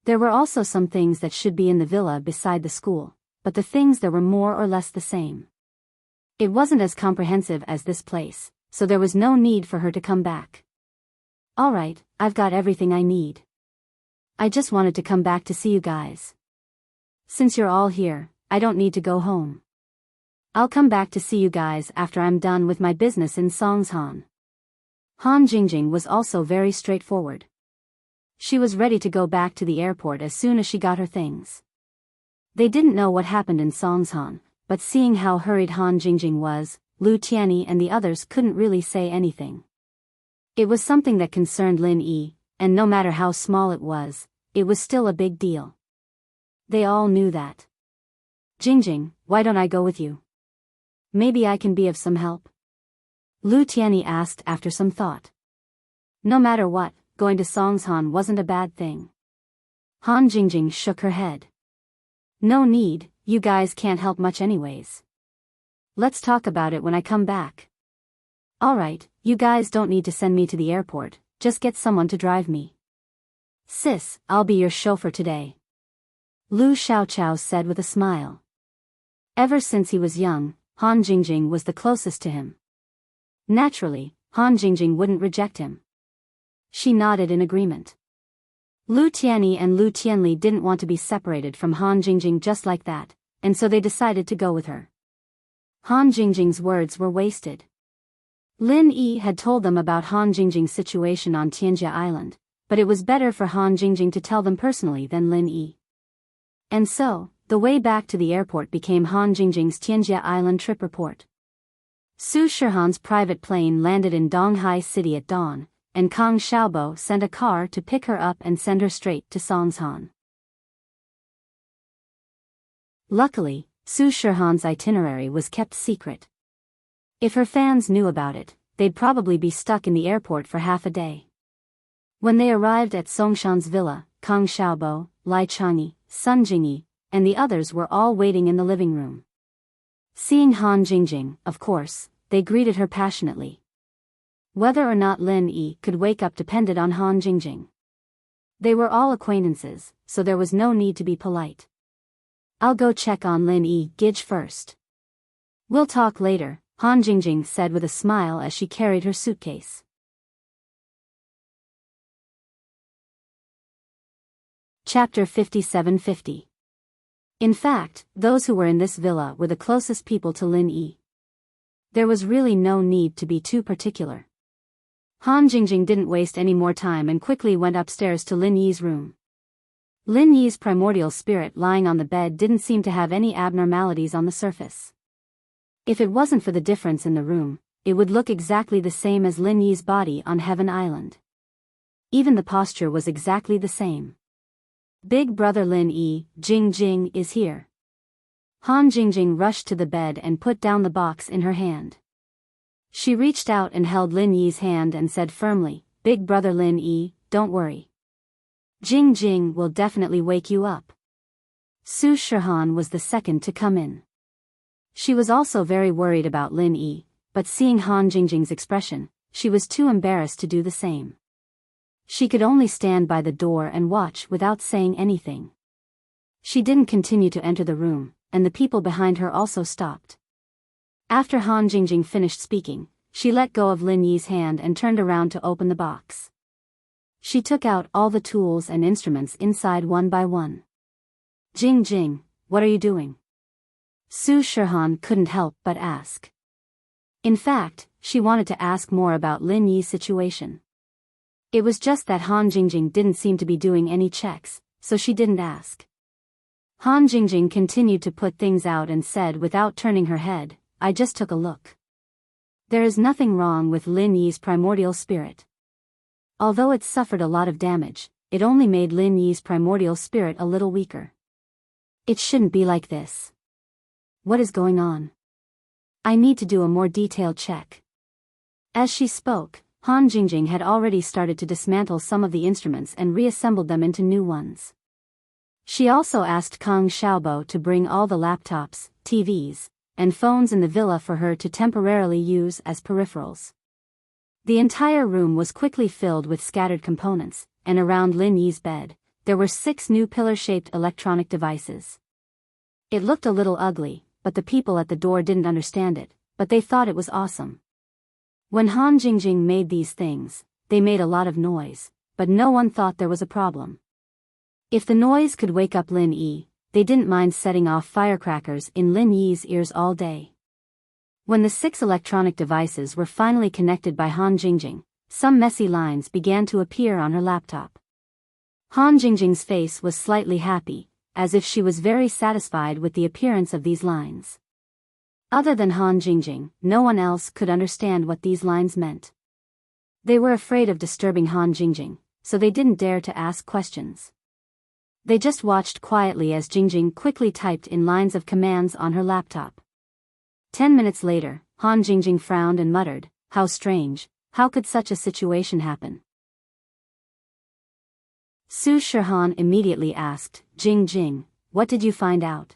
There were also some things that should be in the villa beside the school, but the things there were more or less the same. It wasn't as comprehensive as this place, so there was no need for her to come back. Alright, I've got everything I need. I just wanted to come back to see you guys. Since you're all here, I don't need to go home. I'll come back to see you guys after I'm done with my business in Songshan. Han Jingjing was also very straightforward. She was ready to go back to the airport as soon as she got her things. They didn't know what happened in Songshan, but seeing how hurried Han Jingjing was, Lu Tianyi and the others couldn't really say anything. It was something that concerned Lin Yi, and no matter how small it was still a big deal. They all knew that. Jingjing, why don't I go with you? Maybe I can be of some help? Lu Tianyi asked after some thought. No matter what, going to Songshan wasn't a bad thing. Han Jingjing shook her head. No need, you guys can't help much anyways. Let's talk about it when I come back. Alright, you guys don't need to send me to the airport, just get someone to drive me. Sis, I'll be your chauffeur today. Lu Xiaoqiao said with a smile. Ever since he was young, Han Jingjing was the closest to him. Naturally, Han Jingjing wouldn't reject him. She nodded in agreement. Lu Tianyi and Lu Tianli didn't want to be separated from Han Jingjing just like that, and so they decided to go with her. Han Jingjing's words were wasted. Lin Yi had told them about Han Jingjing's situation on Tianjia Island, but it was better for Han Jingjing to tell them personally than Lin Yi. And so, the way back to the airport became Han Jingjing's Tianjia Island trip report. Su Shihan's private plane landed in Donghai City at dawn, and Kang Xiaobo sent a car to pick her up and send her straight to Songshan. Luckily, Su Shihan's itinerary was kept secret. If her fans knew about it, they'd probably be stuck in the airport for half a day. When they arrived at Songshan's villa, Kang Xiaobo, Lai Changyi, Sun Jingyi, and the others were all waiting in the living room. Seeing Han Jingjing, of course, they greeted her passionately. Whether or not Lin Yi could wake up depended on Han Jingjing. They were all acquaintances, so there was no need to be polite. I'll go check on Lin Yi Gij first. We'll talk later, Han Jingjing said with a smile as she carried her suitcase. Chapter 5750. In fact, those who were in this villa were the closest people to Lin Yi. There was really no need to be too particular. Han Jingjing didn't waste any more time and quickly went upstairs to Lin Yi's room. Lin Yi's primordial spirit lying on the bed didn't seem to have any abnormalities on the surface. If it wasn't for the difference in the room, it would look exactly the same as Lin Yi's body on Heaven Island. Even the posture was exactly the same. Big brother Lin Yi, Jingjing, is here. Han Jingjing rushed to the bed and put down the box in her hand. She reached out and held Lin Yi's hand and said firmly, Big brother Lin Yi, don't worry. Jingjing will definitely wake you up. Su Shihan was the second to come in. She was also very worried about Lin Yi, but seeing Han Jingjing's expression, she was too embarrassed to do the same. She could only stand by the door and watch without saying anything. She didn't continue to enter the room, and the people behind her also stopped. After Han Jingjing finished speaking, she let go of Lin Yi's hand and turned around to open the box. She took out all the tools and instruments inside one by one. Jing Jing, what are you doing? Su Shihan couldn't help but ask. In fact, she wanted to ask more about Lin Yi's situation. It was just that Han Jingjing didn't seem to be doing any checks, so she didn't ask. Han Jingjing continued to put things out and said without turning her head, I just took a look. There is nothing wrong with Lin Yi's primordial spirit. Although it suffered a lot of damage, it only made Lin Yi's primordial spirit a little weaker. It shouldn't be like this. What is going on? I need to do a more detailed check. As she spoke, Han Jingjing had already started to dismantle some of the instruments and reassembled them into new ones. She also asked Kang Xiaobo to bring all the laptops, TVs, and phones in the villa for her to temporarily use as peripherals. The entire room was quickly filled with scattered components, and around Lin Yi's bed, there were 6 new pillar-shaped electronic devices. It looked a little ugly, but the people at the door didn't understand it, but they thought it was awesome. When Han Jingjing made these things, they made a lot of noise, but no one thought there was a problem. If the noise could wake up Lin Yi, they didn't mind setting off firecrackers in Lin Yi's ears all day. When the 6 electronic devices were finally connected by Han Jingjing, some messy lines began to appear on her laptop. Han Jingjing's face was slightly happy, as if she was very satisfied with the appearance of these lines. Other than Han Jingjing, no one else could understand what these lines meant. They were afraid of disturbing Han Jingjing, so they didn't dare to ask questions. They just watched quietly as Jingjing quickly typed in lines of commands on her laptop. 10 minutes later, Han Jingjing frowned and muttered, how strange, how could such a situation happen? Su Shihan immediately asked, Jing Jing, what did you find out?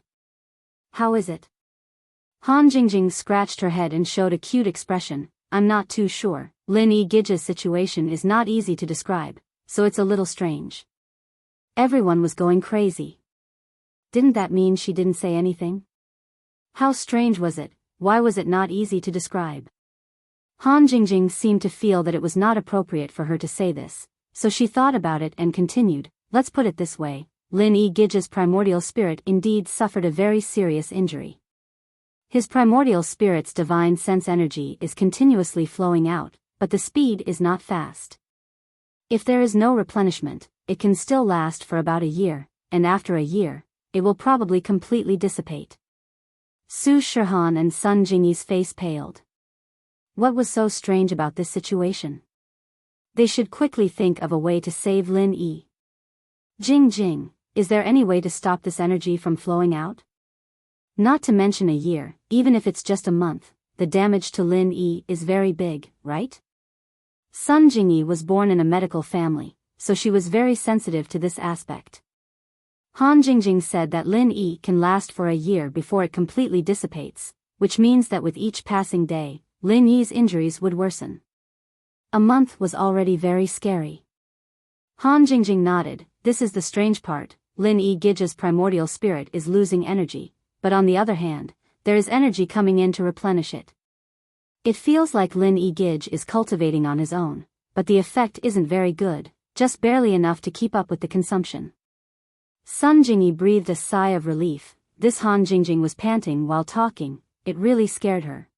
How is it? Han Jingjing scratched her head and showed a cute expression, I'm not too sure, Lin Yi Gija's situation is not easy to describe, so it's a little strange. Everyone was going crazy. Didn't that mean she didn't say anything? How strange was it, why was it not easy to describe? Han Jingjing seemed to feel that it was not appropriate for her to say this, so she thought about it and continued, let's put it this way, Lin Yi Gija's primordial spirit indeed suffered a very serious injury. His primordial spirit's divine sense energy is continuously flowing out, but the speed is not fast. If there is no replenishment, it can still last for about a year, and after a year, it will probably completely dissipate. Su Shihan and Sun Jingyi's face paled. What was so strange about this situation? They should quickly think of a way to save Lin Yi. Jing Jing, is there any way to stop this energy from flowing out? Not to mention a year, even if it's just a month, the damage to Lin Yi is very big, right? Sun Jingyi was born in a medical family, so she was very sensitive to this aspect. Han Jingjing said that Lin Yi can last for a year before it completely dissipates, which means that with each passing day, Lin Yi's injuries would worsen. A month was already very scary. Han Jingjing nodded, this is the strange part, Lin Yi Gija's primordial spirit is losing energy, but on the other hand, there is energy coming in to replenish it. It feels like Lin Yi Gij is cultivating on his own, but the effect isn't very good, just barely enough to keep up with the consumption. Sun Jingyi breathed a sigh of relief, this Han Jingjing was panting while talking, it really scared her.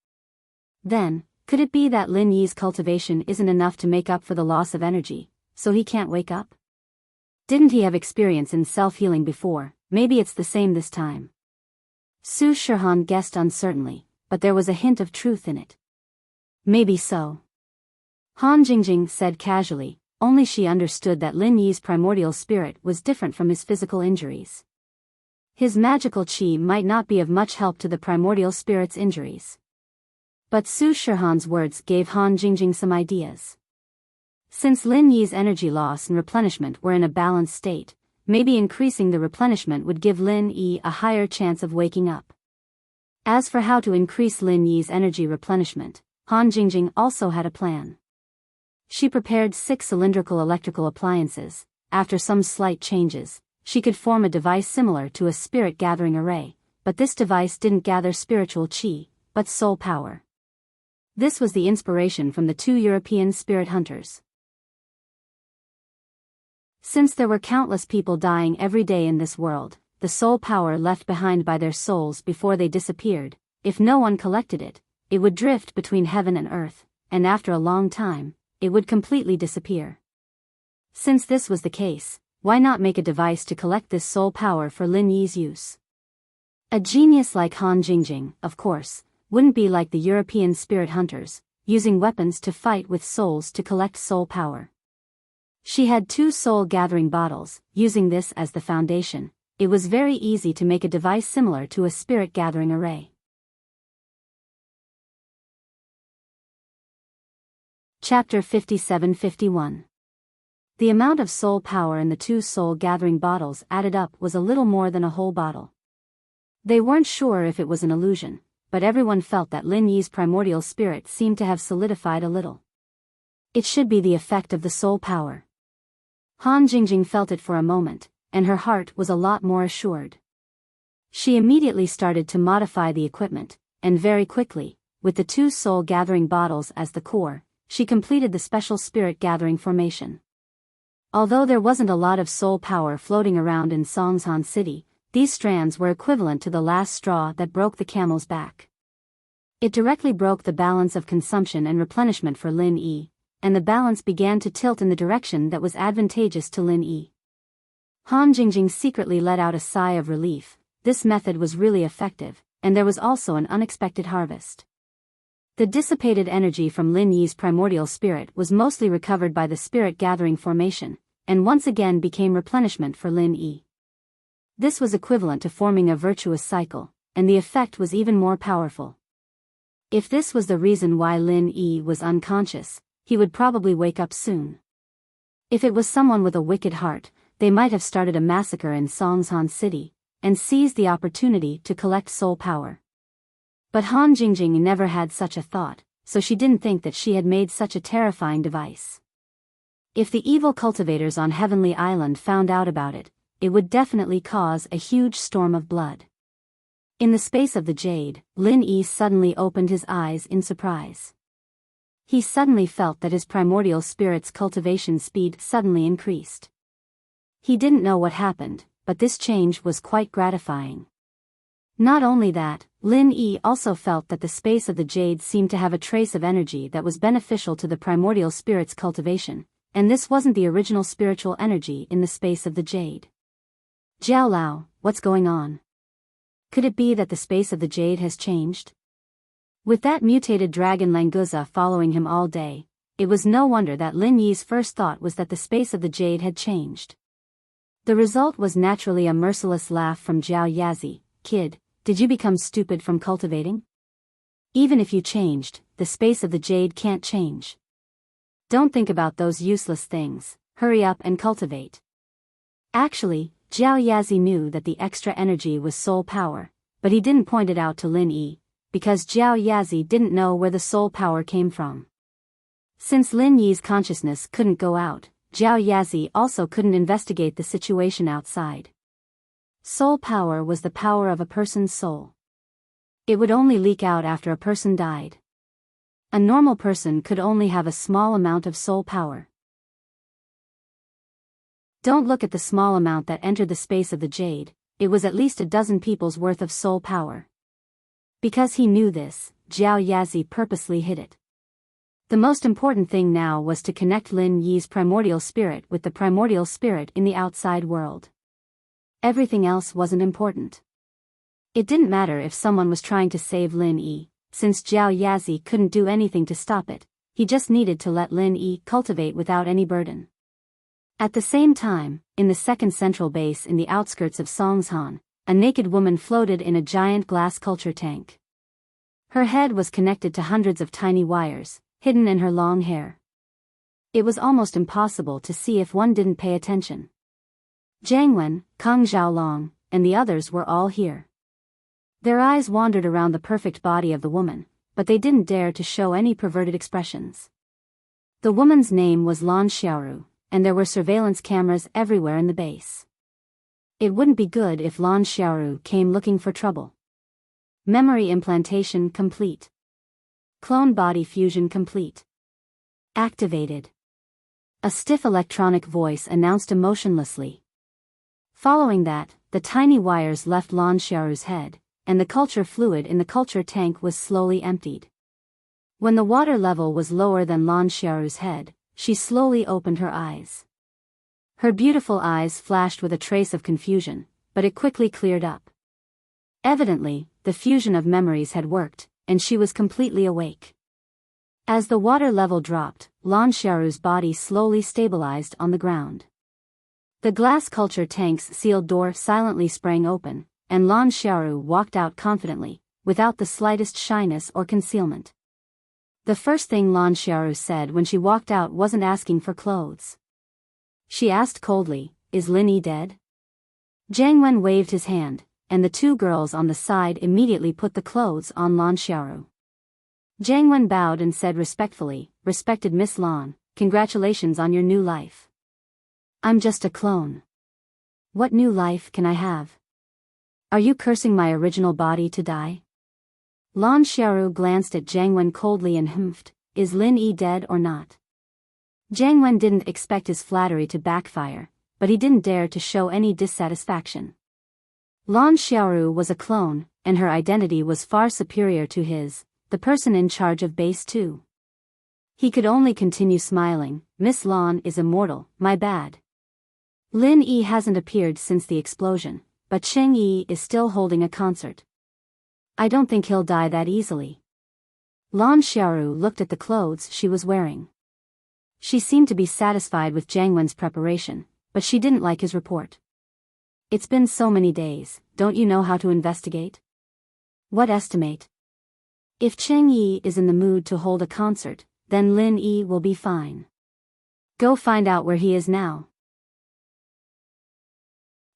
Then, could it be that Lin Yi's cultivation isn't enough to make up for the loss of energy, so he can't wake up? Didn't he have experience in self-healing before, maybe it's the same this time. Su Shihan guessed uncertainly, but there was a hint of truth in it. Maybe so. Han Jingjing said casually, only she understood that Lin Yi's primordial spirit was different from his physical injuries. His magical qi might not be of much help to the primordial spirit's injuries. But Su Shihan's words gave Han Jingjing some ideas. Since Lin Yi's energy loss and replenishment were in a balanced state, maybe increasing the replenishment would give Lin Yi a higher chance of waking up. As for how to increase Lin Yi's energy replenishment, Han Jingjing also had a plan. She prepared 6 cylindrical electrical appliances. After some slight changes, she could form a device similar to a spirit gathering array, but this device didn't gather spiritual qi, but soul power. This was the inspiration from the two European spirit hunters. Since there were countless people dying every day in this world, the soul power left behind by their souls before they disappeared, if no one collected it, it would drift between heaven and earth, and after a long time, it would completely disappear. Since this was the case, why not make a device to collect this soul power for Lin Yi's use? A genius like Han Jingjing, of course, wouldn't be like the European spirit hunters, using weapons to fight with souls to collect soul power. She had 2 soul-gathering bottles. Using this as the foundation, it was very easy to make a device similar to a spirit-gathering array. Chapter 57-51. The amount of soul power in the 2 soul-gathering bottles added up was a little more than a whole bottle. They weren't sure if it was an illusion, but everyone felt that Lin Yi's primordial spirit seemed to have solidified a little. It should be the effect of the soul power. Han Jingjing felt it for a moment, and her heart was a lot more assured. She immediately started to modify the equipment, and very quickly, with the 2 soul-gathering bottles as the core, she completed the special spirit-gathering formation. Although there wasn't a lot of soul power floating around in Songshan City, these strands were equivalent to the last straw that broke the camel's back. It directly broke the balance of consumption and replenishment for Lin Yi, and the balance began to tilt in the direction that was advantageous to Lin Yi. Han Jingjing secretly let out a sigh of relief. This method was really effective, and there was also an unexpected harvest. The dissipated energy from Lin Yi's primordial spirit was mostly recovered by the spirit-gathering formation, and once again became replenishment for Lin Yi. This was equivalent to forming a virtuous cycle, and the effect was even more powerful. If this was the reason why Lin Yi was unconscious, he would probably wake up soon. If it was someone with a wicked heart, they might have started a massacre in Songshan City, and seized the opportunity to collect soul power. But Han Jingjing never had such a thought, so she didn't think that she had made such a terrifying device. If the evil cultivators on Heavenly Island found out about it, it would definitely cause a huge storm of blood. In the space of the jade, Lin Yi suddenly opened his eyes in surprise. He suddenly felt that his primordial spirit's cultivation speed suddenly increased. He didn't know what happened, but this change was quite gratifying. Not only that, Lin Yi also felt that the space of the jade seemed to have a trace of energy that was beneficial to the primordial spirit's cultivation, and this wasn't the original spiritual energy in the space of the jade. Jiao Lao, what's going on? Could it be that the space of the jade has changed? With that mutated dragon Languza following him all day, it was no wonder that Lin Yi's first thought was that the space of the jade had changed. The result was naturally a merciless laugh from Jiao Yazi. Kid, did you become stupid from cultivating? Even if you changed, the space of the jade can't change. Don't think about those useless things, hurry up and cultivate. Actually, Jiao Yazi knew that the extra energy was soul power, but he didn't point it out to Lin Yi, because Jiao Yazi didn't know where the soul power came from. Since Lin Yi's consciousness couldn't go out, Jiao Yazi also couldn't investigate the situation outside. Soul power was the power of a person's soul. It would only leak out after a person died. A normal person could only have a small amount of soul power. Don't look at the small amount that entered the space of the jade, it was at least a dozen people's worth of soul power. Because he knew this, Jiao Yazi purposely hid it. The most important thing now was to connect Lin Yi's primordial spirit with the primordial spirit in the outside world. Everything else wasn't important. It didn't matter if someone was trying to save Lin Yi, since Jiao Yazi couldn't do anything to stop it, he just needed to let Lin Yi cultivate without any burden. At the same time, in the second central base in the outskirts of Songshan, a naked woman floated in a giant glass culture tank. Her head was connected to hundreds of tiny wires, hidden in her long hair. It was almost impossible to see if one didn't pay attention. Jiang Wen, Kang Xiaolong, and the others were all here. Their eyes wandered around the perfect body of the woman, but they didn't dare to show any perverted expressions. The woman's name was Lan Xiaoru, and there were surveillance cameras everywhere in the base. It wouldn't be good if Lan Xiaoru came looking for trouble. Memory implantation complete. Clone body fusion complete. Activated. A stiff electronic voice announced emotionlessly. Following that, the tiny wires left Lan Xiaoru's head, and the culture fluid in the culture tank was slowly emptied. When the water level was lower than Lan Xiaoru's head, she slowly opened her eyes. Her beautiful eyes flashed with a trace of confusion, but it quickly cleared up. Evidently, the fusion of memories had worked, and she was completely awake. As the water level dropped, Lan Xiaoru's body slowly stabilized on the ground. The glass culture tank's sealed door silently sprang open, and Lan Xiaoru walked out confidently, without the slightest shyness or concealment. The first thing Lan Xiaoru said when she walked out wasn't asking for clothes. She asked coldly, "Is Lin Yi dead?" Jiang Wen waved his hand, and the two girls on the side immediately put the clothes on Lan Xiaoru. Jiang Wen bowed and said respectfully, "Respected Miss Lan, congratulations on your new life." "I'm just a clone. What new life can I have? Are you cursing my original body to die?" Lan Xiaoru glanced at Jiang Wen coldly and humphed, "Is Lin Yi dead or not?" Jiang Wen didn't expect his flattery to backfire, but he didn't dare to show any dissatisfaction. Lan Xiaoru was a clone, and her identity was far superior to his, the person in charge of Base 2. He could only continue smiling. "Miss Lan is immortal, my bad. Lin Yi hasn't appeared since the explosion, but Cheng Yi is still holding a concert. I don't think he'll die that easily." Lan Xiaoru looked at the clothes she was wearing. She seemed to be satisfied with Jiang Wen's preparation, but she didn't like his report. "It's been so many days, don't you know how to investigate? What estimate? If Cheng Yi is in the mood to hold a concert, then Lin Yi will be fine. Go find out where he is now."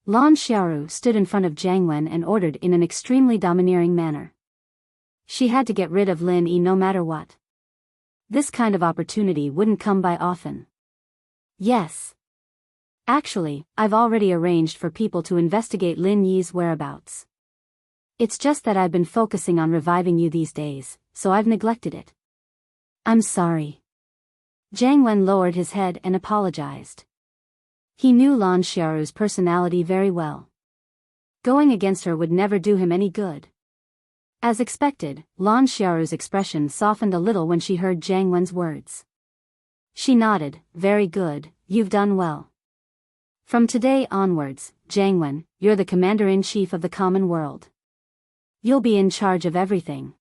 Lan Xiaoru stood in front of Jiang Wen and ordered in an extremely domineering manner. She had to get rid of Lin Yi no matter what. This kind of opportunity wouldn't come by often. "Yes. Actually, I've already arranged for people to investigate Lin Yi's whereabouts. It's just that I've been focusing on reviving you these days, so I've neglected it. I'm sorry." Jiang Wen lowered his head and apologized. He knew Lan Xiaoru's personality very well. Going against her would never do him any good. As expected, Lan Xiaoru's expression softened a little when she heard Jiang Wen's words. She nodded, "Very good, you've done well. From today onwards, Jiang Wen, you're the commander-in-chief of the common world. You'll be in charge of everything."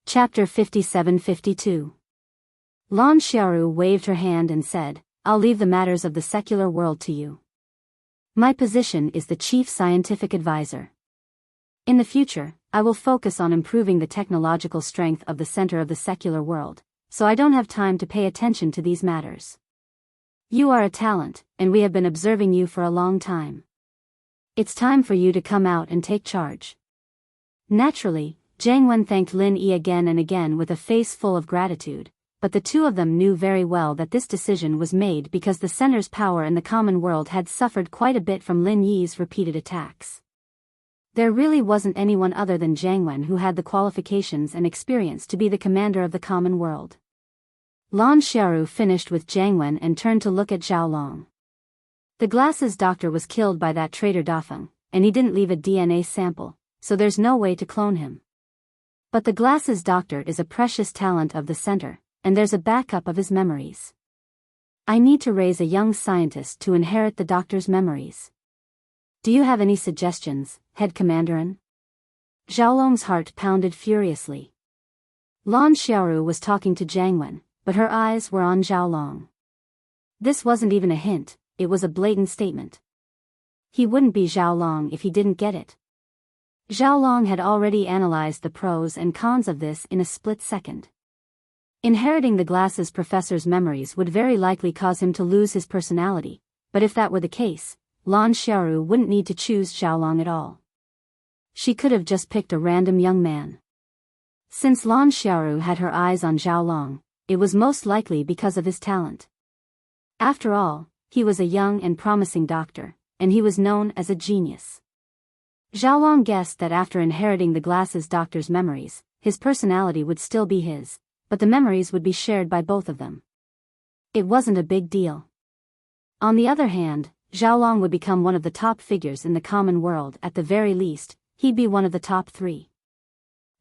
Chapter 57-52. Lan Xiaoru waved her hand and said, "I'll leave the matters of the secular world to you. My position is the chief scientific advisor. In the future, I will focus on improving the technological strength of the center of the secular world, so I don't have time to pay attention to these matters. You are a talent, and we have been observing you for a long time. It's time for you to come out and take charge." Naturally, Jiang Wen thanked Lin Yi again and again with a face full of gratitude, but the two of them knew very well that this decision was made because the center's power in the common world had suffered quite a bit from Lin Yi's repeated attacks. There really wasn't anyone other than Jiang Wen who had the qualifications and experience to be the commander of the common world. Lan Xiaoru finished with Jiang Wen and turned to look at Zhao Long. The glasses doctor was killed by that traitor Dafeng, and he didn't leave a DNA sample, so there's no way to clone him. But the glasses doctor is a precious talent of the center, and there's a backup of his memories. I need to raise a young scientist to inherit the doctor's memories. Do you have any suggestions, head commanderin? Zhaolong's heart pounded furiously. Lan Xiaoru was talking to Jiang Wen, but her eyes were on Zhaolong. This wasn't even a hint, it was a blatant statement. He wouldn't be Zhaolong if he didn't get it. Zhaolong had already analyzed the pros and cons of this in a split second. Inheriting the glasses professor's memories would very likely cause him to lose his personality, but if that were the case, Lan Xiaoru wouldn't need to choose Zhaolong at all. She could have just picked a random young man. Since Lan Xiaoru had her eyes on Zhaolong, it was most likely because of his talent. After all, he was a young and promising doctor, and he was known as a genius. Xiaolong guessed that after inheriting the glasses doctor's memories, his personality would still be his, but the memories would be shared by both of them. It wasn't a big deal. On the other hand, Xiaolong would become one of the top figures in the common world. At the very least, he'd be one of the top 3.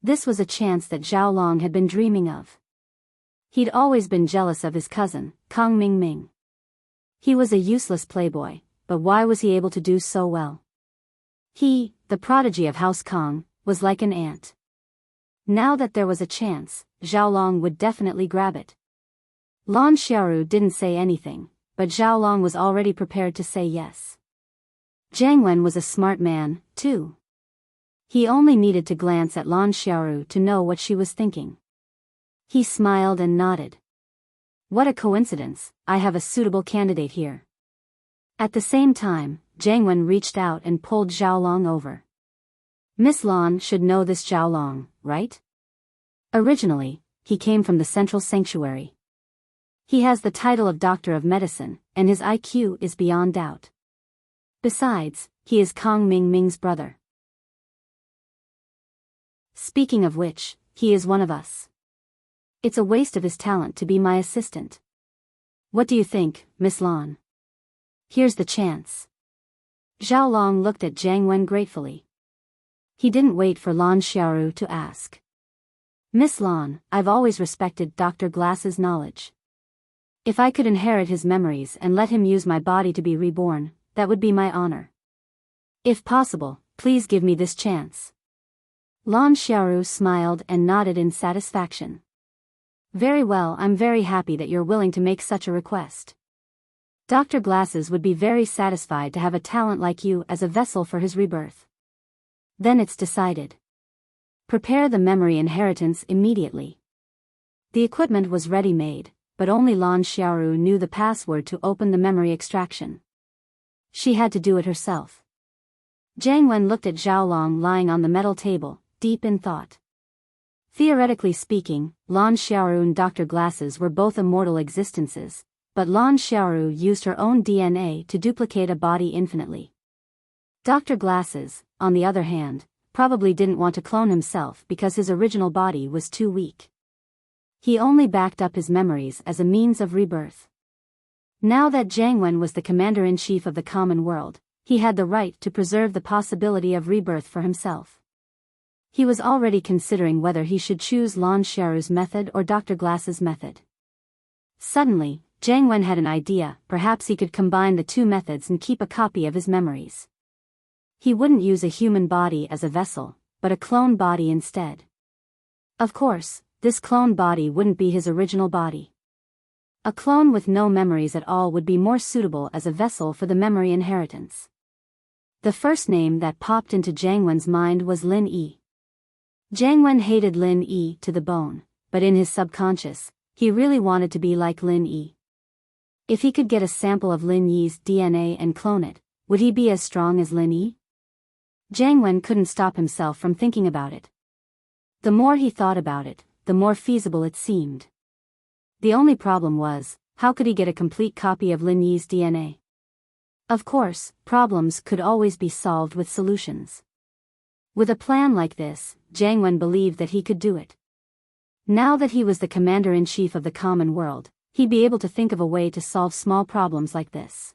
This was a chance that Xiaolong had been dreaming of. He'd always been jealous of his cousin, Kang Mingming. He was a useless playboy, but why was he able to do so well? He, the prodigy of House Kang, was like an ant. Now that there was a chance, Xiaolong would definitely grab it. Lan Xiaoru didn't say anything, but Xiaolong was already prepared to say yes. Jiang Wen was a smart man, too. He only needed to glance at Lan Xiaoru to know what she was thinking. He smiled and nodded. What a coincidence, I have a suitable candidate here. At the same time, Jiang Wen reached out and pulled Xiaolong over. Miss Lan should know this Xiaolong, right? Originally, he came from the Central Sanctuary. He has the title of Doctor of Medicine, and his IQ is beyond doubt. Besides, he is Kang Mingming's brother. Speaking of which, he is one of us. It's a waste of his talent to be my assistant. What do you think, Miss Lan? Here's the chance. Xiaolong looked at Jiang Wen gratefully. He didn't wait for Lan Xiaoru to ask. Miss Lan, I've always respected Dr. Glass's knowledge. If I could inherit his memories and let him use my body to be reborn, that would be my honor. If possible, please give me this chance. Lan Xiaoru smiled and nodded in satisfaction. Very well, I'm very happy that you're willing to make such a request. Dr. Glasses would be very satisfied to have a talent like you as a vessel for his rebirth. Then it's decided. Prepare the memory inheritance immediately. The equipment was ready-made, but only Lan Xiaoru knew the password to open the memory extraction. She had to do it herself. Jiang Wen looked at Xiaolong lying on the metal table, deep in thought. Theoretically speaking, Lan Xiaoru and Dr. Glasses were both immortal existences, but Lan Xiaoru used her own DNA to duplicate a body infinitely. Dr. Glasses, on the other hand, probably didn't want to clone himself because his original body was too weak. He only backed up his memories as a means of rebirth. Now that Jiang Wen was the commander-in-chief of the common world, he had the right to preserve the possibility of rebirth for himself. He was already considering whether he should choose Lan Xiaoru's method or Dr. Glass's method. Suddenly, Jiang Wen had an idea. Perhaps he could combine the two methods and keep a copy of his memories. He wouldn't use a human body as a vessel, but a clone body instead. Of course, this clone body wouldn't be his original body. A clone with no memories at all would be more suitable as a vessel for the memory inheritance. The first name that popped into Jiang Wen's mind was Lin Yi. Jiang Wen hated Lin Yi to the bone, but in his subconscious, he really wanted to be like Lin Yi. If he could get a sample of Lin Yi's DNA and clone it, would he be as strong as Lin Yi? Jiang Wen couldn't stop himself from thinking about it. The more he thought about it, the more feasible it seemed. The only problem was, how could he get a complete copy of Lin Yi's DNA? Of course, problems could always be solved with solutions. With a plan like this, Jiang Wen believed that he could do it. Now that he was the commander-in-chief of the common world, he'd be able to think of a way to solve small problems like this.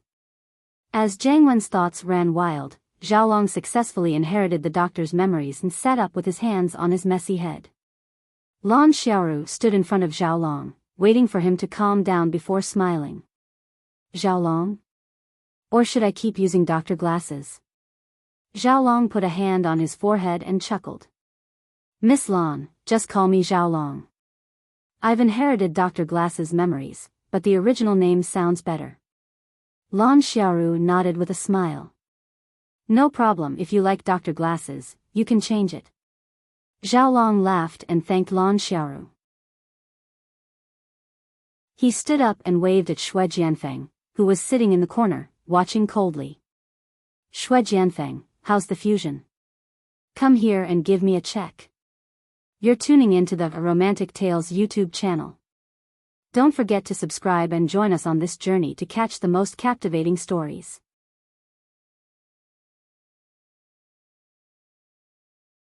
As Jiang Wen's thoughts ran wild, Xiaolong successfully inherited the doctor's memories and sat up with his hands on his messy head. Lan Xiaoru stood in front of Xiaolong, waiting for him to calm down before smiling. Xiaolong? Or should I keep using Dr. Glasses? Xiaolong put a hand on his forehead and chuckled. Miss Lan, just call me Xiaolong. I've inherited Dr. Glass's memories, but the original name sounds better. Lan Xiaoru nodded with a smile. No problem, if you like Dr. Glasses, you can change it. Xiaolong laughed and thanked Lan Xiaoru. He stood up and waved at Xue Jianfeng, who was sitting in the corner, watching coldly. Xue Jianfeng, how's the fusion? Come here and give me a check. You're tuning into the Romantic Tales YouTube channel. Don't forget to subscribe and join us on this journey to catch the most captivating stories.